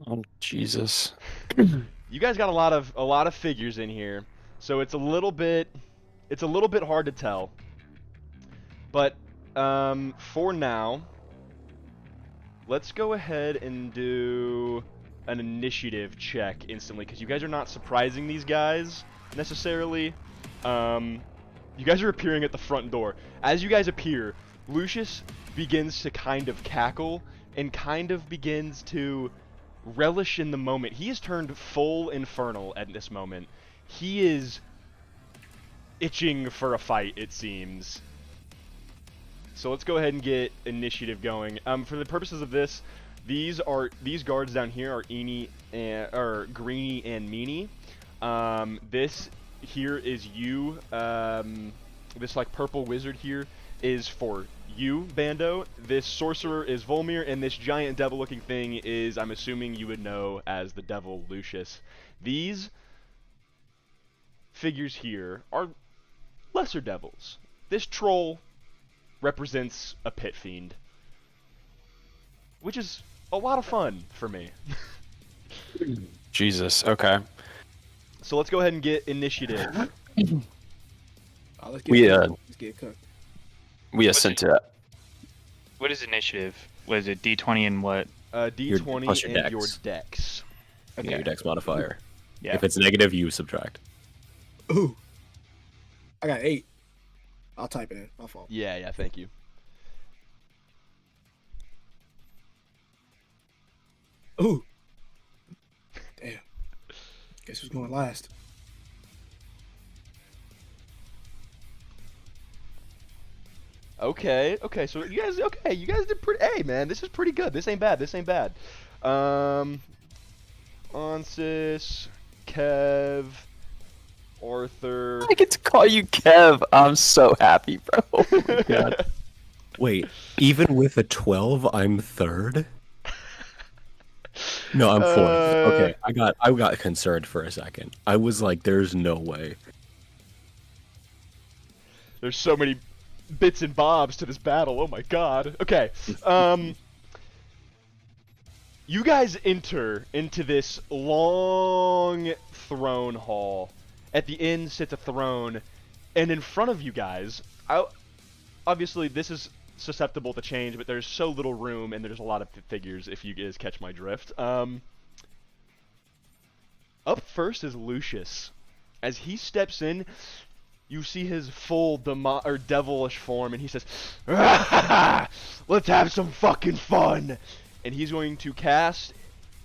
Oh, Jesus. you guys got a lot of figures in here, so it's a little bit hard to tell. But for now, let's go ahead and do an initiative check instantly, because you guys are not surprising these guys necessarily. You guys are appearing at the front door. As you guys appear, Lucius begins to kind of cackle and kind of begins to relish in the moment. He has turned full infernal at this moment. He is itching for a fight, it seems. So let's go ahead and get initiative going. For the purposes of this, These guards down here are Greeny and Meanie. This here is you. This like purple wizard here is for you, Bando. This sorcerer is Volmir, and this giant devil-looking thing is, I'm assuming you would know as the devil Lucius. These figures here are lesser devils. This troll represents a pit fiend, which is a lot of fun for me. Jesus. Okay. So let's go ahead and get initiative. Let's We let's get cooked. we sent it. What is initiative? What is it? D20 and what? D20 plus your and your dex. dex. Yeah, your dex modifier. Yeah. If it's negative, you subtract. Ooh. I got 8. I'll type it in. My fault. Yeah, thank you. Ooh. Damn. Guess who's going last? Okay, so you guys did pretty. Hey, man, this is pretty good. This ain't bad. Onsis, Kev, Arthur. I get to call you Kev. I'm so happy, bro. Oh my god. Wait, even with a 12, I'm third? No, I'm fourth. Okay, I got concerned for a second. I was like, there's no way. There's so many bits and bobs to this battle. Oh my god. Okay. You guys enter into this long throne hall. At the end sits a throne, and in front of you guys, obviously this is susceptible to change, but there's so little room and there's a lot of figures, if you guys catch my drift. Up first is Lucius. As he steps in, you see his full devilish form, and he says, "Let's have some fucking fun!" And he's going to cast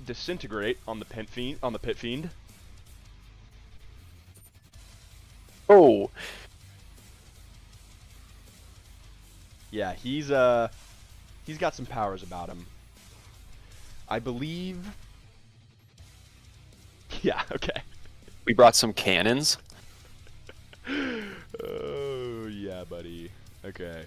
Disintegrate on the pit fiend. Oh. Yeah, he's got some powers about him. I believe. Yeah. Okay. We brought some cannons. Oh yeah, buddy. Okay.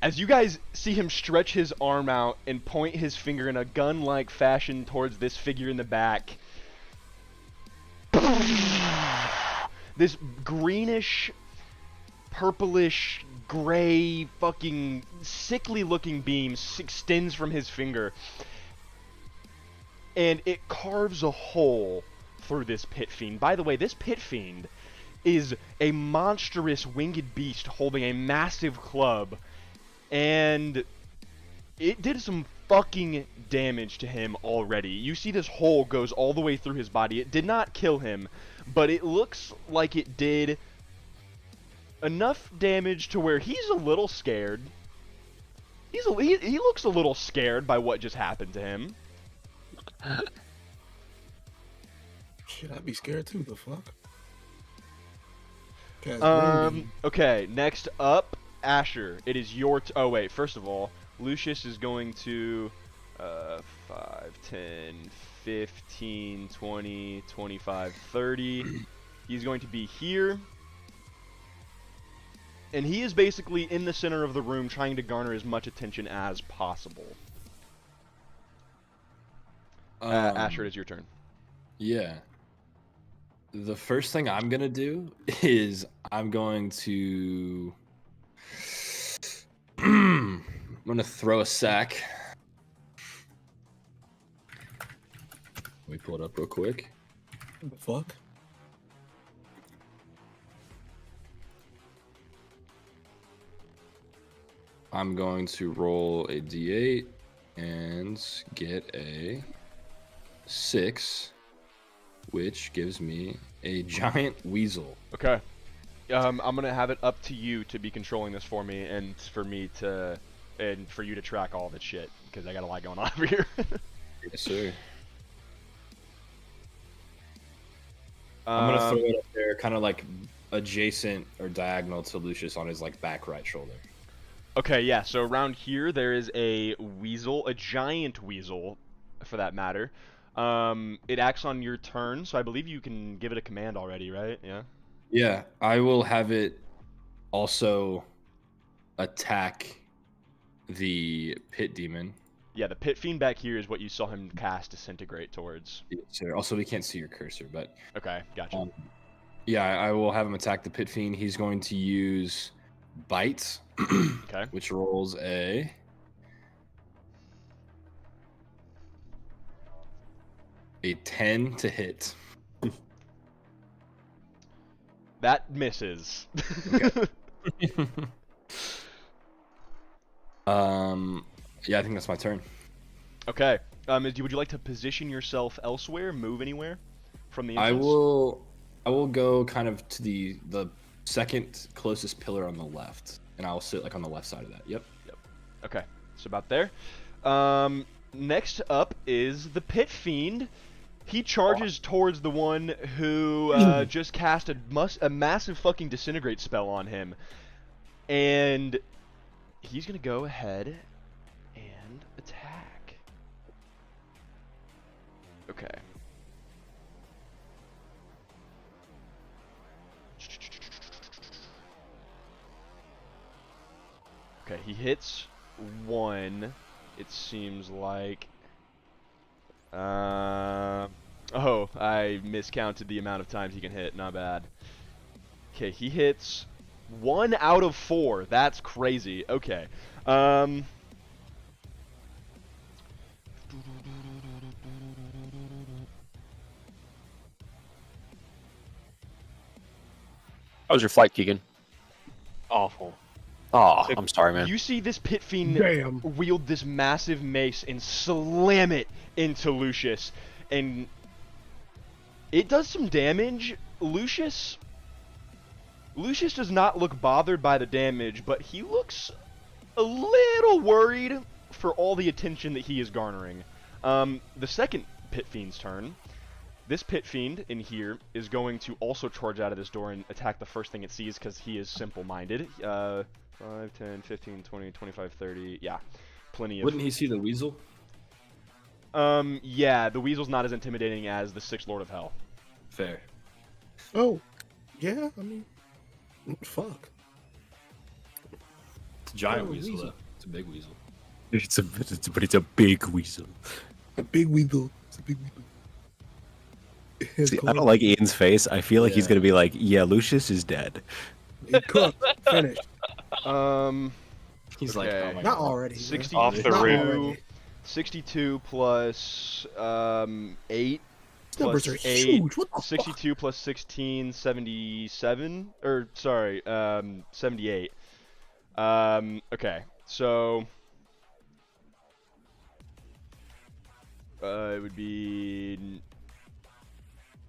As you guys see him stretch his arm out and point his finger in a gun-like fashion towards this figure in the back, this greenish, purplish, gray, fucking sickly-looking beam extends from his finger, and it carves a hole through this pit fiend. By the way, this pit fiend is a monstrous winged beast holding a massive club, and it did some fucking damage to him already. You see this hole goes all the way through his body. It did not kill him, but it looks like it did enough damage to where he's a little scared. He looks a little scared by what just happened to him. Shit, I'd be scared too. The fuck? Okay, next up, Asher. It is your oh wait, first of all, Lucius is going to 5, 10, 15, 20, 25, 30. He's going to be here. And he is basically in the center of the room trying to garner as much attention as possible. Asher, it is your turn. Yeah. The first thing I'm going to do is I'm going to... I'm going to throw a sack. Let me pull it up real quick. What the fuck? I'm going to roll a d8 and get a 6, which gives me a giant weasel. Okay. I'm gonna have it up to you to be controlling this for me, and for you to track all this shit, because I got a lot going on over here. Yes, sir. I'm gonna throw it up there, kind of like adjacent or diagonal to Lucius on his like back right shoulder. Okay, yeah. So around here there is a weasel, a giant weasel, for that matter. It acts on your turn, so I believe you can give it a command already, right? Yeah. Yeah, I will have it also attack the pit demon. Yeah, the pit fiend back here is what you saw him cast disintegrate towards. So also, we can't see your cursor, but Okay, gotcha. yeah, I will have him attack the pit fiend. He's going to use bite, Okay. which rolls a a 10 to hit. That misses. Yeah, I think that's my turn. Okay. Would you like to position yourself elsewhere, move anywhere from the entrance? I will go kind of to the second closest pillar on the left, and I'll sit like on the left side of that. Yep. Okay, so about there. Next up is the Pit Fiend. He charges towards the one who just cast a massive fucking disintegrate spell on him, and he's gonna go ahead and attack. Okay. Okay, he hits one. It seems like. Oh, I miscounted the amount of times he can hit. Not bad. Okay, he hits 1 out of 4. That's crazy. Okay. How was your flight, Keegan? Awful. Oh, I'm sorry, man. You see this Pit Fiend Damn. wield this massive mace and slam it into Lucius, and it does some damage. Lucius does not look bothered by the damage, but he looks a little worried for all the attention that he is garnering. The second Pit Fiend's turn. This Pit Fiend in here is going to also charge out of this door and attack the first thing it sees because he is simple-minded. 5, 10, 15, 20, 25, 30. Yeah, plenty of... Wouldn't he see the weasel? Yeah, the weasel's not as intimidating as the Sixth Lord of Hell. Fair. Oh, yeah. I mean, fuck. It's a giant Oh, weasel, weasel. though. It's a big weasel. But it's a big weasel. A big weasel. It's a big weasel. See, I don't like Ian's face. I feel like he's Yeah. gonna be like, "Yeah, Lucius is dead." He cooked. Finished. He's Okay. like, oh my Not God. already. man. 60 Off the Not roof. already. 62 plus 8 These numbers plus are 8. huge. What the fuck? 62 plus 16, 77, or sorry, 78. Okay, so it would be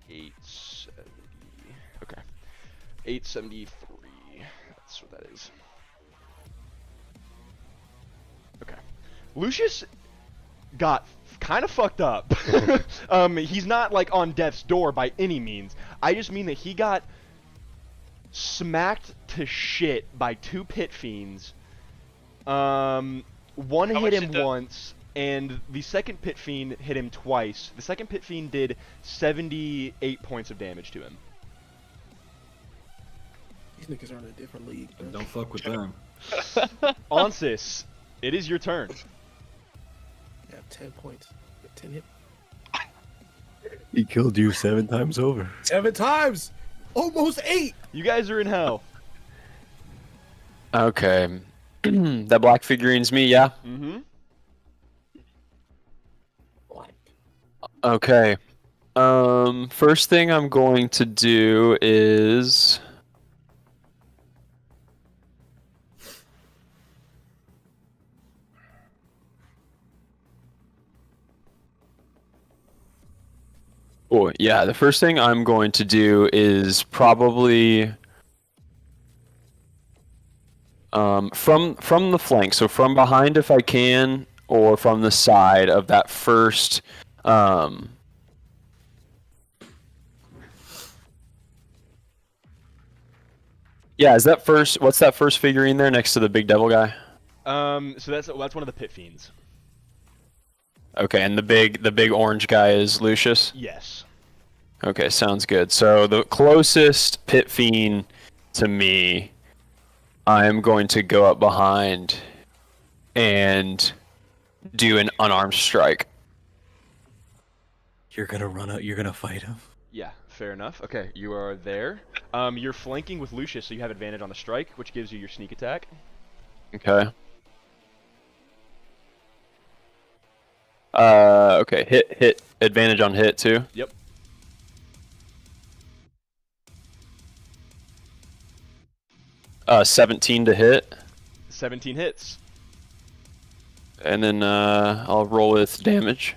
870. Okay, 873. That's what that is. Okay, Lucius got kind of fucked up. He's not like on death's door by any means. I just mean that he got smacked to shit by 2 pit fiends. One How hit much him did the- once, and the second pit fiend hit him twice. The second pit fiend did 78 points of damage to him. These niggas are in a different league. bro. Don't fuck with them. Onsis, it is your turn. You have 10 points. You have 10 hit. He killed you 7 times over. 7 times! Almost 8! You guys are in hell. Okay. That black figurine's me, yeah? Mm-hmm. Okay. First thing I'm going to do is... Oh, yeah, the first thing I'm going to do is probably from the flank, so from behind if I can, or from the side of that first Yeah, is that first? What's that first figurine there next to the big devil guy? So that's one of the pit fiends. Okay, and the big orange guy is Lucius. Yes. Okay, sounds good. So the closest pit fiend to me, I'm going to go up behind and do an unarmed strike. You're gonna run out. You're gonna fight him. Yeah, fair enough. Okay, you are there. You're flanking with Lucius, so you have advantage on the strike, which gives you your sneak attack. Okay. Okay, hit, advantage on hit too. Yep. Uh, 17 to hit, 17 hits. and then I'll roll with damage.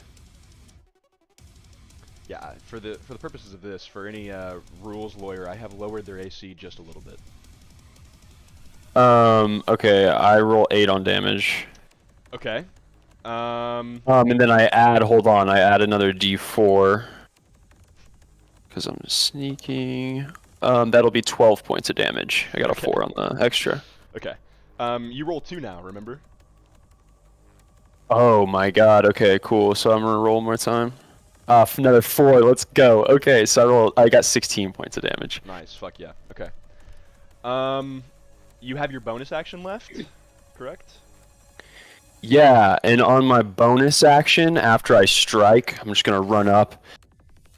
Yeah, for the purposes of this, for any rules lawyer, I have lowered their AC just a little bit. Okay, I roll 8 on damage. Okay. And then I add, hold on, I add another D4. Because I'm sneaking. That'll be 12 points of damage. I got a 4 on the extra. Okay. You roll 2 now, remember? Oh my god, okay, cool. So I'm gonna roll one more time. Another 4, let's go. Okay, so I got 16 points of damage. Nice, fuck yeah. Okay. You have your bonus action left, correct? Yeah, and on my bonus action, after I strike, I'm just gonna run up,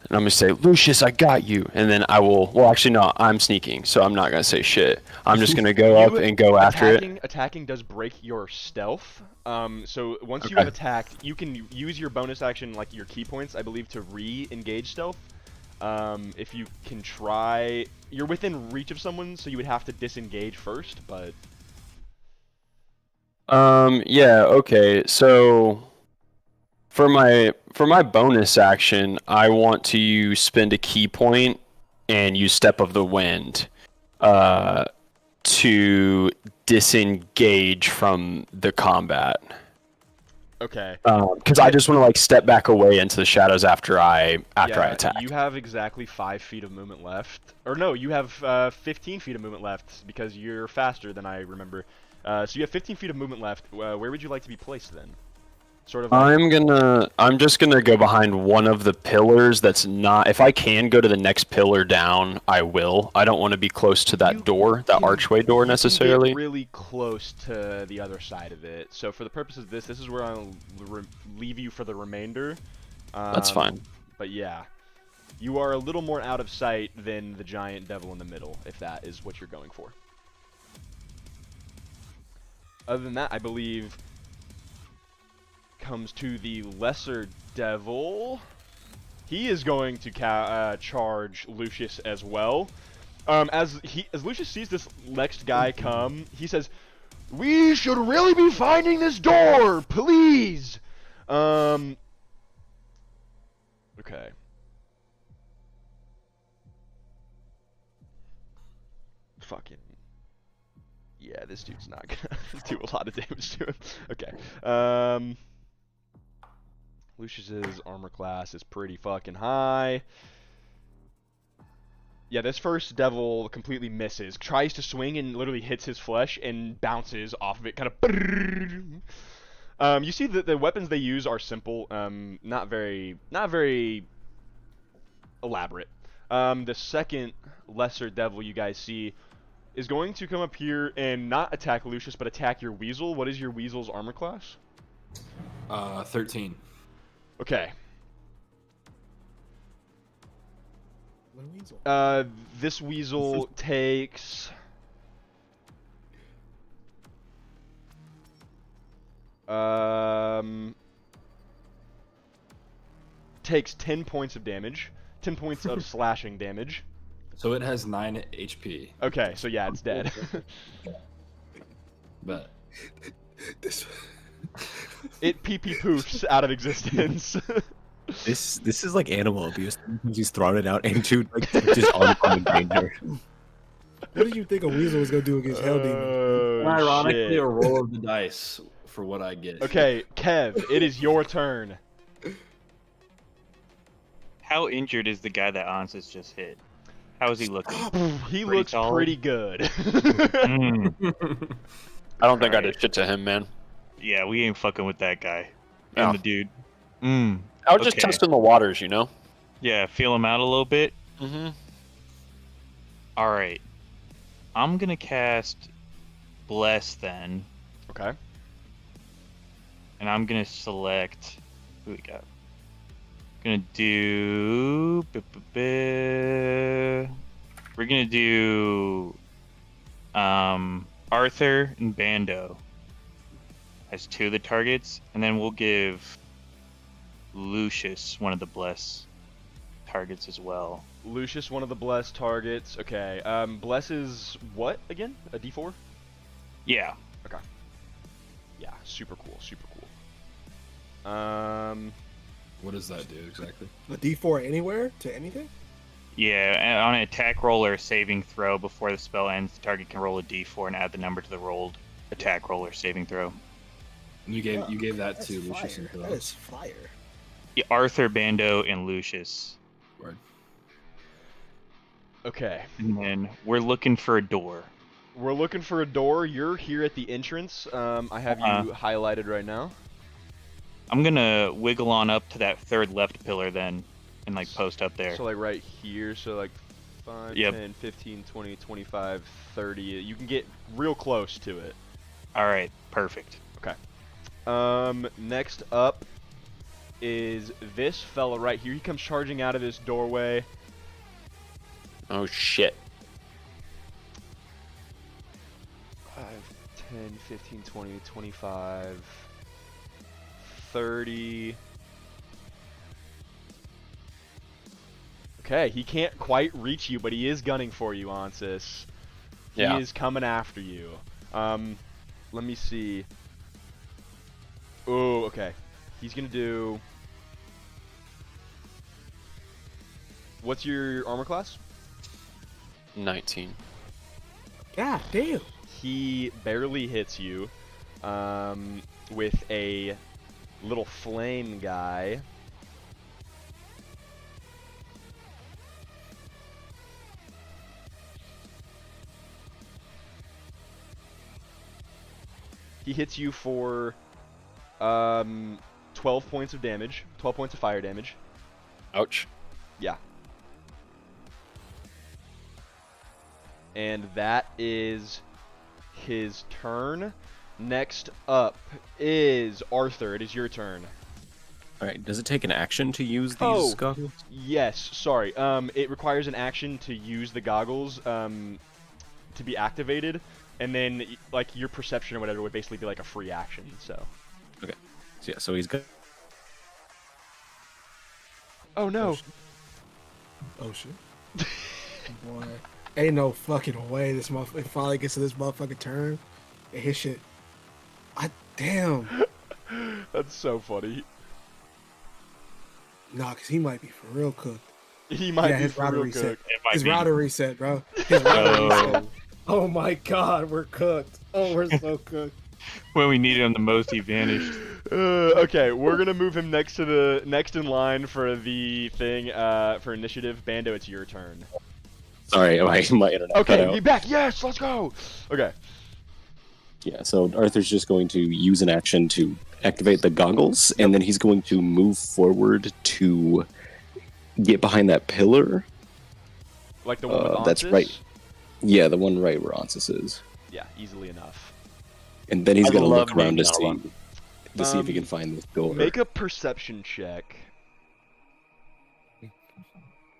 and I'm gonna say, Lucius, I got you. And then I will, well actually no, I'm sneaking, so I'm not gonna say shit. I'm just gonna go up and go after it. Attacking does break your stealth. So once you Okay. have attacked, you can use your bonus action, like your key points, I believe, to re-engage stealth. If you can try, you're within reach of someone, so you would have to disengage first, but... Yeah, okay, so for my bonus action, I want to spend a key point and use Step of the Wind to disengage from the combat. Okay. Because I just want to like step back away into the shadows after I attack. You have exactly 5 feet of movement left. Or no, you have 15 feet of movement left because you're faster than I remember. So you have 15 feet of movement left. Where would you like to be placed then? Sort of. Like... I'm just gonna go behind one of the pillars that's not. If I can go to the next pillar down, I will. I don't want to be close to that door, that archway door you necessarily. can get really close to the other side of it. So for the purposes of this is where I'll leave you for the remainder. That's fine. But yeah, you are a little more out of sight than the giant devil in the middle, if that is what you're going for. Other than that, I believe comes to the lesser devil. He is going to charge Lucius as well. As Lucius sees this next guy come, he says, "We should really be finding this door, please." Okay. Fucking. Yeah, this dude's not gonna do a lot of damage to him. Okay. Lucius's armor class is pretty fucking high. Yeah, this first devil completely misses. Tries to swing and literally hits his flesh and bounces off of it, kind of. You see that the weapons they use are simple, not very elaborate. The second lesser devil you guys see is going to come up here and not attack Lucius, but attack your weasel. What is your weasel's armor class? 13. Okay. What weasel? This weasel takes... takes 10 points of damage. 10 points of slashing damage. So it has 9 HP. Okay, so yeah, it's dead. But This. It pee-pee poofs out of existence. This is like animal abuse. He's thrown it out into like just on danger. What did you think a weasel was gonna do against Hell Demon? Oh, ironically, shit. a roll of the dice for what I get. Okay, Kev, it is your turn. How injured is the guy that Ansys just hit? How is he looking? He Pretty looks solid. pretty good. Mm, I don't think I Alright. did shit to him, man. yeah, we ain't fucking with that guy. No. And the dude. Mm, I was just Okay. testing the waters, you know. yeah, feel him out a little bit. Mm-hmm. All right. I'm gonna cast Bless then, Okay. and I'm gonna select. Who we got? Gonna do. We're gonna do. Arthur and Bando as two of the targets, and then we'll give Lucius one of the Bless targets as well. Lucius, one of the bless targets. Okay. Bless is what again? A D4? Yeah. Yeah. Super cool. Super cool. What does that do exactly? The D4 anywhere to anything? Yeah, and on an attack roll or a saving throw before the spell ends, the target can roll a d4 and add the number to the rolled attack roll or saving throw. And you gave that That's to Lucius and fire. who That else? is fire. Yeah, Arthur, Bando, and Lucius. Word. Okay. And then we're looking for a door. We're looking for a door. You're here at the entrance. I have you highlighted right now. I'm gonna wiggle on up to that third left pillar then, and like post up there. So like right here, so like 5, Yep. 10, 15, 20, 25, 30. You can get real close to it. All right, perfect. Next up is this fella right here. He comes charging out of this doorway. Oh shit. 5, 10, 15, 20, 25, 30. Okay, he can't quite reach you, but he is gunning for you, Ansys. He Yeah. is coming after you. Let me see. Oh, okay. He's gonna do. What's your armor class? 19. God damn. He barely hits you with a little flame guy. He hits you for 12 points of damage, 12 points of fire damage. Ouch. Yeah. And that is his turn. Next up is Arthur. It is your turn. All right. Does it take an action to use these Oh. goggles? Yes, sorry. It requires an action to use the goggles to be activated, and then like your perception or whatever would basically be like a free action. So. So yeah. So he's got. Oh no. Oh shit. Boy. Ain't no fucking way this motherfucker finally gets to this motherfucking turn. And his shit. Damn. That's so funny. Nah, cause he might be for real cooked. He might Yeah, be his for router real reset. cooked. It might His be. router reset, bro. His router No. reset. Oh my god, we're cooked. Oh, we're so cooked. When we needed him the most, he vanished. Okay, we're gonna move him next in line for the thing for initiative. Bando, it's your turn. Sorry, my internet cut Okay, out. be back. Yes, let's go. Okay. Yeah, so Arthur's just going to use an action to activate the goggles, and then he's going to move forward to get behind that pillar. Like the one with That's Ansys? right. Yeah, the one right where Ansys is. Yeah, easily enough. And then he's I going to love look around being to see alone. if he can find this door. Make a perception check.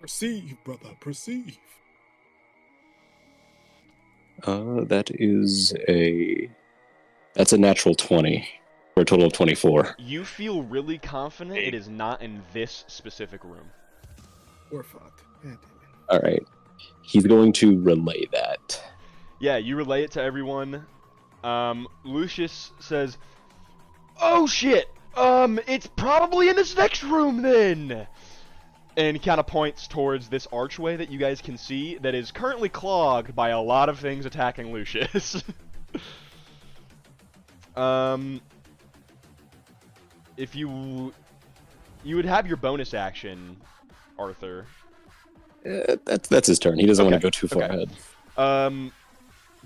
Perceive, brother, perceive. That's a natural 20 for a total of 24. You feel really confident it is not in this specific room. We're fucked. God damn it. All right. He's going to relay that. Yeah, you relay it to everyone. Lucius says, "Oh shit! It's probably in this next room then." And kind of points towards this archway that you guys can see that is currently clogged by a lot of things attacking Lucius. If you would have your bonus action, Arthur, That's his turn. He doesn't want Okay, to go too far okay. ahead.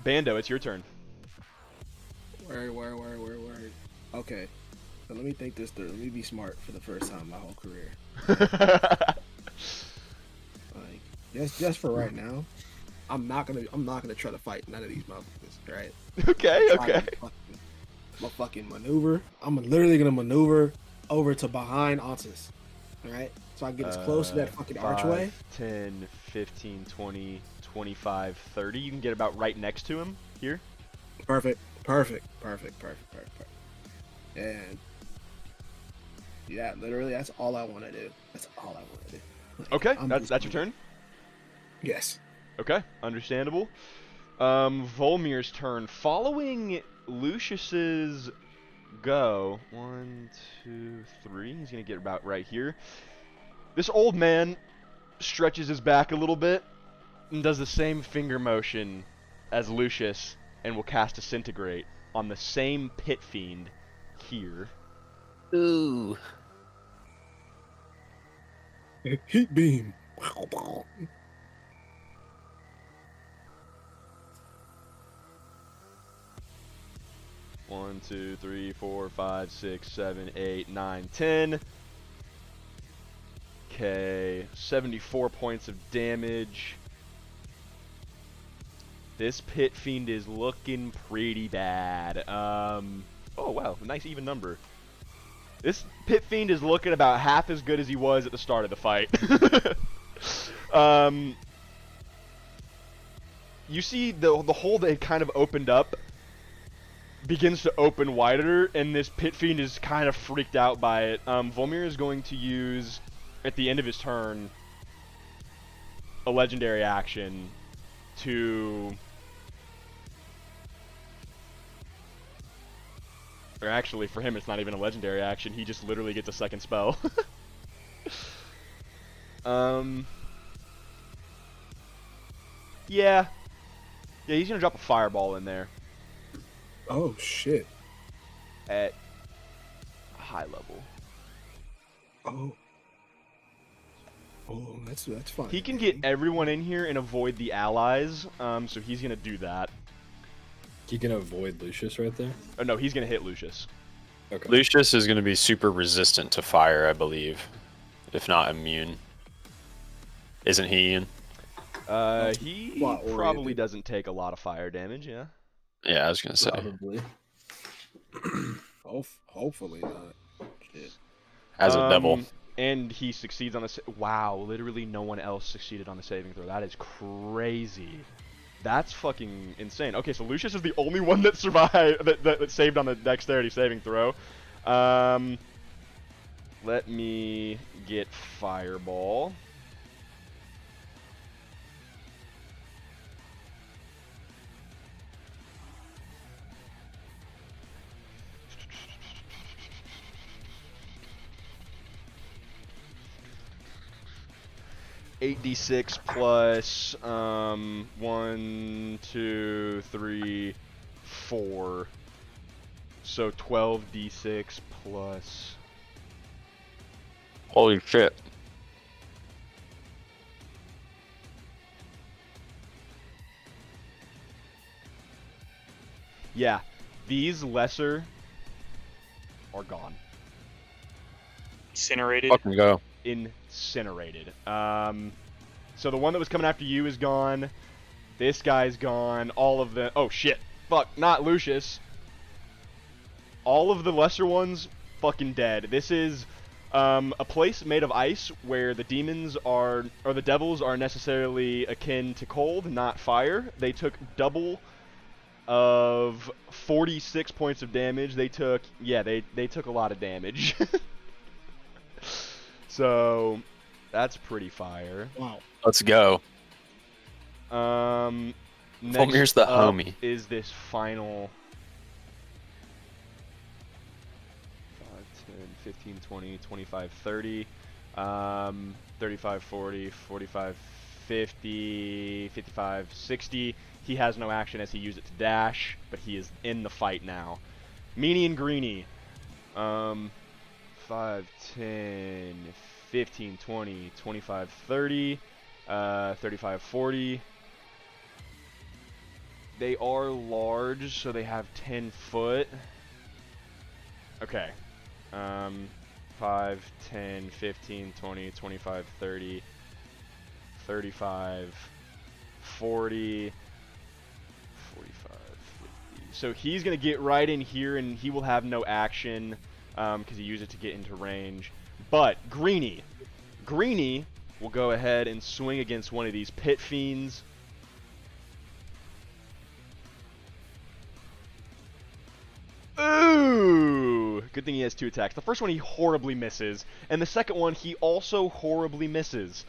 Bando, it's your turn. Word. Okay. So let me think this through. Let me be smart for the first time in my whole career. Like, just for right now, I'm not gonna try to fight none of these motherfuckers, right? Okay. My fucking maneuver. I'm literally gonna maneuver over to behind Antis. Alright? So I get as close to that fucking 5, archway. 10, 15, 20, 25, 30. You can get about right next to him here. Perfect. And yeah, literally that's all I wanna do. Like, Okay, I'm that's just your gonna- turn. Yes. Okay, understandable. Volmir's turn. Following Lucius's go, 1, 2, 3. He's gonna get about right here. This old man stretches his back a little bit and does the same finger motion as Lucius and will cast Disintegrate on the same Pit Fiend here. Ooh. Heat beam. 1, 2, 3, 4, 5, 6, 7, 8, 9, 10. Okay, 74 points of damage. This Pit Fiend is looking pretty bad. Oh wow, nice even number. This Pit Fiend is looking about half as good as he was at the start of the fight. You see the hole that had kind of opened up begins to open wider, and this Pit Fiend is kind of freaked out by it. Volmir is going to use, at the end of his turn, a legendary action to... Or actually, for him, it's not even a legendary action. He just literally gets a second spell. Yeah. Yeah, he's gonna drop a fireball in there Oh shit. at high level. Oh, that's fine. He can get everyone in here and avoid the allies, so he's gonna do that. You can avoid Lucius right there. Oh no, he's gonna hit Lucius. Okay. Lucius is going to be super resistant to fire, I believe. If not immune. Isn't he, Ian? He Plot probably oriented. doesn't take a lot of fire damage, yeah. Yeah, I was going to say. Probably. Hopefully not. Shit. As a devil. And he succeeds on a... Wow, literally no one else succeeded on the saving throw. That is crazy. That's fucking insane. Okay, so Lucius is the only one that survived, that saved on the dexterity saving throw. Let me get Fireball. Eight d6 plus 1, 2, 3, 4. So 12d6 plus. Holy shit. Yeah, these lesser are gone. Incinerated. Fucking go. Incinerated. So the one that was coming after you is gone. This guy's gone. All of the... Oh, shit. Fuck, not Lucius. All of the lesser ones, fucking dead. This is a place made of ice where the demons are... Or the devils are necessarily akin to cold, not fire. They took double of 46 points of damage. They took... Yeah, they took a lot of damage. So, that's pretty fire. Wow. Let's go. Next Volmir's the up homie. is this final 5, 10, 15, 20, 25, 30, 35, 40, 45, 50, 55, 60. He has no action as he used it to dash, but he is in the fight now. Meanie and Greenie. 5, 10, 15, 20, 25, 30. 35, 40. They are large, so they have 10 foot. Okay. 5, 10, 15, 20, 25, 30, 35, 40, 45, 50. So he's going to get right in here, and he will have no action because he used it to get into range. But Greenie will go ahead and swing against one of these pit fiends. Ooh! Good thing he has 2 attacks. The first one he horribly misses, and the second one he also horribly misses.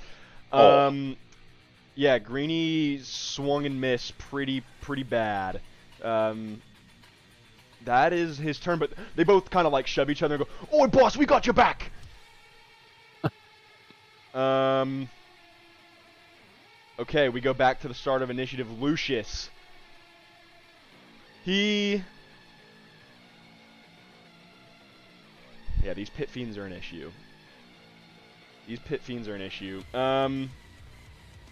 Yeah, Greenie swung and missed pretty bad. That is his turn, but they both kind of like shove each other and go, "Oi, boss, we got your back!" Okay, we go back to the start of initiative. Lucius. Yeah, these pit fiends are an issue.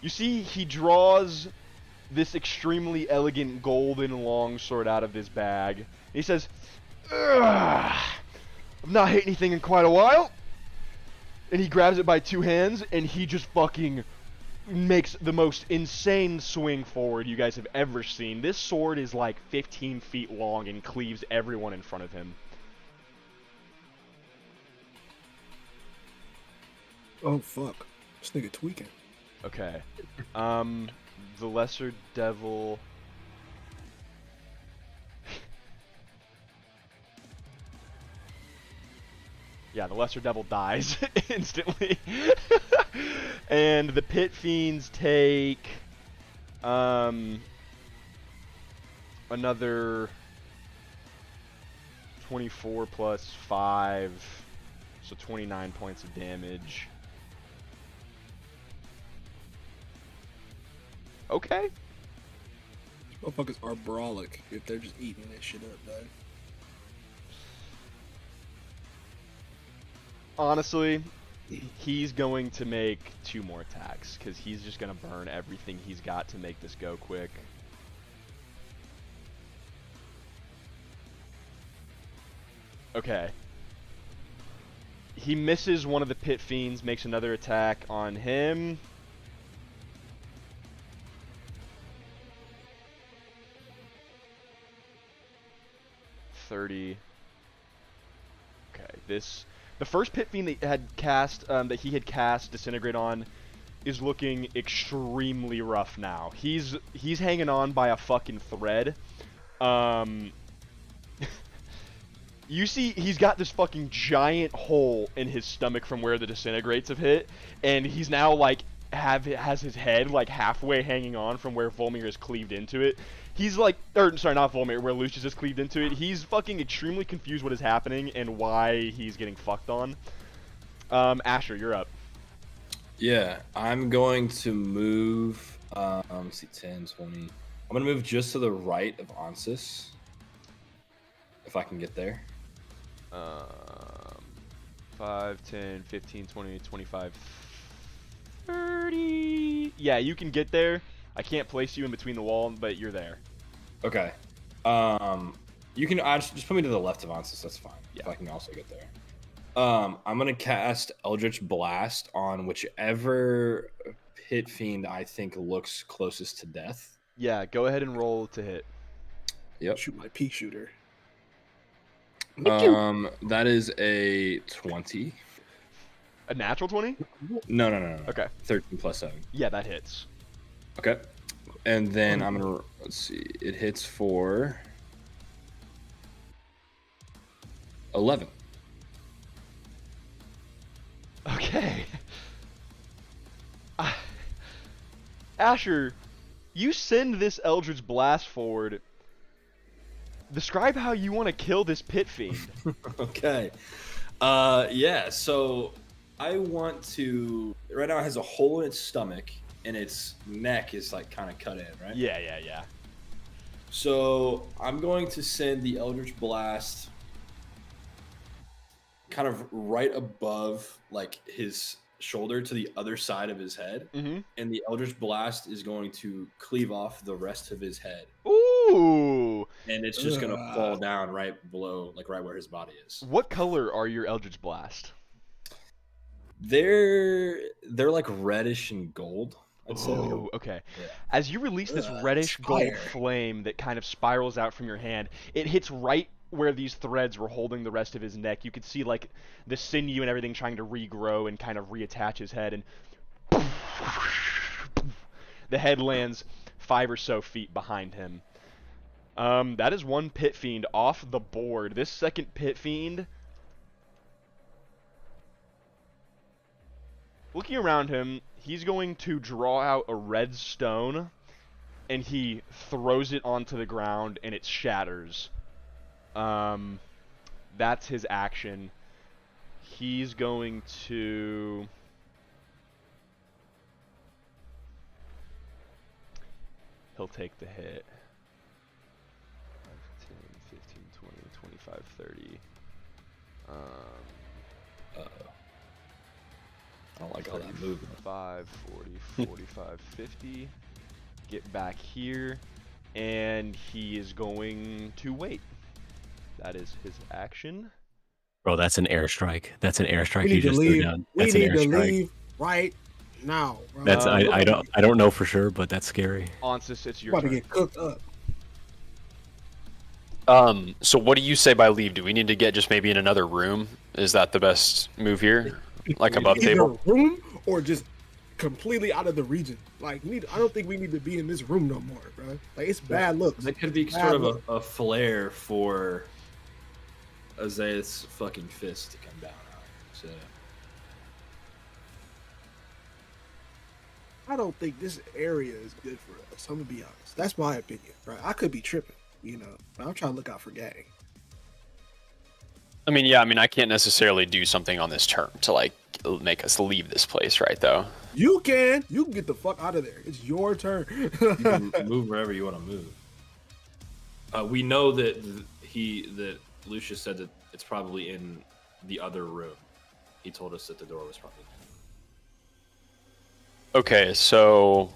You see, he draws this extremely elegant golden longsword out of his bag. And he says, "Ugh, I've not hit anything in quite a while." And he grabs it by 2 hands, and he just fucking makes the most insane swing forward you guys have ever seen. This sword is like 15 feet long and cleaves everyone in front of him. Oh, fuck. This nigga tweaking. Okay. The Lesser Devil... Yeah, the Lesser Devil dies instantly. And the Pit Fiends take... another 24 plus 5, so 29 points of damage. Okay. Motherfuckers are brawlic if they're just eating this shit up, dog. Honestly, he's going to make 2 more attacks, because he's just going to burn everything he's got to make this go quick. Okay. He misses one of the Pit Fiends, makes another attack on him. Okay, the first Pit Fiend that he had cast Disintegrate on is looking extremely rough now. He's hanging on by a fucking thread. You see, he's got this fucking giant hole in his stomach from where the disintegrates have hit, and he's now like has his head like halfway hanging on from where Volmir has cleaved into it. He's like, or sorry, not Volmir, where Lucius has cleaved into it. He's fucking extremely confused what is happening and why he's getting fucked on. Asher, you're up. Yeah, I'm going to move. Let's see, 10, 20. I'm gonna move just to the right of Ansis, if I can get there. 5, 10, 15, 20, 25, 30. Yeah, you can get there. I can't place you in between the wall, but you're there. Okay. You can just put me to the left of Ansis. That's fine. Yeah. If I can also get there. I'm gonna cast Eldritch Blast on whichever Pit Fiend I think looks closest to death. Yeah, go ahead and roll to hit. Yep. Shoot my pea shooter. That is a 20. A natural 20? No. Okay. 13 plus 7. Yeah, that hits. Okay. And then I'm gonna, let's see, it hits for 11. Okay. Asher, you send this Eldritch Blast forward. Describe how you want to kill this Pit Fiend. Okay. Yeah, so I want to, right now it has a hole in its stomach and its neck is like kind of cut in, right? Yeah. So I'm going to send the Eldritch Blast kind of right above like his shoulder to the other side of his head, Mm-hmm. and the Eldritch Blast is going to cleave off the rest of his head, Ooh. and it's just going to fall down right below, like right where his body is. What color are your Eldritch Blast? They're like reddish and gold. I'd say. Oh, okay. Yeah. As you release this reddish gold flame that kind of spirals out from your hand, it hits right where these threads were holding the rest of his neck. You could see like the sinew and everything trying to regrow and kind of reattach his head, and the head lands 5 or so feet behind him. That is one pit fiend off the board. This second pit fiend, looking around him, he's going to draw out a red stone, and he throws it onto the ground, and it shatters. That's his action. He's going to... He'll take the hit. 10, 15, 20, 25, 30. I don't like all that movement. 5, 40, 45, 50. Get back here, and he is going to wait. That is his action. Bro, that's an airstrike. That's an airstrike. We You need to just threw leave. down. We That's an need to airstrike. leave right now, bro. That's I don't know for sure, but that's scary. Onsis, it's your About to turn. get cooked up. So what do you say by leave? Do we need to get just maybe in another room? Is that the best move here? Like above Either table? a room or just completely out of the region. Like, I don't think we need to be in this room no more, bro. Like, it's bad looks. That could be sort of a flare for Isaiah's fucking fist to come down on. So I don't think this area is good for us. I'm gonna be honest. That's my opinion, right? I could be tripping, but I'm trying to look out for Gang. I mean, I can't necessarily do something on this turn to like make us leave this place, right? Though. You can get the fuck out of there. It's your turn. you can move wherever you want to move. We know that Lucius said that it's probably in the other room. He told us that the door was probably there. Okay, so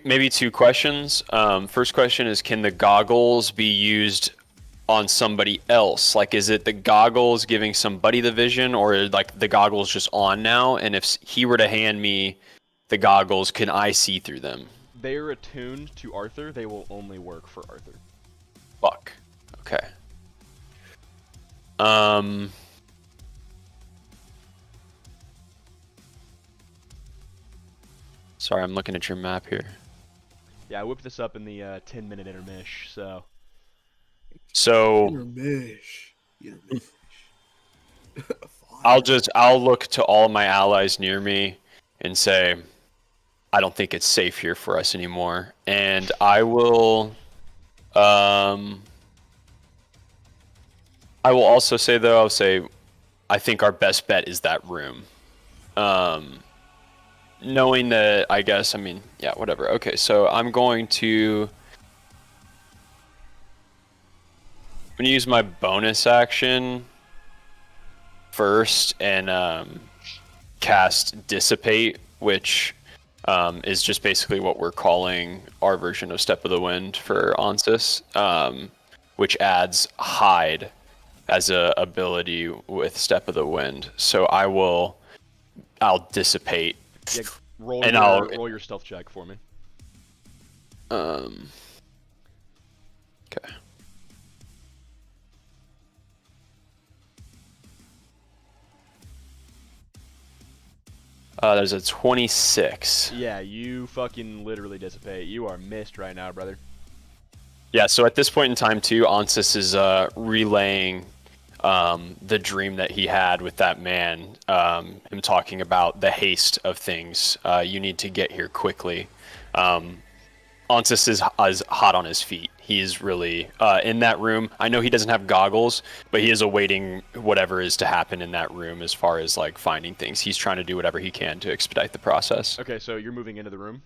maybe two questions. First question is, can the goggles be used on somebody else? Like, is it the goggles giving somebody the vision, or like the goggles just on now? And if he were to hand me the goggles, can I see through them? They are attuned to Arthur. They will only work for Arthur. Fuck. Okay. Sorry, I'm looking at your map here. Yeah, I whipped this up in the 10-minute intermish, so... Intermish. I'll look to all my allies near me and say, I don't think it's safe here for us anymore. And I will also say, though, I think our best bet is that room. Knowing that, I guess, yeah, whatever. Okay, so I'm going to use my bonus action first and cast Dissipate, which is just basically what we're calling our version of Step of the Wind for Onsis, which adds Hide as a ability with Step of the Wind. So I'll Dissipate. Yeah, roll your stealth check for me. Okay. There's a 26. Yeah, you fucking literally dissipate. You are missed right now, brother. Yeah, so at this point in time, too, Onsis is relaying the dream that he had with that man, him talking about the haste of things. You need to get here quickly. Onsis is hot on his feet. He's really in that room. I know he doesn't have goggles, but he is awaiting whatever is to happen in that room as far as like finding things. He's trying to do whatever he can to expedite the process. Okay, so you're moving into the room?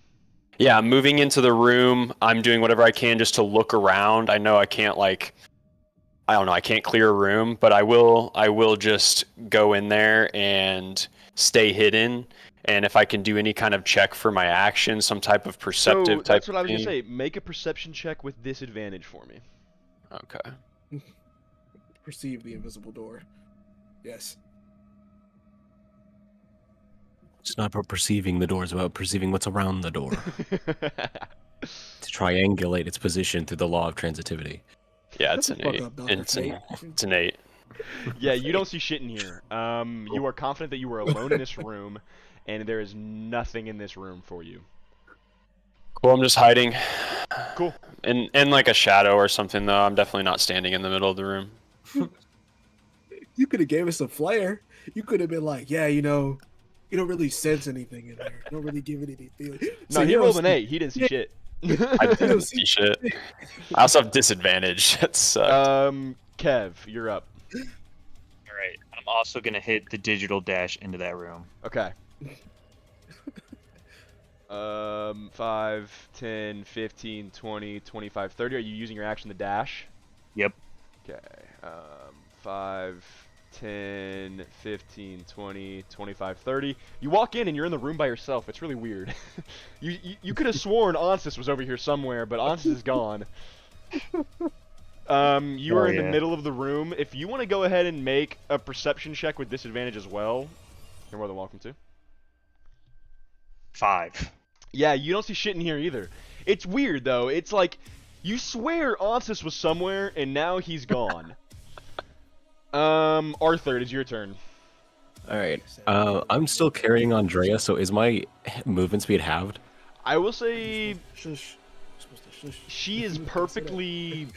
Yeah, I'm moving into the room. I'm doing whatever I can just to look around. I know I can't I can't clear a room, but I will just go in there and stay hidden, and if I can do any kind of check for my action, some type of perceptive So type that's what I was thing. gonna say. Make a perception check with disadvantage for me. Okay. Perceive the invisible door. Yes. It's not about perceiving the door; it's about perceiving what's around the door. To triangulate its position through the law of transitivity. Yeah, it's Shut the fuck innate. up, Dr. Fate. It's innate. Yeah, you don't see shit in here. You are confident that you are alone in this room, and there is nothing in this room for you. Cool, I'm just hiding. Cool. In like a shadow or something, though. I'm definitely not standing in the middle of the room. You could have gave us a flair. You could have been like, yeah, you don't really sense anything in there. You don't really give it any feeling. No, he rolled an 8. He didn't see shit. I didn't see shit. I also have disadvantage. That sucked. Kev, you're up. All right. I'm also gonna hit the digital dash into that room. Okay. 5, 10, 15, 20, 25, 30. Are you using your action to dash? Yep. Okay. 5, 10, 15, 20, 25, 30. You walk in and you're in the room by yourself. It's really weird. you could have sworn Onsis was over here somewhere, but Onsis is gone. You are in the middle of the room. If you want to go ahead and make a perception check with disadvantage as well, you're more than welcome to. 5. Yeah, you don't see shit in here either. It's weird though. It's like you swear Onsis was somewhere and now he's gone. Arthur, it is your turn. All right. I'm still carrying Andrea, so is my movement speed halved? I will say Shush. You're supposed to shush. she is perfectly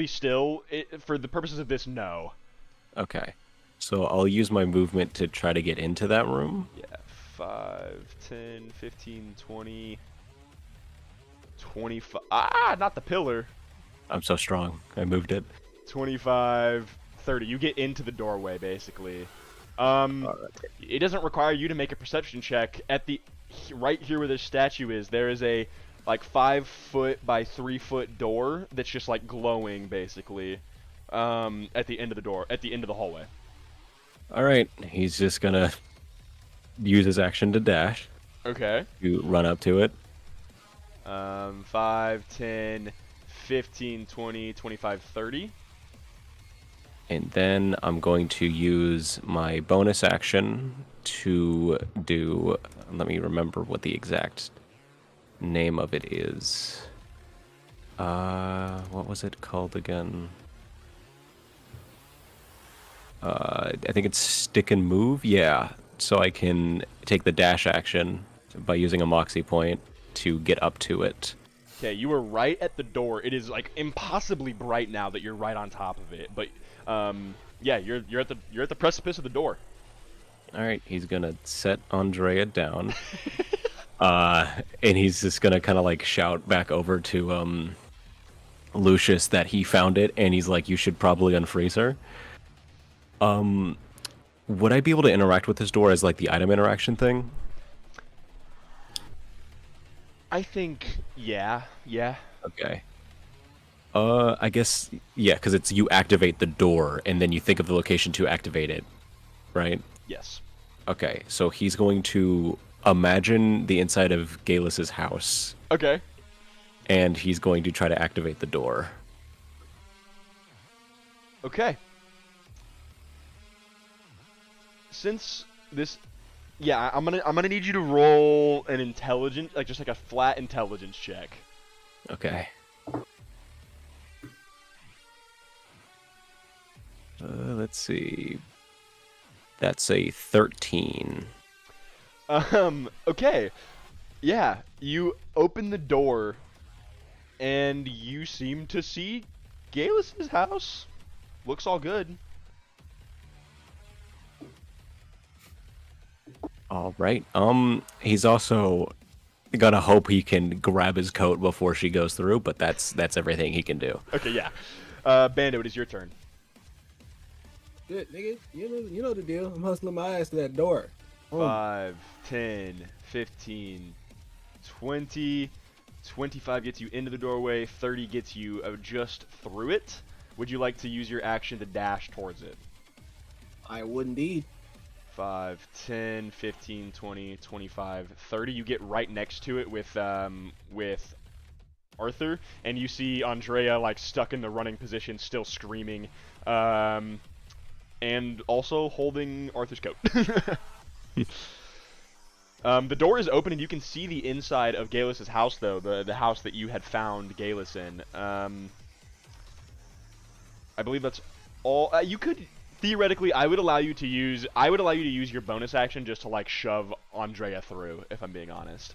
still. For the purposes of this, no. Okay. So I'll use my movement to try to get into that room. Yeah, 5, 10, 15, 20, 25. Ah, not the pillar. I'm so strong. I moved it. 25, 30. You get into the doorway, basically. It doesn't require you to make a perception check. Right here where this statue is, there is a like 5-foot by 3-foot door that's just like glowing, basically. At the end of the door, at the end of the hallway. All right. He's just gonna use his action to dash. Okay. You run up to it. 5, 10, 15, 20, 25, 30. And then I'm going to use my bonus action to do. Let me remember what the exact name of it is. What was it called again? I think it's stick and move. Yeah. So I can take the dash action by using a moxie point to get up to it. Okay, you were right at the door. It is like impossibly bright now that you're right on top of it. But yeah, you're at the precipice of the door. All right, he's gonna set Andrea down, and he's just gonna kind of like shout back over to Lucius that he found it, and he's like, "You should probably unfreeze her." Would I be able to interact with this door as like the item interaction thing? I think, yeah. Okay. I guess yeah, because it's you activate the door, and then you think of the location to activate it, right? Yes. Okay, so he's going to imagine the inside of Galus's house, Okay. and he's going to try to activate the door. Okay. Since this, yeah, I'm gonna need you to roll an intelligence, like just like a flat intelligence check. Okay. Let's see. That's a 13. Okay. Yeah, you open the door, and you seem to see Galus's house. Looks all good. All right. He's also gonna hope he can grab his coat before she goes through, but that's everything he can do. Okay, yeah. Bando, it is your turn. Good, nigga. You know the deal. I'm hustling my ass to that door. 5, 10, 15, 20, 25 gets you into the doorway, 30 gets you just through it. Would you like to use your action to dash towards it? I would indeed. 5, 10, 15, 20, 25, 30. You get right next to it with Arthur, and you see Andrea like stuck in the running position, still screaming, and also holding Arthur's coat. The door is open, and you can see the inside of Galus' house, though, the house that you had found Galus in. I believe that's all. You could theoretically, I would allow you to use your bonus action just to like shove Andrea through, if I'm being honest.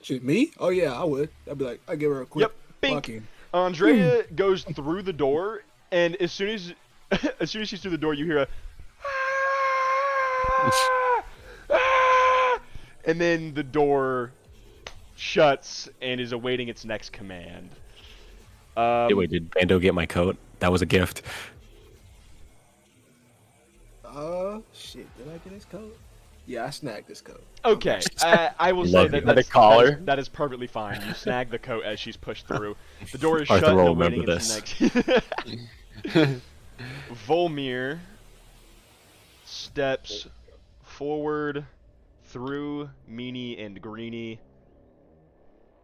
Shit, me? Oh yeah, I would. I'd be like, I give her a quick Yep, bink. fucking. Andrea goes through the door, and as soon as she's through the door, you hear a and then the door shuts and is awaiting its next command. Hey, wait, did Bando get my coat? That was a gift. Shit, did I get his coat? Yeah, I snagged this coat. Okay, I will say Love that you. that's, The collar. that is perfectly fine. You snag the coat as she's pushed through. The door is Arthur shut will and awaiting remember its this. next. Volmir steps forward through Meanie and Greenie,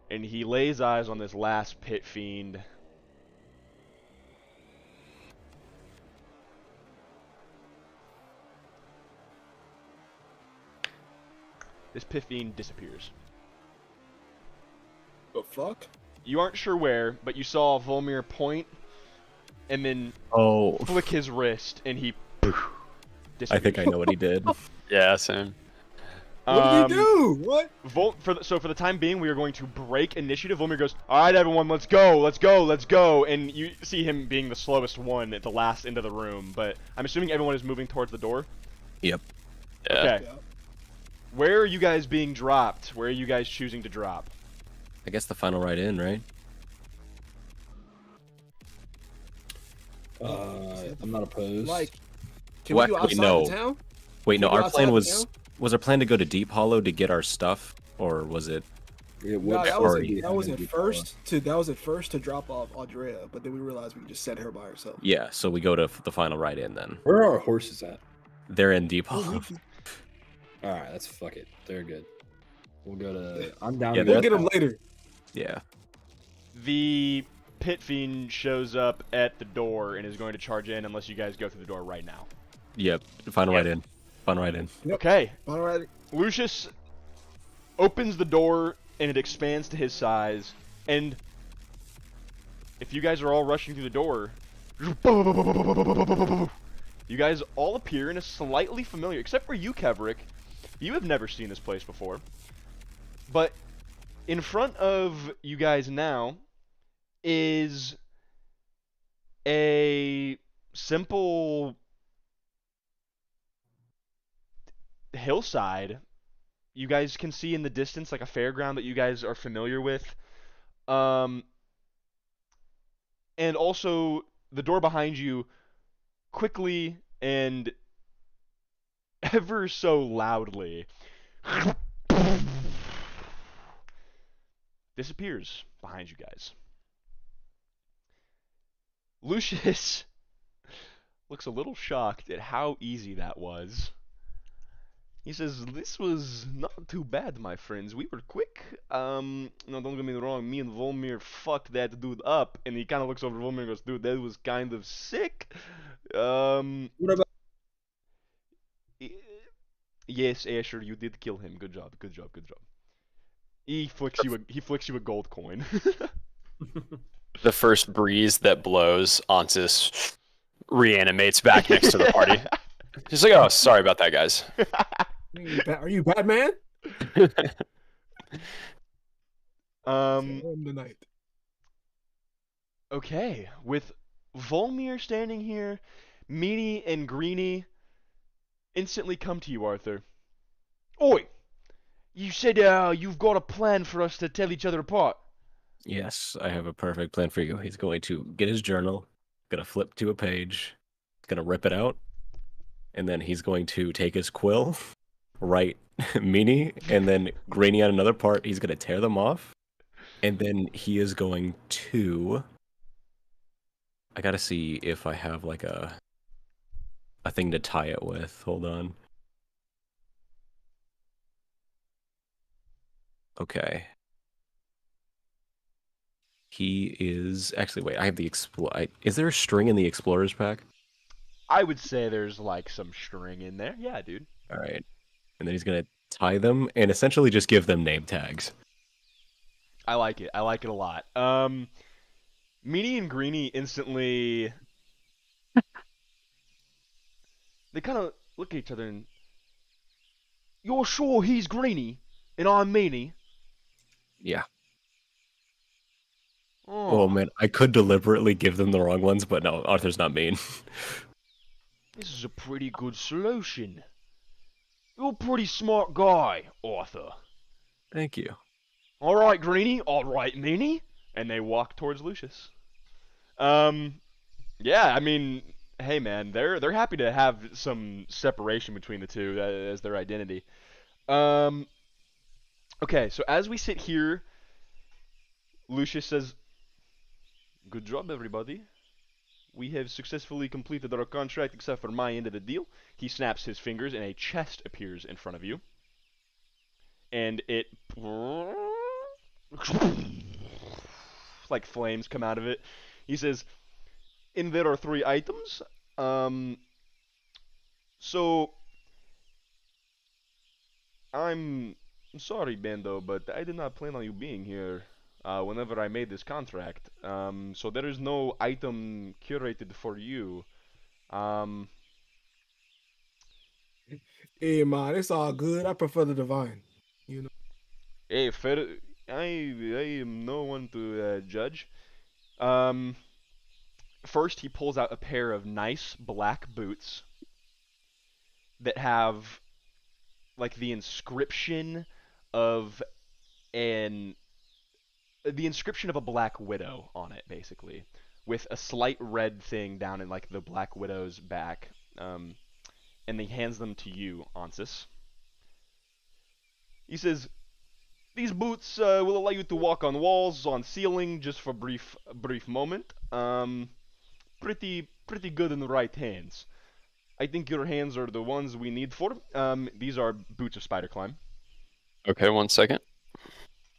and he lays eyes on this last pit fiend. This pit fiend disappears. The fuck? You aren't sure where, but you saw Volmir point and then flick his wrist, and he I think I know what he did. Yeah, same. What did he do? What? So for the time being, we are going to break initiative. Volmir goes, "All right, everyone, let's go, let's go, let's go," and you see him being the slowest one at the last end of the room. But I'm assuming everyone is moving towards the door. Yep. Yeah. Okay. Yeah. Where are you guys being dropped? Where are you guys choosing to drop? I guess the final ride in, right? I'm not opposed. Like, can What? we go Wait, outside no. the town? Wait, no, Can we go our outside plan the was... town? Was our plan to go to Deep Hollow to get our stuff? Or was it... No, that was already at first to drop off Andrea, but then we realized we could just send her by herself. Yeah, so we go to the final ride in then. Where are our horses at? They're in Deep Hollow. All right, let's fuck it. They're good. We'll go to. I'm down. Yeah, to We'll go get them later. Yeah. The pit fiend shows up at the door and is going to charge in unless you guys go through the door right now. Yep. Final ride in. Final ride in. Yep. Okay. All right. Lucius opens the door and it expands to his size, and if you guys are all rushing through the door, you guys all appear in a slightly familiar, except for you, Kevrick. You have never seen this place before. But in front of you guys now is a simple hillside. You guys can see in the distance like a fairground that you guys are familiar with. And also the door behind you quickly and ever so loudly disappears behind you guys. Lucius looks a little shocked at how easy that was. He says, "This was not too bad, my friends. We were quick. No, don't get me wrong. Me and Volmir fucked that dude up." And he kind of looks over at Volmir and goes, "Dude, that was kind of sick." What about? Yes, Asher, you did kill him. Good job. Good job. Good job. He flicks you a gold coin. The first breeze that blows, Antis reanimates back next to the party. He's like, "Oh, sorry about that, guys." Are you Batman? The night. Okay, with Volmir standing here, Meanie and Greenie instantly come to you, Arthur. Oi! You said you've got a plan for us to tell each other apart. Yes, I have a perfect plan for you. He's going to get his journal, gonna flip to a page, gonna rip it out, and then he's going to take his quill, write Meanie, and then Greenie on another part. He's gonna tear them off, and then he is going to... I gotta see if I have like a a thing to tie it with. Hold on. Okay. He is actually wait. I have the Is there a string in the explorer's pack? I would say there's like some string in there. Yeah, dude. All right. And then he's gonna tie them and essentially just give them name tags. I like it. I like it a lot. Meanie and Greenie instantly they kind of look at each other and you're sure he's Greenie and I'm Meanie? Yeah. Oh, Oh man, I could deliberately give them the wrong ones, but no, Arthur's not mean. this is a pretty good solution. You're a pretty smart guy, Arthur. Thank you. All right, Greenie. All right, Meanie. And they walk towards Lucius. Yeah, I mean, hey man, they're happy to have some separation between the two as their identity. Um, okay, so as we sit here, Lucius says, "Good job, everybody. We have successfully completed our contract except for my end of the deal." He snaps his fingers and a chest appears in front of you. And it like flames come out of it. He says, "And there are 3 items. Um, so I'm sorry, Bando, but I did not plan on you being here whenever I made this contract. So there is no item curated for you. Um, Hey man, it's all good. I prefer the divine. You know. hey, fair, I am no one to judge. Um, first, he pulls out a pair of nice black boots that have like of an the inscription of a black widow on it, basically, with a slight red thing down in like the black widow's back. And he hands them to you, Ansis. He says, "These boots will allow you to walk on walls, on ceiling, just for brief moment. Pretty good in the right hands. I think your hands are the ones we need for. These are boots of spider climb." Okay, 1 second.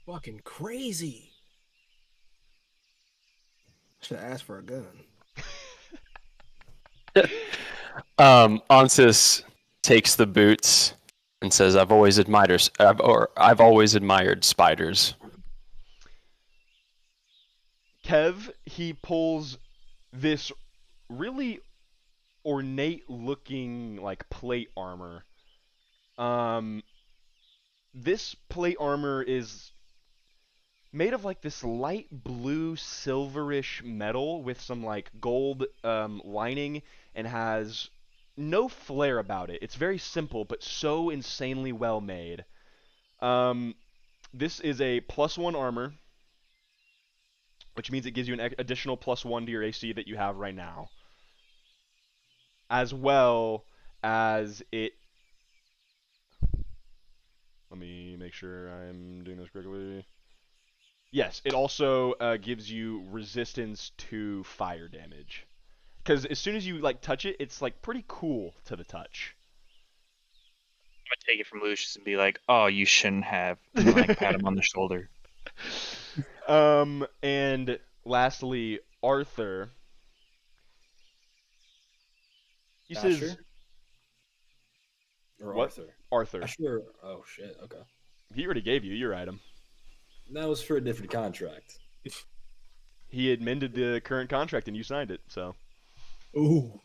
Fucking crazy. Should have asked for a gun. Ansis takes the boots and says, I've always admired spiders." Kev, he pulls this really ornate looking like plate armor. This plate armor is made of like this light blue silverish metal with some like gold lining and has no flair about it. It's very simple but so insanely well made. This is a +1 armor, which means it gives you an additional +1 to your AC that you have right now, as well as it. Let me make sure I'm doing this correctly. Yes, it also gives you resistance to fire damage. Because as soon as you like touch it, it's like pretty cool to the touch. I'm gonna take it from Lucius and be like, "Oh, you shouldn't have," and like pat him on the shoulder. And lastly, Arthur. He says, Asher? Or "What? Arthur? Arthur. Asher. Oh shit. Okay. He already gave you your item. That was for a different contract. He amended the current contract and you signed it, so." Ooh.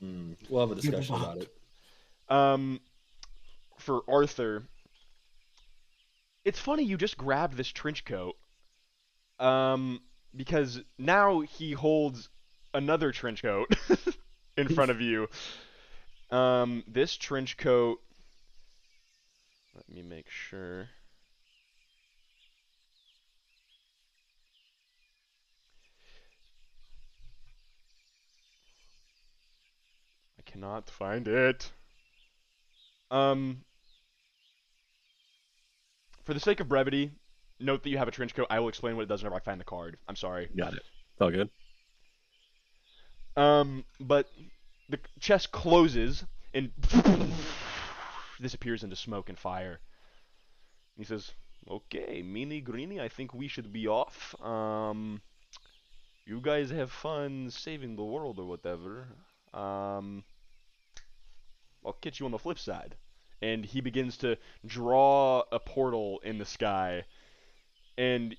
We'll have a discussion about it. For Arthur, it's funny you just grabbed this trench coat. Because now he holds another trench coat in front of you. This trench coat. Let me make sure. I cannot find it. For the sake of brevity, note that you have a trench coat. I will explain what it does whenever I find the card. I'm sorry. Got it. It's all good. But the chest closes, and disappears into smoke and fire. He says, "Okay, Meanie Greenie, I think we should be off. You guys have fun saving the world or whatever. Um, I'll catch you on the flip side." And he begins to draw a portal in the sky, and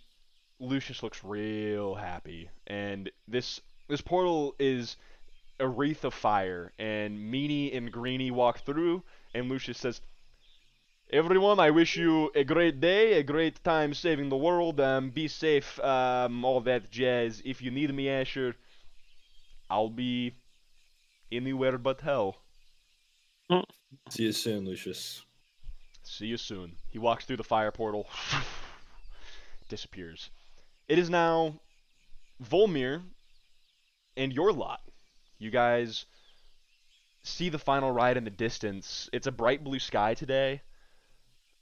Lucius looks real happy. And this portal is a wreath of fire, and Meanie and Greenie walk through, and Lucius says, "Everyone, I wish you a great day, a great time saving the world. Be safe, all that jazz. If you need me, Asher, I'll be anywhere but hell. See you soon, Lucius. See you soon." He walks through the fire portal, disappears. It is now Volmir and your lot. You guys see the final ride in the distance. It's a bright blue sky today.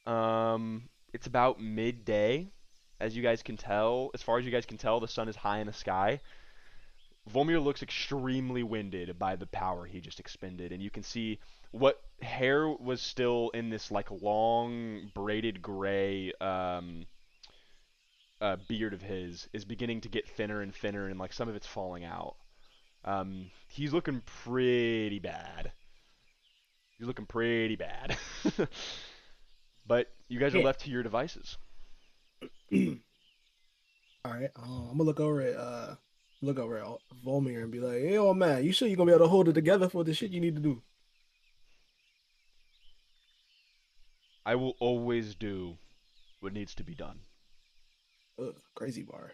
It's about midday, as you guys can tell. As far as you guys can tell, the sun is high in the sky. Volmir looks extremely winded by the power he just expended, and you can see what hair was still in this like long braided gray beard of his is beginning to get thinner and thinner, and like some of it's falling out. He's looking pretty bad. He's looking pretty bad. But you guys are Yeah. left to your devices. All right, I'm gonna look over at Volmir and be like, "Hey, old man, you sure you're gonna be able to hold it together for the shit you need to do?" I will always do what needs to be done. Ugh, crazy bar.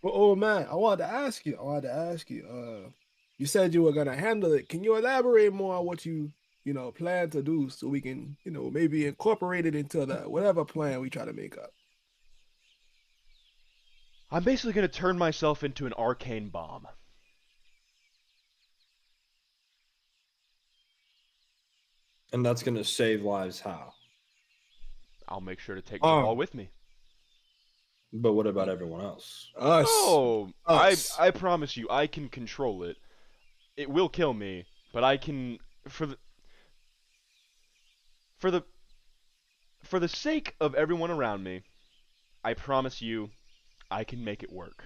But old man, I wanted to ask you. You said you were gonna handle it. Can you elaborate more on what you know plan to do so we can maybe incorporate it into the whatever plan we try to make up? I'm basically going to turn myself into an arcane bomb. And that's gonna save lives how? I'll make sure to take my ball with me. But what about everyone else? Us. Oh, Us. I promise you, I can control it. It will kill me, but I can for the for the for the sake of everyone around me, I promise you, I can make it work.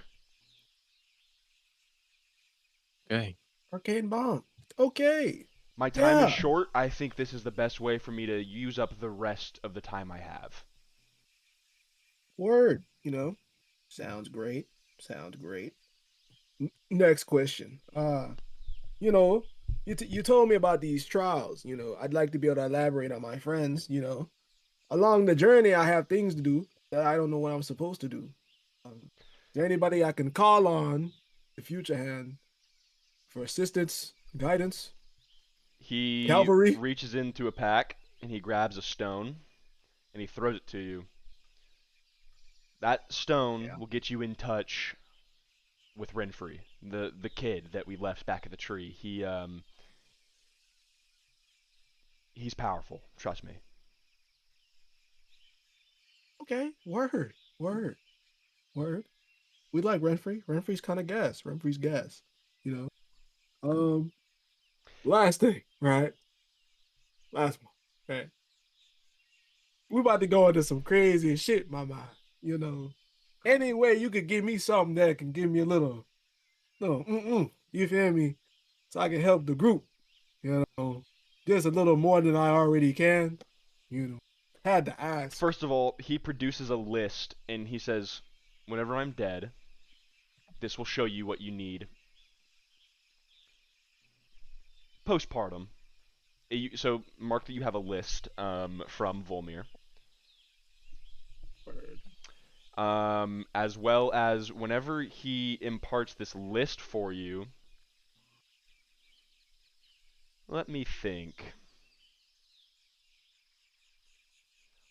Okay. Arcane bomb. Okay. My time is Yeah. short. I think this is the best way for me to use up the rest of the time I have. Word. Sounds great. Sounds great. Next question. You know, you told me about these trials. I'd like to be able to elaborate on my friends. Along the journey, I have things to do that I don't know what I'm supposed to do. Is there anybody I can call on, the future hand, for assistance, guidance, He cavalry? reaches into a pack and he grabs a stone and he throws it to you. That stone Yeah. will get you in touch with Renfrey, the kid that we left back at the tree. He's powerful. Trust me. Okay. Word. Word. Word. We like Renfrey. Renfrey's kind of gas. Renfrey's gas. You know. Last thing, right? Last one. Right. We about to go into some crazy shit, my man. Any way you could give me something that can give me a little, you feel me? So I can help the group, just a little more than I already can, you know. Had to ask. First of all, he produces a list and he says, "Whenever I'm dead, this will show you what you need postpartum." So mark that you have a list from Volmir. As well as whenever he imparts this list for you, let me think.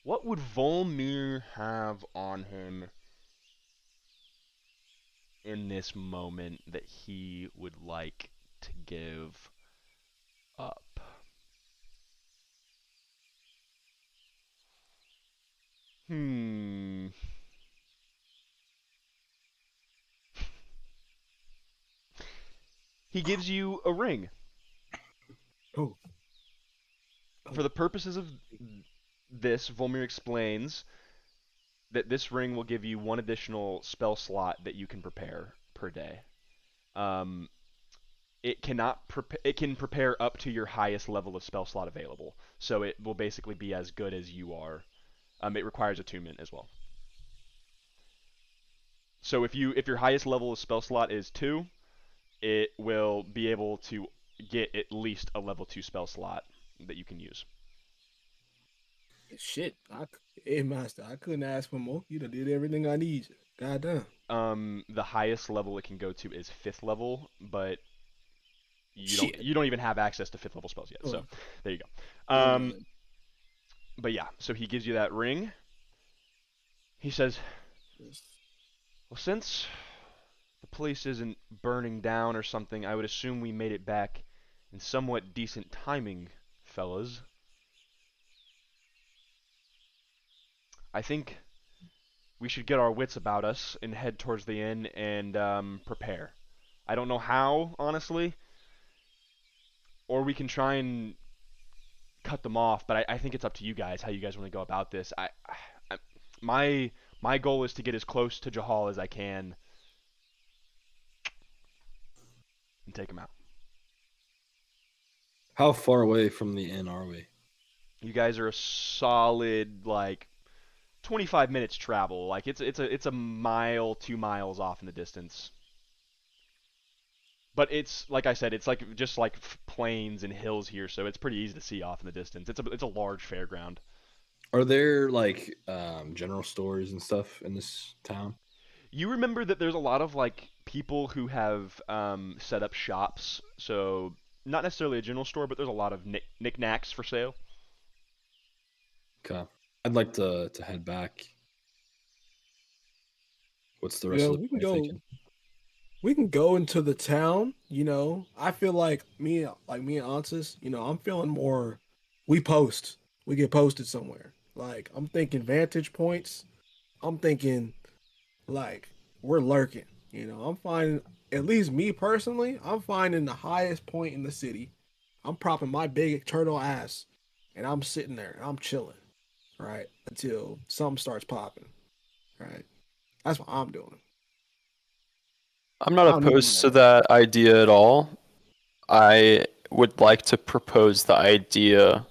What would Volmir have on him in this moment that he would like to give up? Hmm. He gives you a ring. Oh. For the purposes of this, Volmir explains that this ring will give you one additional spell slot that you can prepare per day. Um, it can prepare up to your highest level of spell slot available. So it will basically be as good as you are. It requires attunement as well. So if your highest level of spell slot is 2, it will be able to get at least a level 2 spell slot that you can use. Shit, hey master, I couldn't ask for more. You done did everything I need. Goddamn. The highest level it can go to is 5th level, but Shit. you don't even have access to 5th level spells yet. So there you go. Yeah. But yeah, so he gives you that ring. He says, well, since the place isn't burning down or something, I would assume we made it back in somewhat decent timing, fellas. I think we should get our wits about us and head towards the inn and prepare. I don't know how, honestly, or we can try and cut them off, but I think it's up to you guys how you guys want to go about this. My goal is to get as close to Jahal as I can and take him out. How far away from the inn are we? You guys are a solid 25 minutes travel. Like it's a mile, 2 miles off in the distance. But it's like I said, it's just like plains and hills here, so it's pretty easy to see off in the distance. It's a large fairground. Are there general stores and stuff in this town? You remember that there's a lot of people who have set up shops, so not necessarily a general store, but there's a lot of knickknacks for sale. Okay, I'd like to head back. What's the rest Yeah, of the we can party go. thinking? We can go into the town. I feel like me and Ansis. I'm feeling more. We get posted somewhere. Like I'm thinking vantage points. I'm thinking we're lurking. I'm finding, at least me personally, I'm finding the highest point in the city. I'm propping my big turtle ass, and I'm sitting there and I'm chilling, right, until something starts popping, right. That's what I'm doing. I'm I not don't even opposed to know. that idea at all. I would like to propose the idea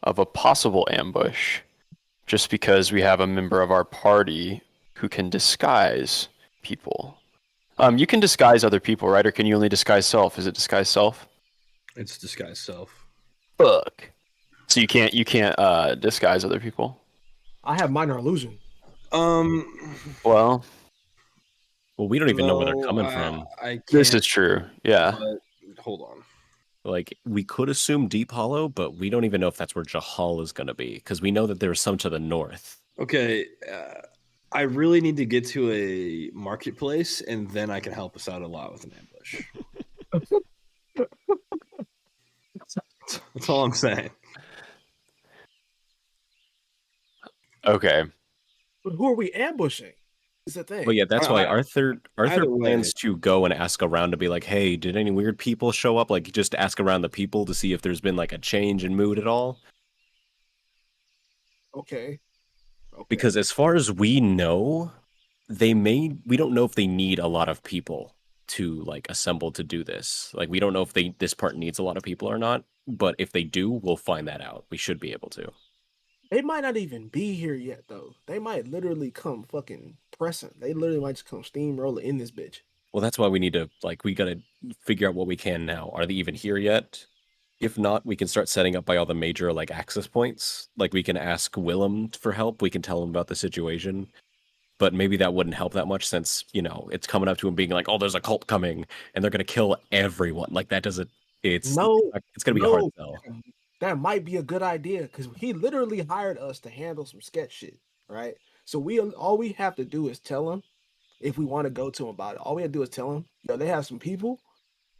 of a possible ambush, just because we have a member of our party who can disguise people. You can disguise other people, right? Or can you only disguise self? Is it disguise self? It's disguise self. Fuck. So you can't disguise other people. I have minor illusion. Well, we don't even know where they're no, coming from. I can't. this is true. Yeah. But hold on. Like, we could assume Deep Hollow, but we don't even know if that's where Jahal is going to be, because we know that there's some to the north. Okay, I really need to get to a marketplace, and then I can help us out a lot with an ambush. That's all I'm saying. Okay. But who are we ambushing? Is the thing. But yeah, that's why Arthur either way. plans to go and ask around to be like, hey, did any weird people show up? Like, just ask around the people to see if there's been a change in mood at all. Okay. Because as far as we know, we don't know if they need a lot of people to assemble to do this. We don't know if this part needs a lot of people or not. But if they do, we'll find that out. We should be able to. They might not even be here yet, though. They might literally come fucking pressing. They literally might just come steamrolling in this bitch. Well, that's why we need to, we gotta figure out what we can now. Are they even here yet? If not, we can start setting up by all the major, access points. We can ask Willem for help. We can tell him about the situation. But maybe that wouldn't help that much since, it's coming up to him being like, oh, there's a cult coming, and they're gonna kill everyone. That doesn't, it's gonna be hard to tell. That might be a good idea, because he literally hired us to handle some sketch shit, right? So all we have to do is tell him, if we want to go to him about it, all we have to do is tell him, they have some people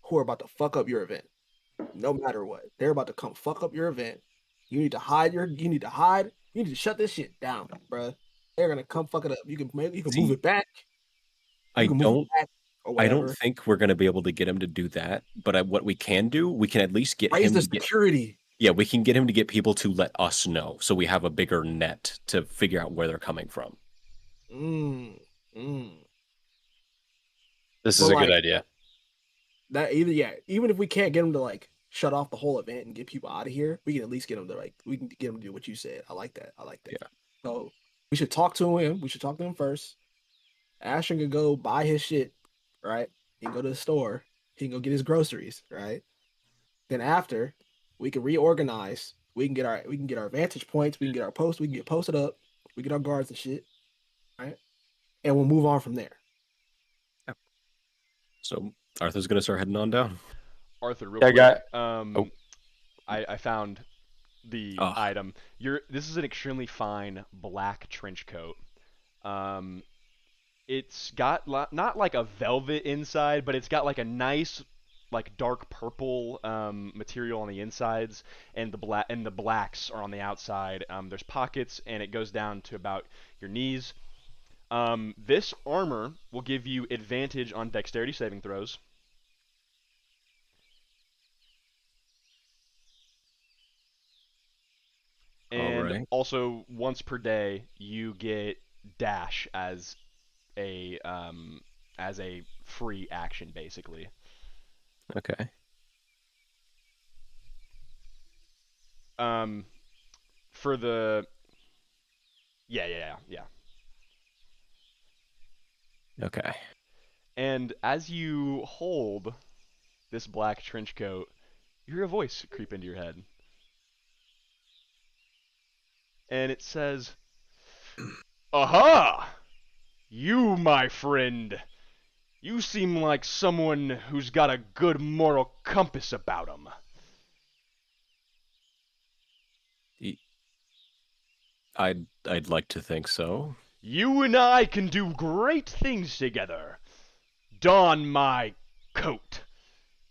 who are about to fuck up your event. No matter what. They're about to come fuck up your event. You need to hide. You need to shut this shit down, bro. They're gonna come fuck it up. You can move it back. I don't or I don't whatever. think we're gonna be able to get him to do that. But what we can do, we can at least get Raise him the to get. security. Yeah, we can get him to get people to let us know, so we have a bigger net to figure out where they're coming from. Mm, mm. This But is a good like idea. that, even if we can't get them to like shut off the whole event and get people out of here, we can at least get them to we can get them to do what you said. I like that. I like that. Yeah. So we should talk to him. We should talk to him first. Ashton can go buy his shit, right? He can go to the store. He can go get his groceries, right? Then after, we can reorganize. We can get our vantage points. We can get our posts. We can get posted up. We get our guards and shit, right? And we'll move on from there. So Arthur's gonna start heading on down. Arthur, real Yeah, quick. oh. I found the Oh. item. This is an extremely fine black trench coat. Um, it's got not like a velvet inside, but it's got like a nice like dark purple material on the insides, and the blacks are on the outside. There's pockets, and it goes down to about your knees. This armor will give you advantage on dexterity saving throws. All And right. also, once per day, you get dash as a free action, basically. Okay. For the yeah. Okay. And as you hold this black trench coat, you hear a voice creep into your head, and it says, "Aha! You, my friend. You seem like someone who's got a good moral compass about him." I'd like to think so. You and I can do great things together. Don my coat,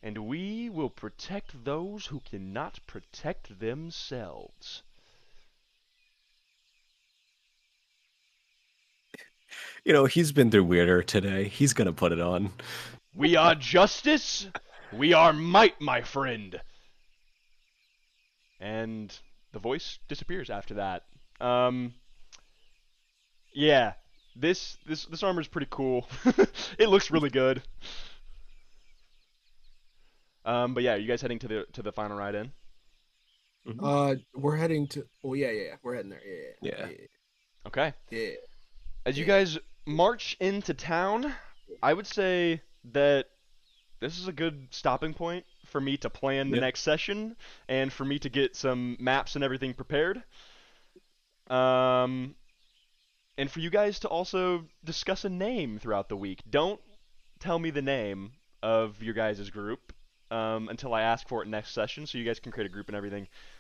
and we will protect those who cannot protect themselves. He's been through weirder today. He's gonna put it on. We are justice. We are might, my friend. And the voice disappears after that. Yeah, this armor is pretty cool. It looks really good. But yeah, are you guys heading to the final ride in? We're heading to. Oh yeah. We're heading there. Yeah. Okay. Yeah. As you Yeah. guys march into town, I would say that this is a good stopping point for me to plan the Yep. next session and for me to get some maps and everything prepared. And for you guys to also discuss a name throughout the week. Don't tell me the name of your guys' group until I ask for it next session, so you guys can create a group and everything.